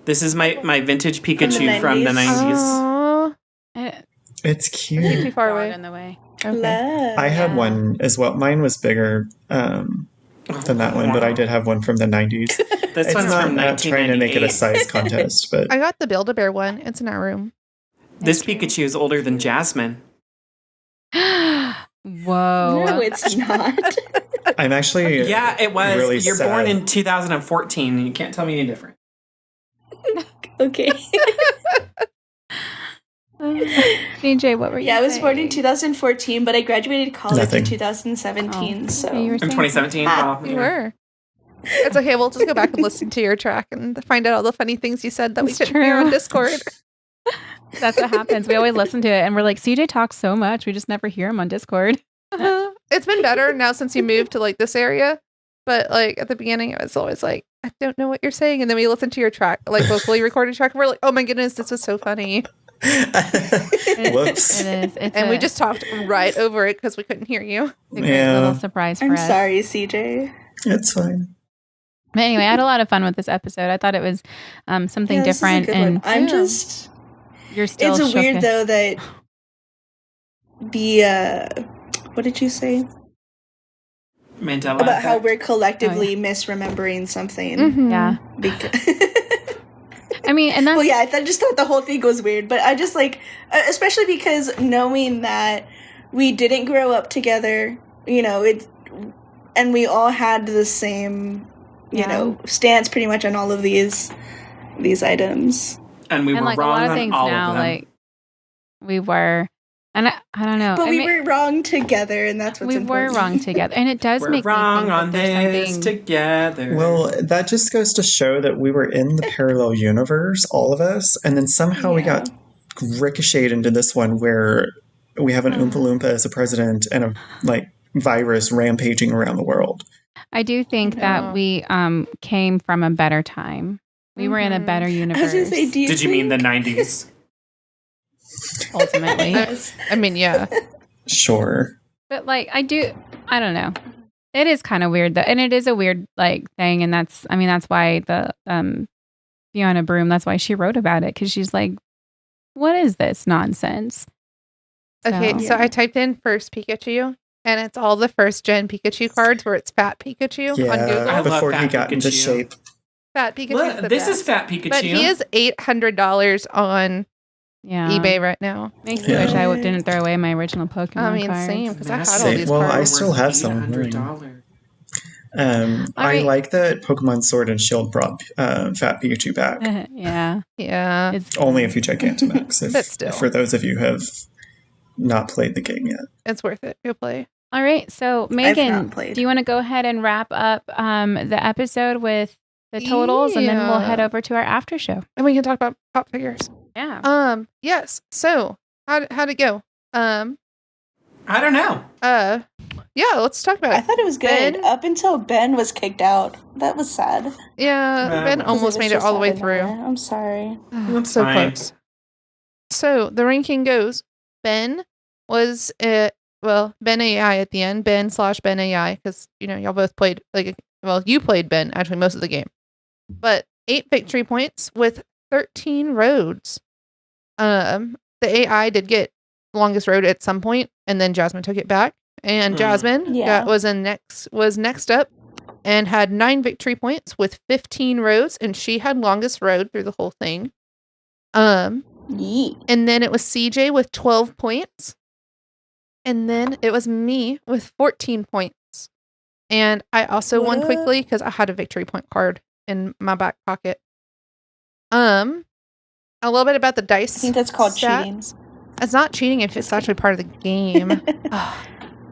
Speaker 4: This is my vintage Pikachu from the
Speaker 5: 90s?
Speaker 4: 90s.
Speaker 3: Aww.
Speaker 2: It's
Speaker 3: Is he
Speaker 2: cute.
Speaker 3: too far
Speaker 1: Dog
Speaker 3: away?
Speaker 1: in the way.
Speaker 3: Okay.
Speaker 5: Love.
Speaker 2: I had
Speaker 1: Yeah.
Speaker 2: one as well. Mine was bigger than that one, but I did have one from the 90s.
Speaker 4: This
Speaker 2: It's
Speaker 4: one's
Speaker 2: not,
Speaker 4: from
Speaker 2: not trying to make it a
Speaker 4: 1998.
Speaker 2: size contest, but
Speaker 3: I got the Build-A-Bear one. It's in our room.
Speaker 4: This Pikachu is older than Jasmine.
Speaker 1: Whoa.
Speaker 5: No, it's not.
Speaker 2: I'm actually
Speaker 4: Yeah, it was.
Speaker 2: really
Speaker 4: You're
Speaker 2: sad.
Speaker 4: born in 2014, and you can't tell me any different.
Speaker 5: Okay.
Speaker 1: DJ, what were you
Speaker 5: Yeah, I was born in
Speaker 1: saying?
Speaker 5: 2014, but I graduated college
Speaker 2: Nothing.
Speaker 5: in 2017.
Speaker 1: Oh,
Speaker 5: So
Speaker 1: okay, you were
Speaker 4: In
Speaker 1: saying
Speaker 4: 2017?
Speaker 5: Ah,
Speaker 4: Well,
Speaker 3: You
Speaker 4: yeah.
Speaker 3: were. It's okay. We'll just go back and listen to your track and find out all the funny things you said that we
Speaker 1: It's
Speaker 3: couldn't hear on
Speaker 1: true.
Speaker 3: Discord.
Speaker 1: something. That's what happens. We always listen to it, and we're like, CJ talks so much, we just never hear him on Discord.
Speaker 3: It's been better now since you moved to like this area. But like at the beginning, it was always like, I don't know what you're saying. And then we listened to your track, like vocally recorded track. And we're like, oh my goodness, this was so funny.
Speaker 2: Whoops.
Speaker 1: It is. It's
Speaker 3: And we just talked right over it because we couldn't hear you.
Speaker 1: a great little surprise for
Speaker 5: I'm
Speaker 1: us.
Speaker 5: sorry, CJ.
Speaker 2: It's fine.
Speaker 1: But anyway, I had a lot of fun with this episode. I thought it was something
Speaker 5: This is a
Speaker 1: different,
Speaker 5: good
Speaker 1: and
Speaker 5: one. I'm
Speaker 3: Yeah.
Speaker 5: just.
Speaker 1: you're still.
Speaker 5: It's weird
Speaker 1: shooketh.
Speaker 5: though that the what did you say
Speaker 4: Mandela
Speaker 5: about how
Speaker 4: effect.
Speaker 5: we're collectively misremembering something?
Speaker 3: Mhm.
Speaker 1: Yeah,
Speaker 5: Because
Speaker 1: I mean, and that's
Speaker 5: well, yeah, I just thought the whole thing was weird, but I just like, especially because knowing that we didn't grow up together, you know, and we all had the same, you
Speaker 1: Yeah.
Speaker 5: know, stance pretty much on all of these items.
Speaker 4: And we
Speaker 1: and
Speaker 4: were
Speaker 1: like a
Speaker 4: wrong
Speaker 1: lot of
Speaker 4: on
Speaker 1: things
Speaker 4: all
Speaker 1: now,
Speaker 4: of them.
Speaker 1: like we were, and I don't know,
Speaker 5: But
Speaker 1: I
Speaker 5: we
Speaker 1: mean,
Speaker 5: were wrong together, and that's what's
Speaker 1: we
Speaker 5: important.
Speaker 1: were wrong together, and it does
Speaker 4: We're
Speaker 1: make
Speaker 4: wrong
Speaker 1: me think
Speaker 4: on
Speaker 1: that there's
Speaker 4: this
Speaker 1: something.
Speaker 4: together.
Speaker 2: Well, that just goes to show that we were in the parallel universe, all of us, and then somehow we got ricocheted into this one where we have an Oompa Loompa as a president and a like virus rampaging around the world.
Speaker 1: I do think
Speaker 3: Yeah.
Speaker 1: that we came from a better time. We were in a
Speaker 3: Mhm.
Speaker 1: better
Speaker 5: I was
Speaker 1: universe.
Speaker 5: gonna say,
Speaker 4: Did you mean the 90s?
Speaker 1: ultimately,
Speaker 3: I mean, yeah.
Speaker 2: Sure.
Speaker 1: but like I don't know. It is kind of weird though, and it is a weird like thing, and that's why the Fiona Broom, that's why she wrote about it, because she's like, what is this nonsense?
Speaker 3: Okay, so
Speaker 5: Yeah.
Speaker 3: I typed in first Pikachu, and it's all the first gen Pikachu cards where it's Fat Pikachu on
Speaker 2: Yeah,
Speaker 3: Google.
Speaker 4: I love
Speaker 2: before he
Speaker 4: Fat
Speaker 2: got into
Speaker 4: Pikachu.
Speaker 2: shape.
Speaker 3: Fat Pikachu.
Speaker 4: Look, this is Fat Pikachu.
Speaker 3: But he is $800 on
Speaker 1: Yeah,
Speaker 3: eBay right now.
Speaker 1: Makes me
Speaker 2: Yeah.
Speaker 1: wish I didn't throw away my original Pokemon
Speaker 3: I mean,
Speaker 1: cards.
Speaker 3: same, because I had
Speaker 4: Massive.
Speaker 3: all these
Speaker 2: Well, I
Speaker 3: cards.
Speaker 2: still have some.
Speaker 4: $800.
Speaker 1: All
Speaker 2: I
Speaker 1: right.
Speaker 2: like that Pokemon Sword and Shield brought Fat Pikachu back.
Speaker 1: Yeah,
Speaker 3: Yeah.
Speaker 1: it's
Speaker 2: Only if you Gigantamax.
Speaker 3: But still.
Speaker 2: For those of you who have not played the game yet.
Speaker 3: It's worth it. Go play.
Speaker 1: all right. So
Speaker 5: not
Speaker 1: Megan,
Speaker 5: played.
Speaker 1: do you want to go ahead and wrap up the episode with the totals, and then we'll head
Speaker 3: Yeah.
Speaker 1: over to our after show?
Speaker 3: And we can talk about pop figures.
Speaker 1: Yeah.
Speaker 3: Yes. So, how'd it go?
Speaker 4: I don't know.
Speaker 3: Yeah, let's talk about
Speaker 5: I
Speaker 3: it.
Speaker 5: thought it was good
Speaker 3: Ben?
Speaker 5: up until Ben was kicked out. That was sad.
Speaker 3: Yeah, Ben
Speaker 4: Because
Speaker 3: almost made it all the way through.
Speaker 5: I'm sorry.
Speaker 4: That's
Speaker 3: So
Speaker 4: fine.
Speaker 3: close. So the ranking goes: Ben was Ben AI at the end. Ben/Ben AI, because y'all both played you played Ben actually most of the game, but 8 victory points with 13 roads. The AI did get longest road at some point, and then Jasmine took it back. And Jasmine
Speaker 5: Yeah.
Speaker 3: was next up and had 9 victory points with 15 roads, and she had longest road through the whole thing.
Speaker 5: Yeet.
Speaker 3: And then it was CJ with 12 points. And then it was me with 14 points. And I also
Speaker 5: What
Speaker 3: won
Speaker 5: up?
Speaker 3: quickly because I had a victory point card in my back pocket. A little bit about the dice.
Speaker 5: I think that's called
Speaker 3: stats.
Speaker 5: cheating.
Speaker 3: It's not cheating if it's actually part of the game.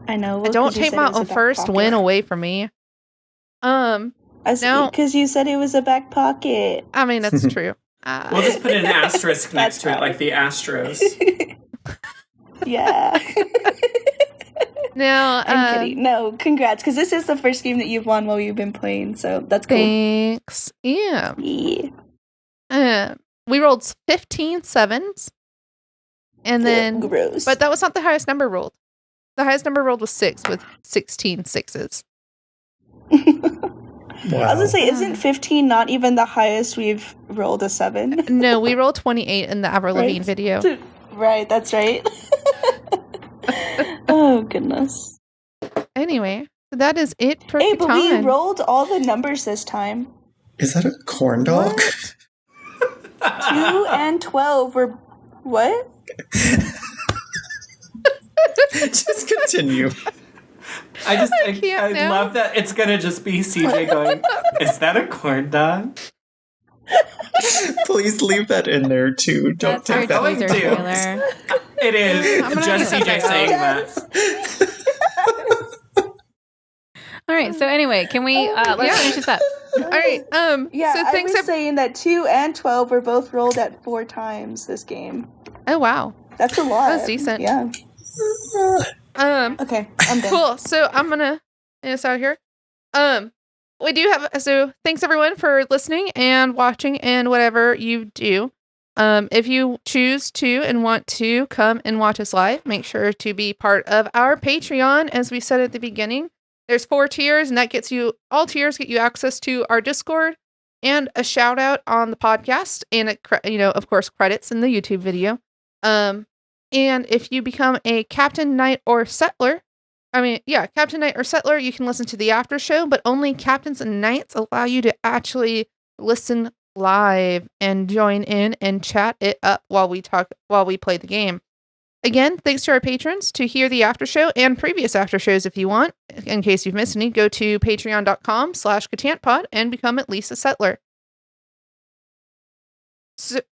Speaker 5: I know.
Speaker 3: I don't take my first win away from me. No.
Speaker 5: Because you said it was a back pocket.
Speaker 3: I mean, that's true.
Speaker 4: We'll just put an asterisk next
Speaker 5: That's
Speaker 4: to it,
Speaker 5: fine.
Speaker 4: like the Astros.
Speaker 5: Yeah.
Speaker 3: No,
Speaker 5: I'm kidding. No, congrats. Because this is the first game that you've won while you've been playing. So that's cool.
Speaker 3: thanks. Yeah.
Speaker 5: Yeah.
Speaker 3: We rolled 15 sevens. And then,
Speaker 5: Gross.
Speaker 3: but that was not the highest number rolled. The highest number rolled was 6 with 16 sixes.
Speaker 5: I was gonna say, isn't 15 not even the highest we've rolled a 7?
Speaker 3: No, we rolled 28 in the Avril Lavigne
Speaker 5: Right.
Speaker 3: video.
Speaker 5: Right, that's right. Oh, goodness.
Speaker 3: Anyway, so that is it for
Speaker 5: Hey, but we
Speaker 3: Catan.
Speaker 5: rolled all the numbers this time.
Speaker 2: Is that a corn dog?
Speaker 5: 2 and 12 were... What?
Speaker 2: Just continue.
Speaker 4: I
Speaker 3: can't now.
Speaker 4: love that it's gonna just be CJ going, is that a corn dog?
Speaker 2: Please leave that in there too. Don't
Speaker 1: That's our
Speaker 2: take that.
Speaker 4: going
Speaker 1: teaser
Speaker 4: to.
Speaker 1: trailer.
Speaker 4: It is
Speaker 3: I'm gonna
Speaker 4: just
Speaker 3: have to
Speaker 4: CJ
Speaker 3: check
Speaker 4: saying
Speaker 3: out.
Speaker 4: that.
Speaker 1: All right. So anyway, can we let's
Speaker 3: Yeah.
Speaker 1: finish this up?
Speaker 3: All right.
Speaker 5: Yeah,
Speaker 3: So
Speaker 5: I
Speaker 3: things
Speaker 5: was
Speaker 3: have.
Speaker 5: saying that 2 and 12 were both rolled at 4 times this game.
Speaker 3: Oh wow.
Speaker 5: That's a lot.
Speaker 3: That's decent.
Speaker 5: Yeah.
Speaker 3: Um.
Speaker 5: Okay, I'm done.
Speaker 3: Cool. So I'm gonna end us out here. we do have, so thanks everyone for listening and watching and whatever you do. If you choose to and want to come and watch us live, make sure to be part of our Patreon. As we said at the beginning, there's 4 tiers, and that gets you, all tiers get you access to our Discord and a shout out on the podcast, and of course, credits in the YouTube video. And if you become a Captain, Knight, or Settler, Captain, Knight, or Settler, you can listen to the after show, but only Captains and Knights allow you to actually listen live and join in and chat it up while we play the game. Again, thanks to our patrons. To hear the after show and previous after shows if you want, in case you've missed any, go to patreon.com/CatantPod and become at least a Settler.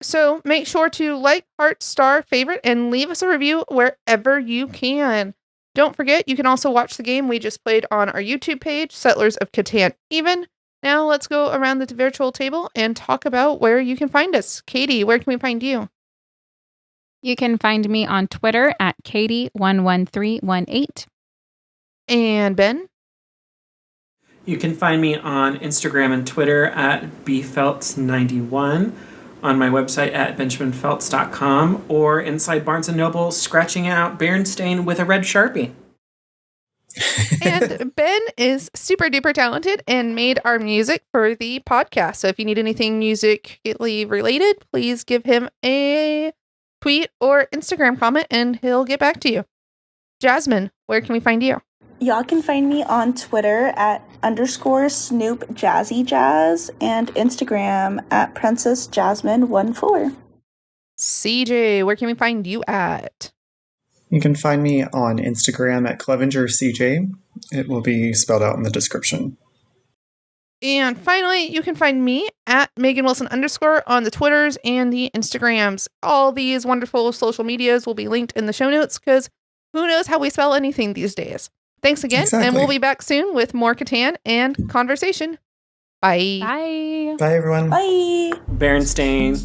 Speaker 3: So make sure to like, heart, star, favorite, and leave us a review wherever you can. Don't forget, you can also watch the game we just played on our YouTube page, Settlers of Catan Even. Now let's go around the virtual table and talk about where you can find us. Katie, where can we find you?
Speaker 1: You can find me on Twitter at Katie11318.
Speaker 3: And Ben?
Speaker 4: You can find me on Instagram and Twitter at bfelts91, on my website at benjaminfelts.com, or inside Barnes & Noble scratching out Berenstain with a red Sharpie.
Speaker 3: And Ben is super duper talented and made our music for the podcast. So if you need anything musically related, please give him a tweet or Instagram comment and he'll get back to you. Jasmine, where can we find you?
Speaker 5: Y'all can find me on Twitter at _SnoopJazzyJazz and Instagram at PrincessJasmine14.
Speaker 3: CJ, where can we find you at?
Speaker 2: You can find me on Instagram at ClevengerCJ. It will be spelled out in the description.
Speaker 3: And finally, you can find me at Maegan Wilson _ on the Twitters and the Instagrams. All these wonderful social medias will be linked in the show notes because who knows how we spell anything these days. Thanks again,
Speaker 2: Exactly.
Speaker 3: and we'll be back soon with more Catan and conversation. Bye.
Speaker 1: Bye.
Speaker 2: Bye, everyone.
Speaker 5: Bye.
Speaker 4: Berenstain.